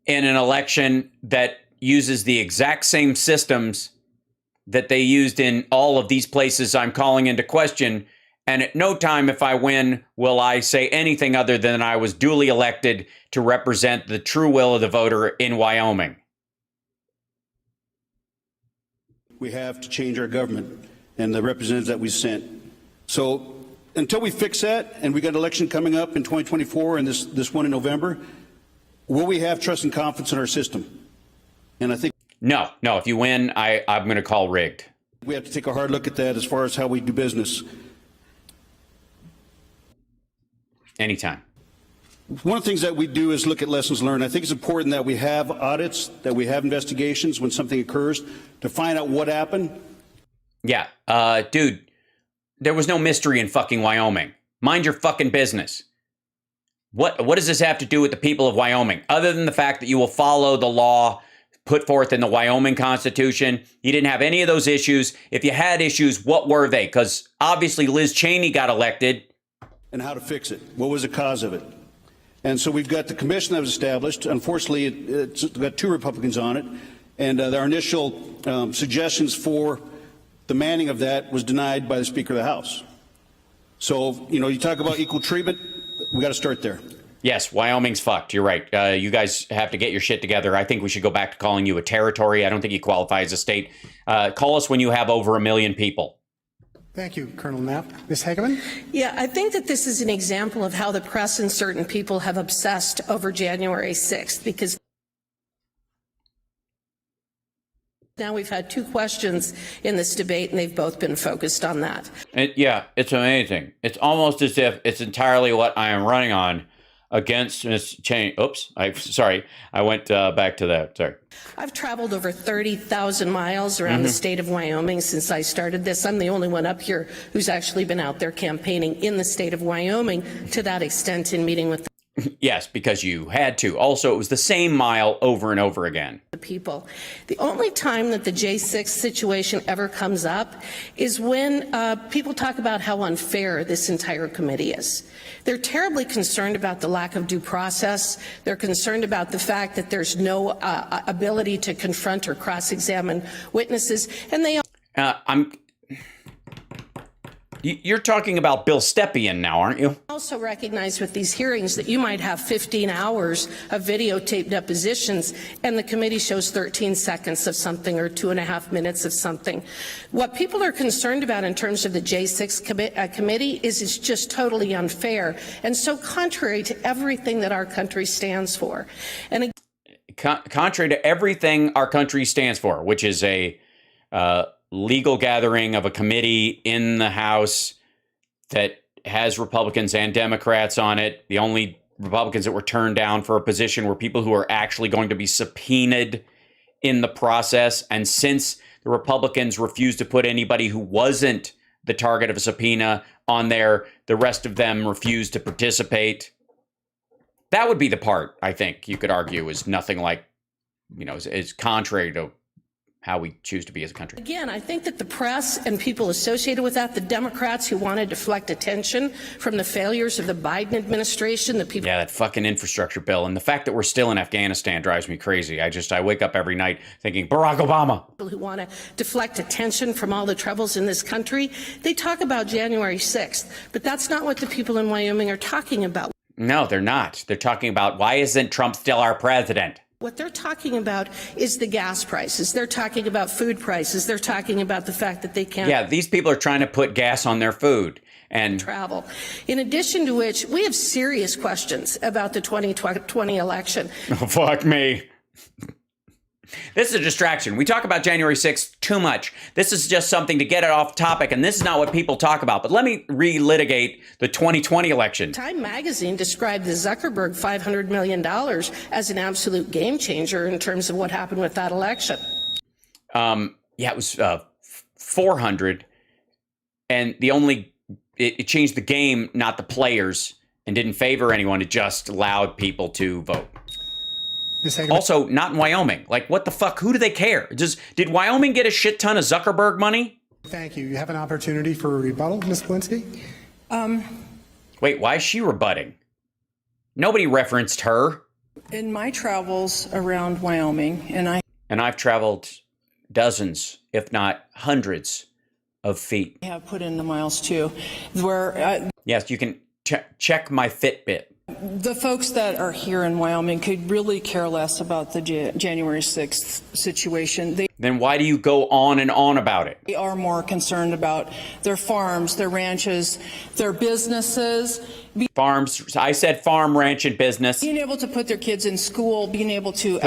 in an election that uses the exact same systems that they used in all of these places I'm calling into question. And at no time, if I win, will I say anything other than I was duly elected to represent the true will of the voter in Wyoming. We have to change our government and the representatives that we sent. So until we fix that, and we got an election coming up in 2024 and this one in November, will we have trust and confidence in our system? And I think No. If you win, I'm going to call rigged. we have to take a hard look at that as far as how we do business. Anytime. One of the things that we do is look at lessons learned. I think it's important that we have audits, that we have investigations when something occurs to find out what happened. Yeah. Dude, there was no mystery in fucking Wyoming. Mind your fucking business. What does this have to do with the people of Wyoming? Other than the fact that you will follow the law put forth in the Wyoming Constitution. You didn't have any of those issues. If you had issues, what were they? Because obviously Liz Cheney got elected. And how to fix it. What was the cause of it? And so we've got the commission that was established. Unfortunately, it's got 2 Republicans on it. And our initial suggestions for the manning of that was denied by the Speaker of the House. So, you talk about equal treatment, we got to start there. Yes, Wyoming's fucked. You're right. You guys have to get your shit together. I think we should go back to calling you a territory. I don't think you qualify as a state. Call us when you have over 1 million people. Thank you, Colonel Knapp. Ms. Hageman? Yeah, I think that this is an example of how the press and certain people have obsessed over January 6th, because now we've had 2 questions in this debate, and they've both been focused on that. Yeah, it's amazing. It's almost as if it's entirely what I am running on against Ms. Cheney. Oops, I went back to that. Sorry. I've traveled over 30,000 miles around the state of Wyoming since I started this. I'm the only one up here who's actually been out there campaigning in the state of Wyoming to that extent in meeting with Yes, because you had to. Also, it was the same mile over and over again. The people. The only time that the J6 situation ever comes up is when people talk about how unfair this entire committee is. They're terribly concerned about the lack of due process. They're concerned about the fact that there's no ability to confront or cross-examine witnesses, and they You're talking about Bill Stepien now, aren't you? also recognize with these hearings that you might have 15 hours of videotaped depositions and the committee shows 13 seconds of something or 2.5 minutes of something. What people are concerned about in terms of the J6 committee is it's just totally unfair and so contrary to everything that our country stands for. And contrary to everything our country stands for, which is a legal gathering of a committee in the House that has Republicans and Democrats on it. The only Republicans that were turned down for a position were people who are actually going to be subpoenaed in the process. And since the Republicans refused to put anybody who wasn't the target of a subpoena on there, the rest of them refused to participate. That would be the part, I think, you could argue is nothing like, is contrary to how we choose to be as a country. Again, I think that the press and people associated with that, the Democrats who want to deflect attention from the failures of the Biden administration, the people. Yeah, that fucking infrastructure bill. And the fact that we're still in Afghanistan drives me crazy. I wake up every night thinking, Barack Obama. People who want to deflect attention from all the troubles in this country, they talk about January 6th, but that's not what the people in Wyoming are talking about. No, they're not. They're talking about, why isn't Trump still our president? What they're talking about is the gas prices. They're talking about food prices. They're talking about the fact that they can't. Yeah, these people are trying to put gas on their food and travel. In addition to which, we have serious questions about the 2020 election. Oh, fuck me. This is a distraction. We talk about January 6th too much. This is just something to get it off topic, and this is not what people talk about. But let me relitigate the 2020 election. Time magazine described the Zuckerberg $500 million as an absolute game changer in terms of what happened with that election. Yeah, it was 400. And it changed the game, not the players, and didn't favor anyone. It just allowed people to vote. Also, not in Wyoming. Like, what the fuck? Who do they care? Did Wyoming get a shit ton of Zuckerberg money? Thank you. You have an opportunity for a rebuttal, Ms. Belinsky. Wait, why is she rebutting? Nobody referenced her. In my travels around Wyoming, and I've traveled dozens, if not hundreds, of feet. I have put in the miles too. Yes, you can check my Fitbit. The folks that are here in Wyoming could really care less about the January 6th situation. Then why do you go on and on about it? They are more concerned about their farms, their ranches, their businesses. Farms. I said farm, ranch, and business. Being able to put their kids in school, being able to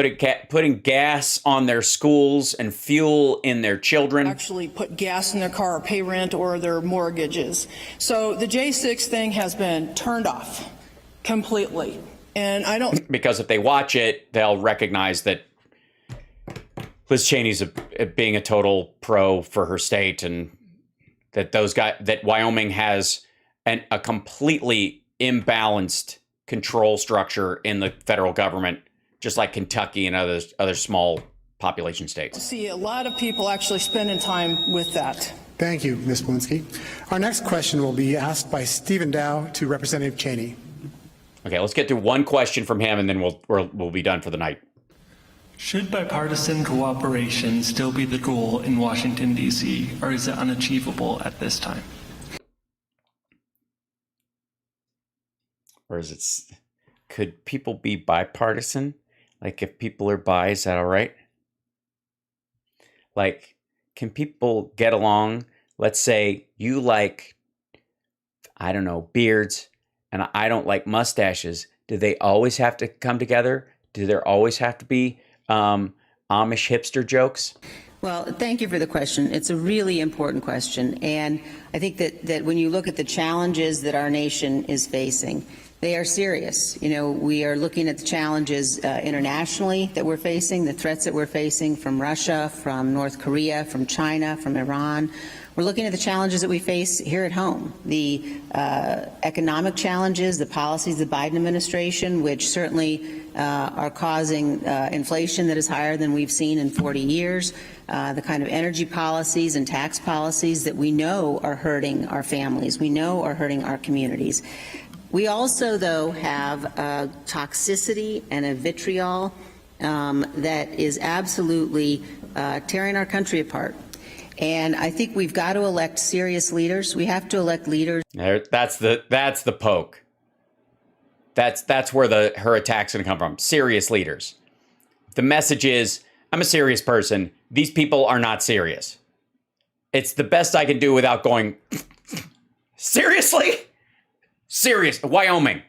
putting gas on their schools and fuel in their children. Actually put gas in their car or pay rent or their mortgages. So the J6 thing has been turned off completely. And I don't... Because if they watch it, they'll recognize that Liz Cheney's being a total pro for her state, and that that Wyoming has a completely imbalanced control structure in the federal government, just like Kentucky and other small population states. I see a lot of people actually spending time with that. Thank you, Ms. Belinsky. Our next question will be asked by Stephen Dow to Representative Cheney. Okay, let's get to one question from him, and then we'll be done for the night. Should bipartisan cooperation still be the goal in Washington, D.C., or is it unachievable at this time? Or could people be bipartisan? Like, if people are bi, is that all right? Like, can people get along? Let's say you like, I don't know, beards, and I don't like mustaches. Do they always have to come together? Do there always have to be Amish hipster jokes? Well, thank you for the question. It's a really important question. And I think that when you look at the challenges that our nation is facing, they are serious. You know, we are looking at the challenges internationally that we're facing, the threats that we're facing from Russia, from North Korea, from China, from Iran. We're looking at the challenges that we face here at home, the economic challenges, the policies of the Biden administration, which certainly are causing inflation that is higher than we've seen in 40 years, the kind of energy policies and tax policies that we know are hurting our families, we know are hurting our communities. We also, though, have a toxicity and a vitriol that is absolutely tearing our country apart. And I think we've got to elect serious leaders. We have to elect leaders. That's the poke. That's where her attack's going to come from. Serious leaders. The message is, I'm a serious person. These people are not serious. It's the best I can do without going, seriously? Serious. Wyoming.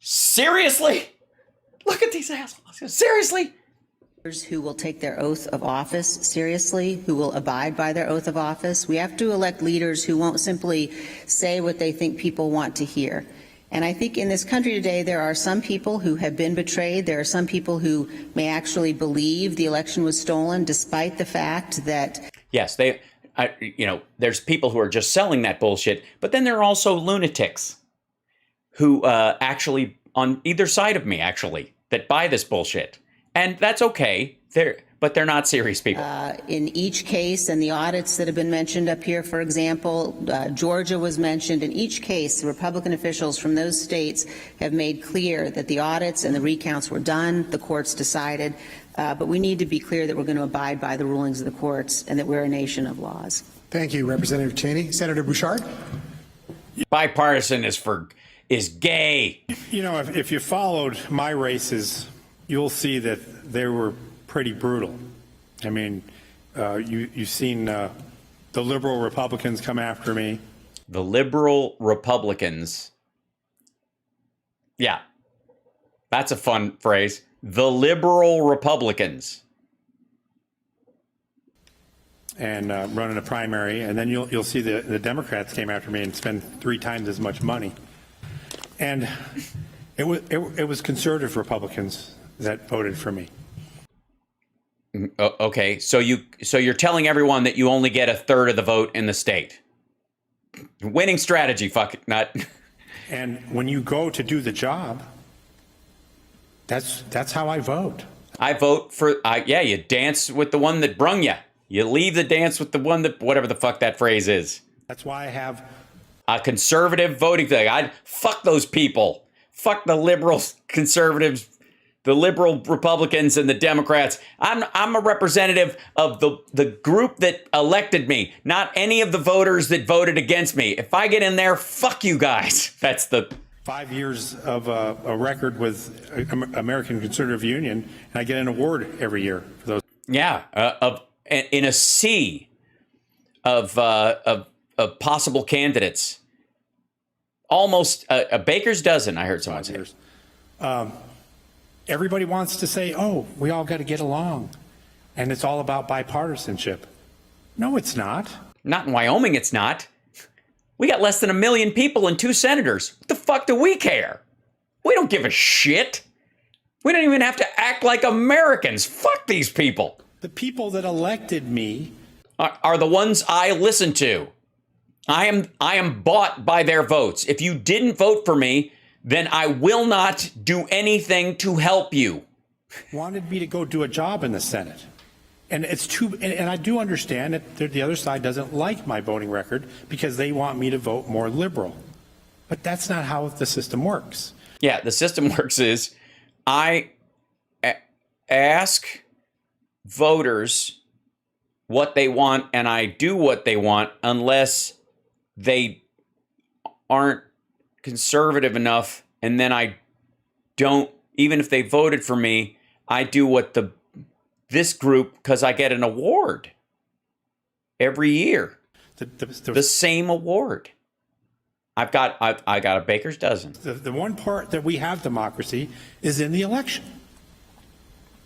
Seriously? Look at these assholes. Seriously? Who will take their oath of office seriously, who will abide by their oath of office. We have to elect leaders who won't simply say what they think people want to hear. And I think in this country today, there are some people who have been betrayed. There are some people who may actually believe the election was stolen, despite the fact that... Yes, there's people who are just selling that bullshit, but then there are also lunatics who actually, on either side of me, actually, that buy this bullshit. And that's okay, but they're not serious people. In each case, and the audits that have been mentioned up here, for example, Georgia was mentioned. In each case, the Republican officials from those states have made clear that the audits and the recounts were done, the courts decided, but we need to be clear that we're going to abide by the rulings of the courts and that we're a nation of laws. Thank you, Representative Cheney. Senator Bouchard? Bipartisan is gay. You know, if you followed my races, you'll see that they were pretty brutal. I mean, you've seen the liberal Republicans come after me. The liberal Republicans. Yeah, that's a fun phrase. The liberal Republicans. And running a primary, and then you'll see the Democrats came after me and spent 3 times as much money. And it was conservative Republicans that voted for me. Okay, so you're telling everyone that you only get a third of the vote in the state. Winning strategy, fuck it, not. And when you go to do the job, that's how I vote. I vote for, you dance with the one that brung you. You leave the dance with the one that, whatever the fuck that phrase is. That's why I have a conservative voting thing. I'd fuck those people. Fuck the liberals, conservatives, the liberal Republicans, and the Democrats. I'm a representative of the group that elected me, not any of the voters that voted against me. If I get in there, fuck you guys. That's the 5 years of a record with American Conservative Union, and I get an award every year for those. Yeah, in a sea of possible candidates, almost a baker's dozen. I heard someone say. Everybody wants to say, "Oh, we all got to get along," and it's all about bipartisanship. No, it's not. Not in Wyoming. It's not. We got less than 1 million people and 2 senators. What the fuck do we care? We don't give a shit. We don't even have to act like Americans. Fuck these people. The people that elected me are the ones I listen to. I am bought by their votes. If you didn't vote for me, then I will not do anything to help you. Wanted me to go do a job in the Senate. And it's and I do understand that the other side doesn't like my voting record because they want me to vote more liberal. But that's not how the system works. Yeah, the system works is I ask voters what they want and I do what they want unless they aren't conservative enough, and then I don't, even if they voted for me, I do what this group, because I get an award every year. The same award. I got a baker's dozen. The one part that we have democracy is in the election.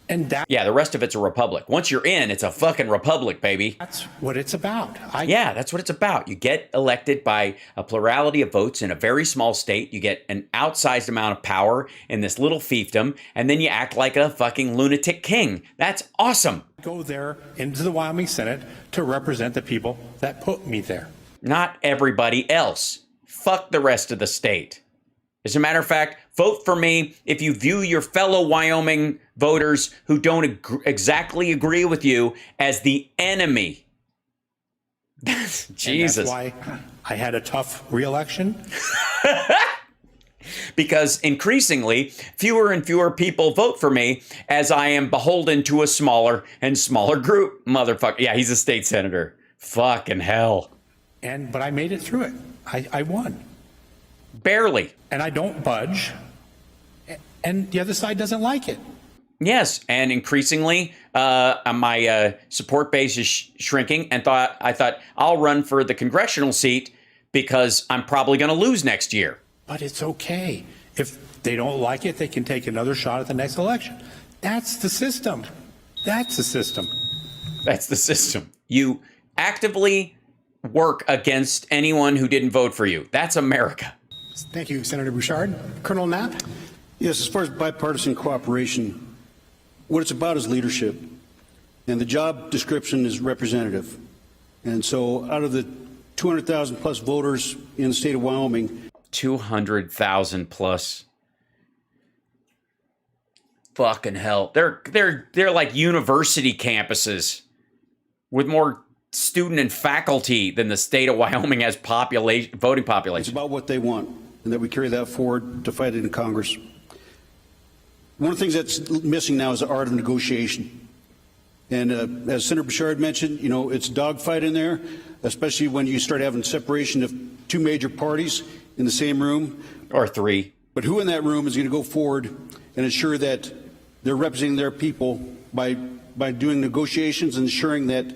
And the rest of it's a republic. Once you're in, it's a fucking republic, baby. That's what it's about. That's what it's about. You get elected by a plurality of votes in a very small state. You get an outsized amount of power in this little fiefdom, and then you act like a fucking lunatic king. That's awesome. Go there into the Wyoming Senate to represent the people that put me there. Not everybody else. Fuck the rest of the state. As a matter of fact, vote for me if you view your fellow Wyoming voters who don't exactly agree with you as the enemy. Jesus. And that's why I had a tough re-election. Because increasingly, fewer and fewer people vote for me as I am beholden to a smaller and smaller group. Motherfucker. Yeah, he's a state senator. Fucking hell. But I made it through it. I won. Barely. And I don't budge. And the other side doesn't like it. Yes, and increasingly, my support base is shrinking. And I thought I'll run for the congressional seat because I'm probably going to lose next year. But it's okay. If they don't like it, they can take another shot at the next election. That's the system. That's the system. That's the system. You actively work against anyone who didn't vote for you. That's America. Thank you, Senator Bouchard. Colonel Knapp? Yes, as far as bipartisan cooperation, what it's about is leadership. And the job description is representative. And so out of the 200,000 plus voters in the state of Wyoming, 200,000 plus. Fucking hell. They're like university campuses with more student and faculty than the state of Wyoming has voting population. It's about what they want, and that we carry that forward to fight it in Congress. One of the things that's missing now is the art of negotiation. And as Senator Bouchard mentioned, it's a dogfight in there, especially when you start having separation of two major parties in the same room. Or three. But who in that room is going to go forward and ensure that they're representing their people by doing negotiations and ensuring that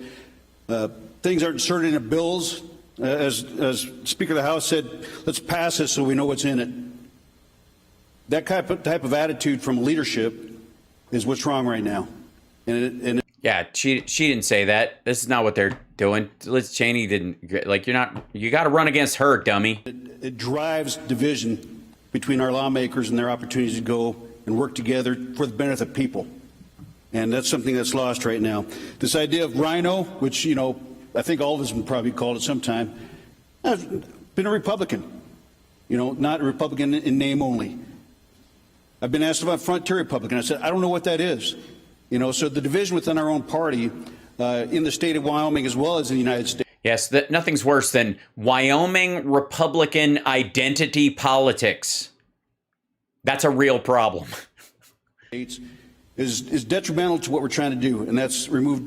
things aren't inserted into bills, as Speaker of the House said, let's pass this so we know what's in it. That type of attitude from leadership is what's wrong right now. Yeah, she didn't say that. This is not what they're doing. Liz Cheney didn't, you got to run against her, dummy. It drives division between our lawmakers and their opportunities to go and work together for the benefit of people. And that's something that's lost right now. This idea of rhino, which, you know, I think all of us have probably called it sometime. I've been a Republican, you know, not a Republican in name only. I've been asked about Frontier Republican. I said, I don't know what that is. You know, so the division within our own party in the state of Wyoming as well as in the United States. Yes, nothing's worse than Wyoming Republican identity politics. That's a real problem. Is detrimental to what we're trying to do, and that's remove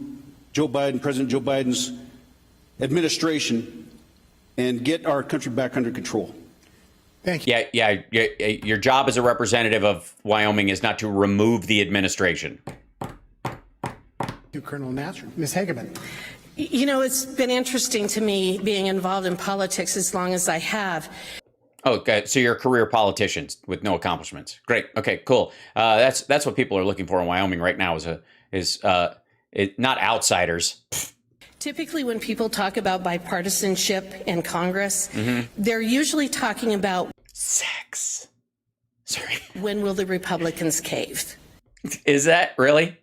Joe Biden, President Joe Biden's administration, and get our country back under control. Thank you. Yeah. Your job as a representative of Wyoming is not to remove the administration. Thank you, Colonel Nasser. Ms. Hageman. You know, it's been interesting to me being involved in politics as long as I have. Oh, okay. So you're a career politician with no accomplishments. Great. Okay, cool. That's what people are looking for in Wyoming right now is not outsiders. Typically, when people talk about bipartisanship in Congress, they're usually talking about sex. Sorry. When will the Republicans cave? Is that really?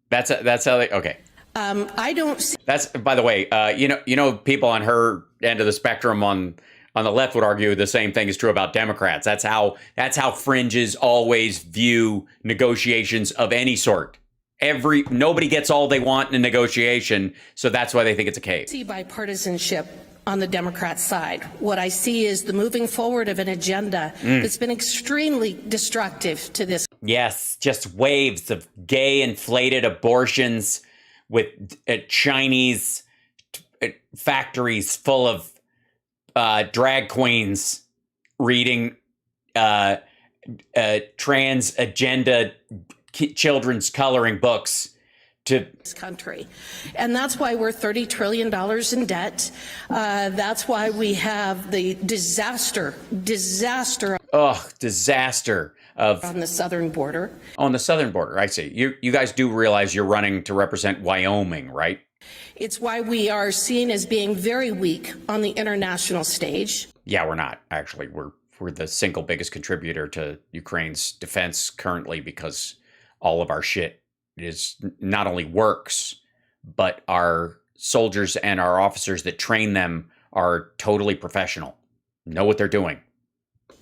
That's how they. Okay. I don't see. That's, by the way, you know, people on her end of the spectrum on the left would argue the same thing is true about Democrats. That's how fringes always view negotiations of any sort. Nobody gets all they want in a negotiation, so that's why they think it's a cave. I see bipartisanship on the Democrat side. What I see is the moving forward of an agenda that's been extremely destructive to this. Yes, just waves of gay inflated abortions with Chinese factories full of drag queens reading trans agenda children's coloring books to this country. And that's why we're $30 trillion in debt. That's why we have the disaster of on the southern border. On the southern border, I see. You guys do realize you're running to represent Wyoming, right? It's why we are seen as being very weak on the international stage. Yeah, we're not. Actually, we're the single biggest contributor to Ukraine's defense currently because all of our shit is not only works, but our soldiers and our officers that train them are totally professional, know what they're doing.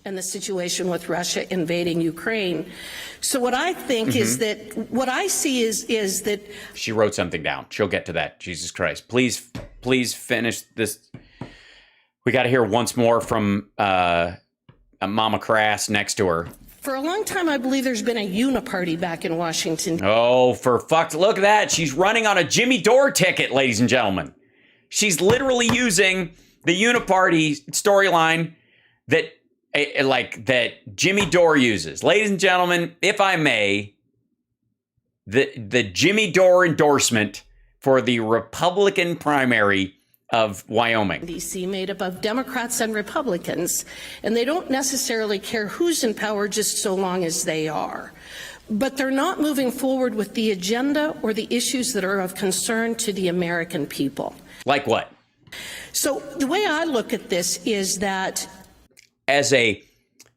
And the situation with Russia invading Ukraine. So what I think is that what I see is that she wrote something down. She'll get to that. Jesus Christ. Please finish this. We got to hear once more from Mama Crass next to her. For a long time, I believe there's been a uniparty back in Washington. Oh, for fuck's look at that. She's running on a Jimmy Dore ticket, ladies and gentlemen. She's literally using the uniparty storyline that Jimmy Dore uses. Ladies and gentlemen, if I may, the Jimmy Dore endorsement for the Republican primary of Wyoming. D.C. made up of Democrats and Republicans, and they don't necessarily care who's in power just so long as they are. But they're not moving forward with the agenda or the issues that are of concern to the American people. Like what? So the way I look at this is that as a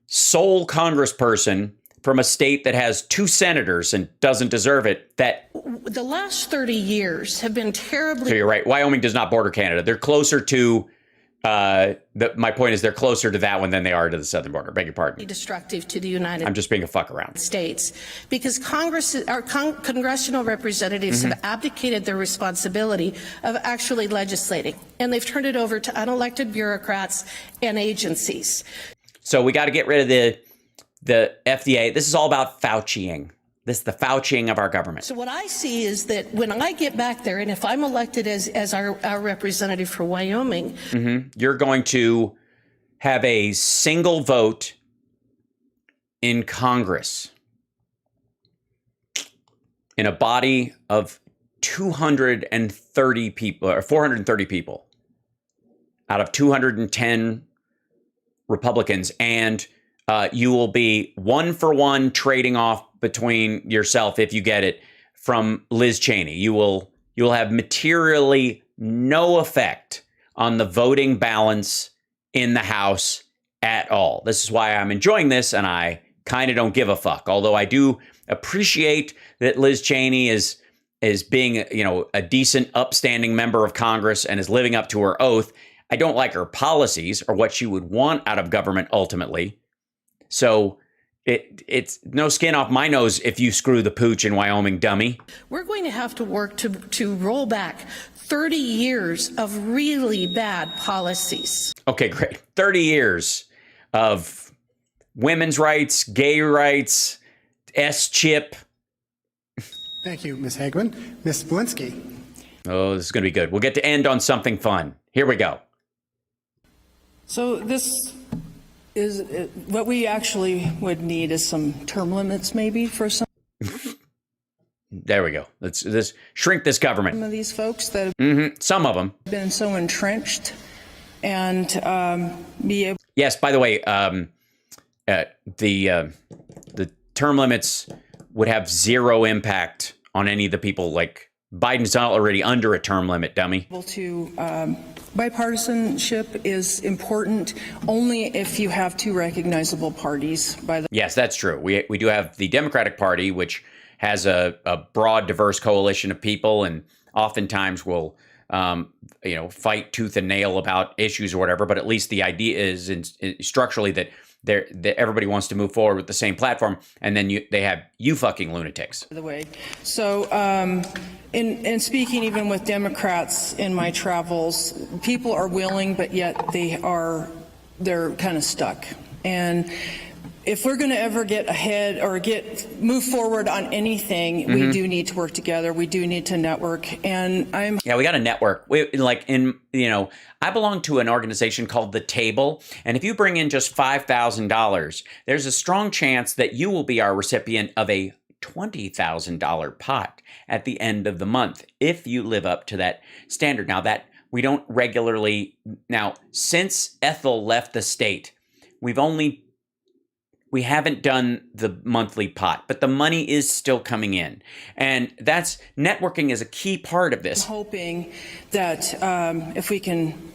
sole congressperson from a state that has 2 senators and doesn't deserve it, that the last 30 years have been terribly. So you're right. Wyoming does not border Canada. They're closer to my point is they're closer to that one than they are to the southern border. Beg your pardon. Destructive to the United I'm just being a fuck around. States because our congressional representatives have abdicated their responsibility of actually legislating, and they've turned it over to unelected bureaucrats and agencies. So we got to get rid of the FDA. This is all about Fauciing. This is the Fauciing of our government. So what I see is that when I get back there, and if I'm elected as our representative for Wyoming, you're going to have a single vote in Congress in a body of 230 people or 430 people out of 210 Republicans, and you will be 1-for-1 trading off between yourself, if you get it, from Liz Cheney. You will have materially no effect on the voting balance in the House at all. This is why I'm enjoying this, and I kind of don't give a fuck. Although I do appreciate that Liz Cheney is being, you know, a decent, upstanding member of Congress and is living up to her oath. I don't like her policies or what she would want out of government ultimately. So it's no skin off my nose if you screw the pooch in Wyoming, dummy. We're going to have to work to roll back 30 years of really bad policies. Okay, great. 30 years of women's rights, gay rights, S-chip. Thank you, Ms. Hageman. Ms. Belinsky. Oh, this is going to be good. We'll get to end on something fun. Here we go. So this is what we actually would need is some term limits maybe for some. There we go. Let's shrink this government. Some of these folks that have some of them been so entrenched and be able. Yes, by the way, the term limits would have zero impact on any of the people. Like Biden's not already under a term limit, dummy. To bipartisanship is important only if you have two recognizable parties. Yes, that's true. We do have the Democratic Party, which has a broad, diverse coalition of people, and oftentimes will fight tooth and nail about issues or whatever. But at least the idea is structurally that everybody wants to move forward with the same platform, and then they have you fucking lunatics. By the way, so in speaking even with Democrats in my travels, people are willing, but yet they're kind of stuck. And if we're going to ever get ahead or move forward on anything, we do need to work together. We do need to network. And we got to network. I belong to an organization called The Table. And if you bring in just $5,000, there's a strong chance that you will be our recipient of a $20,000 pot at the end of the month if you live up to that standard. Now, that we don't regularly. Now, since Ethel left the state, we haven't done the monthly pot, but the money is still coming in. And networking is a key part of this. I'm hoping that if we can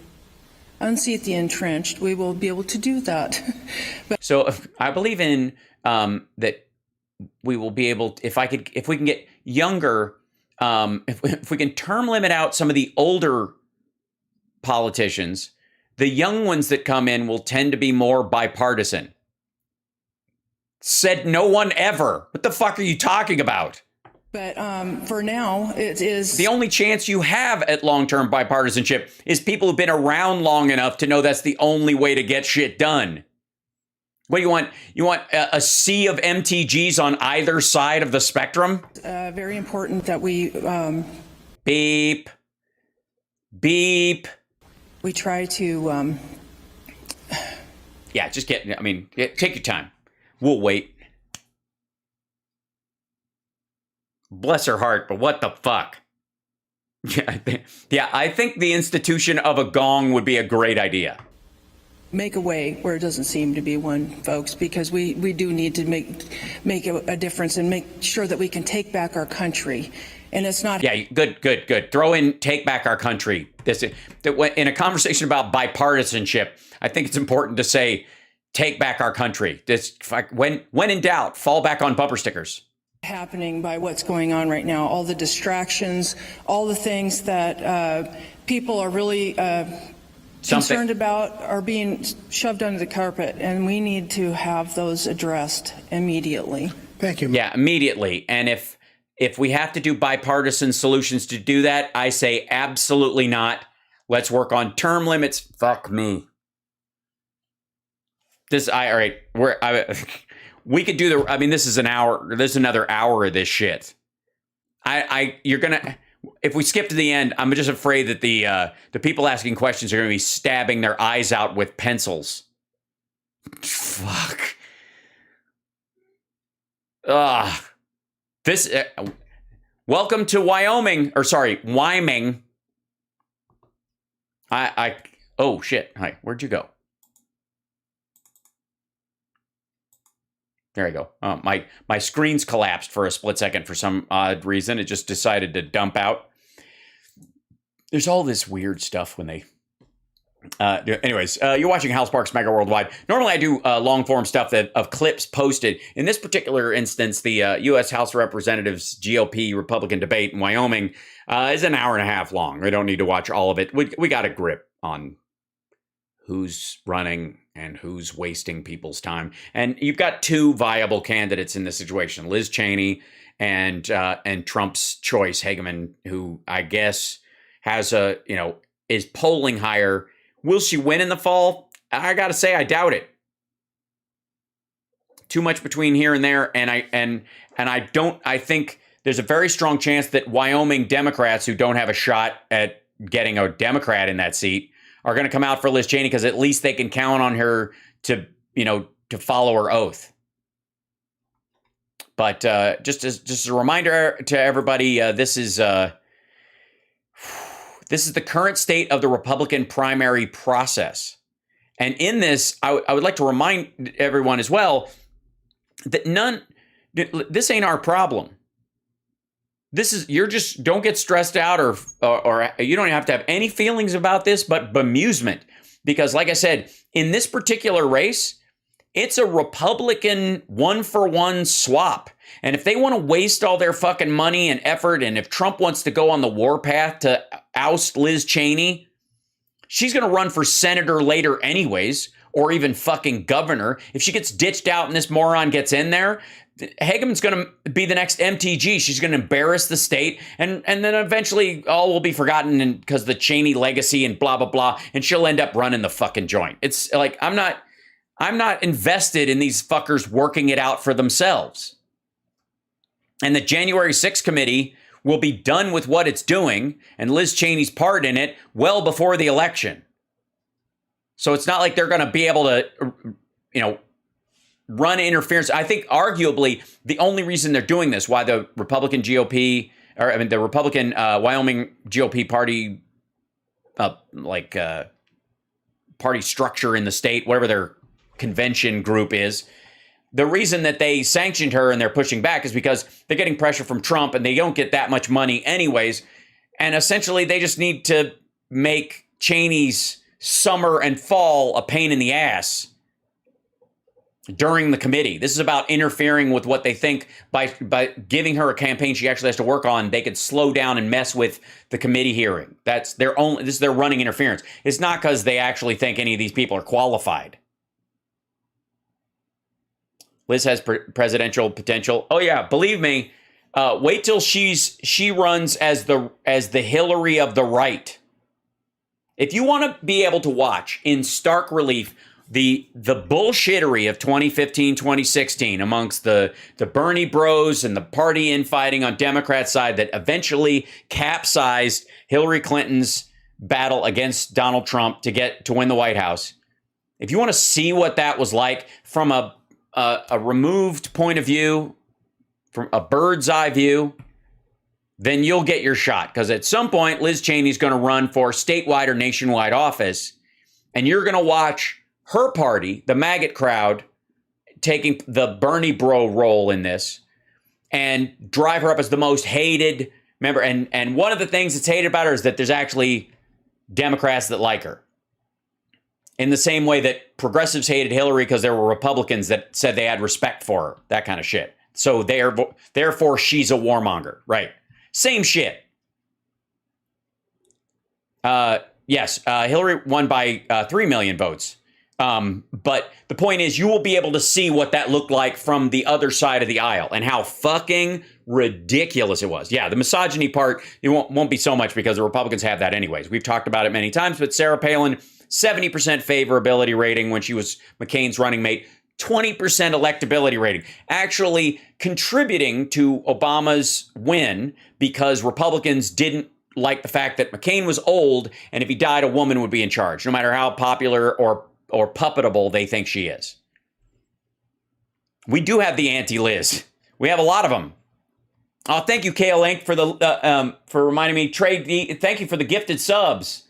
unseat the entrenched, we will be able to do that. So I believe in that we will be able to, if we can get younger, if we can term limit out some of the older politicians, the young ones that come in will tend to be more bipartisan. Said no one ever. What the fuck are you talking about? But for now, it is... The only chance you have at long-term bipartisanship is people who've been around long enough to know that's the only way to get shit done. What do you want? You want a sea of MTGs on either side of the spectrum? Very important that we... Beep. Beep. We try to... Yeah, take your time. We'll wait. Bless her heart, but what the fuck? I think the institution of a gong would be a great idea. Make a way where it doesn't seem to be one, folks, because we do need to make a difference and make sure that we can take back our country. And it's not... Yeah, good. Throw in take back our country. In a conversation about bipartisanship, I think it's important to say take back our country. When in doubt, fall back on bumper stickers. Happening by what's going on right now, all the distractions, all the things that people are really concerned about are being shoved under the carpet, and we need to have those addressed immediately. Thank you. Yeah, immediately. And if we have to do bipartisan solutions to do that, I say absolutely not. Let's work on term limits. Fuck me. We could do this is an hour. There's another hour of this shit. If we skip to the end, I'm just afraid that the people asking questions are going to be stabbing their eyes out with pencils. Fuck. Welcome to Wyoming, Wyoming. Oh shit. Hi, where'd you go? There you go. My screen's collapsed for a split second for some odd reason. It just decided to dump out. There's all this weird stuff when they Anyways, you're watching HAL Sparks Mega Worldwide. Normally I do long form stuff of clips posted. In this particular instance, the U.S. House of Representatives GOP Republican debate in Wyoming is an hour and a half long. We don't need to watch all of it. We got a grip on who's running and who's wasting people's time. And you've got two viable candidates in this situation, Liz Cheney and Trump's choice, Hageman, who I guess has is polling higher. Will she win in the fall? I got to say, I doubt it. Too much between here and there, and I think there's a very strong chance that Wyoming Democrats who don't have a shot at getting a Democrat in that seat are going to come out for Liz Cheney because at least they can count on her to follow her oath. But just as a reminder to everybody, this is the current state of the Republican primary process. And in this, I would like to remind everyone as well that this ain't our problem. Don't get stressed out or you don't have to have any feelings about this, but bemusement. Because like I said, in this particular race, it's a Republican 1-for-1 swap. And if they want to waste all their fucking money and effort, and if Trump wants to go on the warpath to oust Liz Cheney, she's going to run for senator later anyways, or even fucking governor. If she gets ditched out and this moron gets in there, Hageman's going to be the next MTG. She's going to embarrass the state, and then eventually all will be forgotten because the Cheney legacy and blah, blah, blah, and she'll end up running the fucking joint. It's like, I'm not invested in these fuckers working it out for themselves. And the January 6th committee will be done with what it's doing and Liz Cheney's part in it well before the election. So it's not like they're going to be able to, run interference. I think arguably the only reason they're doing this, why the Republican GOP, the Republican Wyoming GOP party, party structure in the state, whatever their convention group is, the reason that they sanctioned her and they're pushing back is because they're getting pressure from Trump and they don't get that much money anyways. And essentially they just need to make Cheney's summer and fall a pain in the ass during the committee. This is about interfering with what they think by giving her a campaign she actually has to work on. They could slow down and mess with the committee hearing. This is their running interference. It's not because they actually think any of these people are qualified. Liz has presidential potential. Oh yeah, believe me. Wait till she runs as the Hillary of the right. If you want to be able to watch in stark relief the bullshittery of 2015, 2016 amongst the Bernie bros and the party infighting on Democrat side that eventually capsized Hillary Clinton's battle against Donald Trump to win the White House. If you want to see what that was like from a removed point of view, from a bird's eye view, then you'll get your shot. Because at some point, Liz Cheney's going to run for statewide or nationwide office, and you're going to watch her party, the maggot crowd, taking the Bernie bro role in this and drive her up as the most hated member. And one of the things that's hated about her is that there's actually Democrats that like her. In the same way that progressives hated Hillary because there were Republicans that said they had respect for her, that kind of shit. So therefore she's a warmonger, right? Same shit. Yes, Hillary won by 3 million votes. But the point is, you will be able to see what that looked like from the other side of the aisle and how fucking ridiculous it was. Yeah, the misogyny part, it won't be so much because the Republicans have that anyways. We've talked about it many times, but Sarah Palin, 70% favorability rating when she was McCain's running mate, 20% electability rating, actually contributing to Obama's win because Republicans didn't like the fact that McCain was old, and if he died, a woman would be in charge, no matter how popular or puppetable they think she is. We do have the anti-Liz. We have a lot of them. Oh, thank you, Kale Link, for reminding me. Trade, thank you for the gifted subs.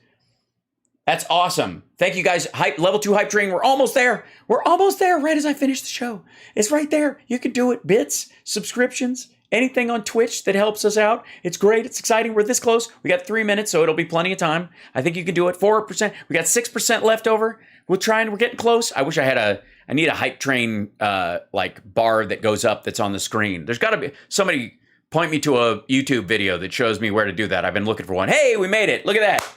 That's awesome. Thank you guys. Level 2 hype train. We're almost there. We're almost there right as I finish the show. It's right there. You can do it. Bits, subscriptions, anything on Twitch that helps us out. It's great. It's exciting. We're this close. We got 3 minutes, so it'll be plenty of time. I think you can do it. 4%. We got 6% left over. We're getting close. I wish I need a hype train like bar that goes up that's on the screen. There's got to be somebody point me to a YouTube video that shows me where to do that. I've been looking for one. Hey, we made it. Look at that.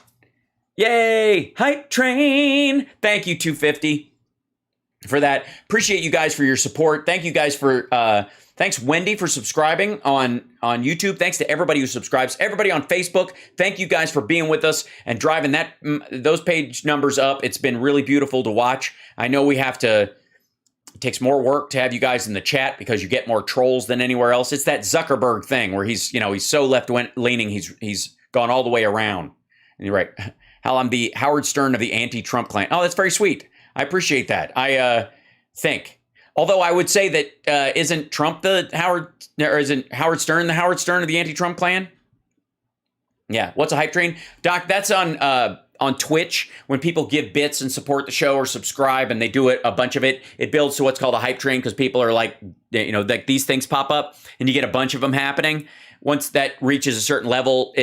Yay. Hype train. Thank you, 250, for that. Appreciate you guys for your support. Thank you guys for thanks, Wendy, for subscribing on YouTube. Thanks to everybody who subscribes. Everybody on Facebook, thank you guys for being with us and driving those page numbers up. It's been really beautiful to watch. I know it takes more work to have you guys in the chat because you get more trolls than anywhere else. It's that Zuckerberg thing where he's so left-leaning, he's gone all the way around. And you're right. Hal, I'm the Howard Stern of the anti-Trump clan. Oh, that's very sweet. I appreciate that. I think. Although I would say that isn't Trump isn't Howard Stern the Howard Stern of the anti-Trump clan? Yeah. What's a hype train? Doc, that's on Twitch. When people give bits and support the show or subscribe and they do a bunch of it, it builds to what's called a hype train because people are like these things pop up and you get a bunch of them happening. Once that reaches a certain level,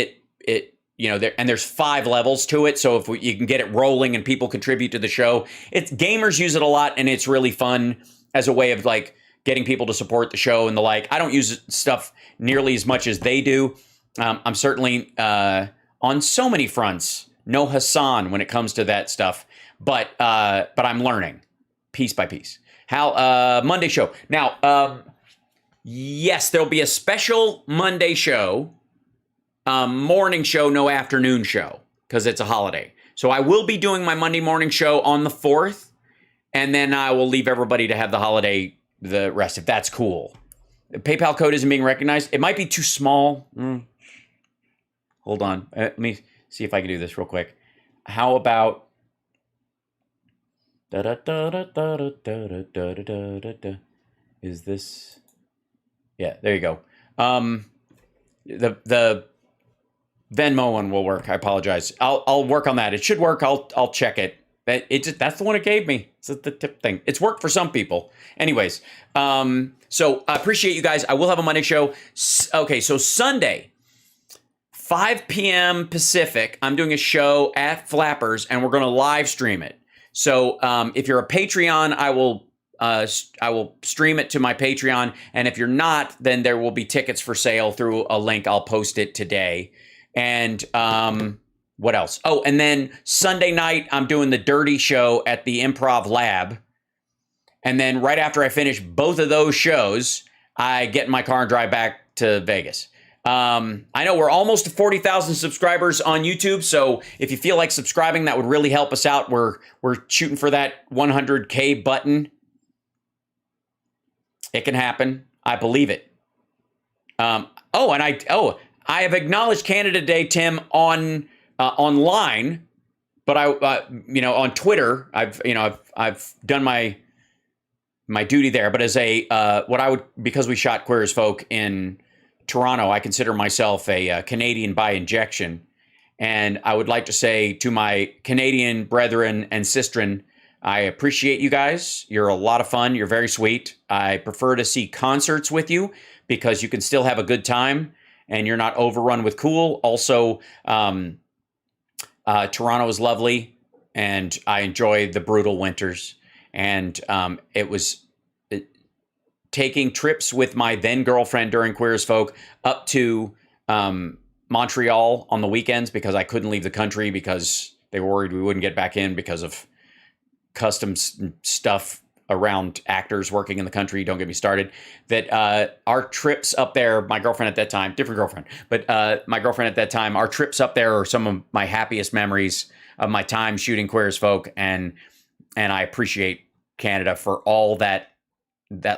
there's 5 levels to it. So if you can get it rolling and people contribute to the show, gamers use it a lot and it's really fun as a way of like getting people to support the show and the like. I don't use stuff nearly as much as they do. I'm certainly on so many fronts, no Hassan when it comes to that stuff, but I'm learning piece by piece. Hal, Monday show. Now, yes, there'll be a special Monday show, morning show, no afternoon show, because it's a holiday. So I will be doing my Monday morning show on the 4th. And then I will leave everybody to have the rest, if that's cool. The PayPal code isn't being recognized. It might be too small. Hold on. Let me see if I can do this real quick. How about... Is this... Yeah, there you go. The Venmo one will work. I apologize. I'll work on that. It should work. I'll check it. That's the one it gave me. It's the tip thing. It's worked for some people. Anyways, so I appreciate you guys. I will have a Monday show. Okay, so Sunday, 5 p.m. Pacific, I'm doing a show at Flappers, and we're going to live stream it. So if you're a Patreon, I will stream it to my Patreon, and if you're not, then there will be tickets for sale through a link. I'll post it today. And what else? Oh, and then Sunday night, I'm doing the Dirty Show at the Improv Lab. And then right after I finish both of those shows, I get in my car and drive back to Vegas. I know we're almost to 40,000 subscribers on YouTube, so if you feel like subscribing, that would really help us out. We're shooting for that 100K button. It can happen. I believe it. I have acknowledged Canada Day, Tim, online, but on Twitter, I've done my duty there. But as because we shot Queer as Folk in Toronto, I consider myself a Canadian by injection, and I would like to say to my Canadian brethren and sistren, I appreciate you guys. You're a lot of fun. You're very sweet. I prefer to see concerts with you because you can still have a good time and you're not overrun with cool. Also, Toronto is lovely, and I enjoy the brutal winters. And it was taking trips with my then girlfriend during Queer as Folk up to Montreal on the weekends because I couldn't leave the country because they were worried we wouldn't get back in because of customs stuff around actors working in the country. Don't get me started. That our trips up there, my girlfriend at that time, different girlfriend, but my girlfriend at that time, our trips up there are some of my happiest memories of my time shooting Queer as Folk, and I appreciate Canada for all that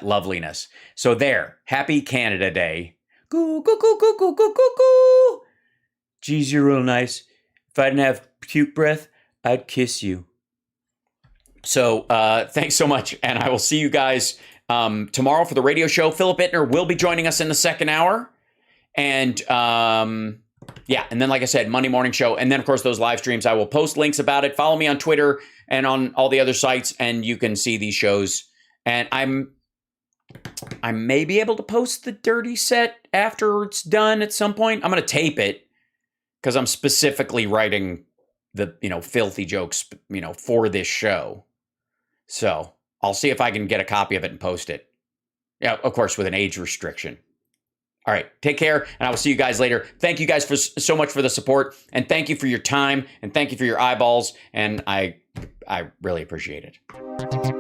loveliness. So there, happy Canada Day. Goo, goo, goo, goo, goo, goo, goo, goo. Geez, you're real nice. If I didn't have puke breath, I'd kiss you. So thanks so much, and I will see you guys tomorrow for the radio show. Philip Ittner will be joining us in the second hour. And and then like I said, Monday morning show. And then, of course, those live streams. I will post links about it. Follow me on Twitter and on all the other sites, and you can see these shows. And I'm I may be able to post the dirty set after it's done at some point. I'm going to tape it because I'm specifically writing the, filthy jokes, for this show. So I'll see if I can get a copy of it and post it. Yeah, of course, with an age restriction. All right, take care, and I will see you guys later. Thank you guys so much for the support, and thank you for your time, and thank you for your eyeballs, and I really appreciate it.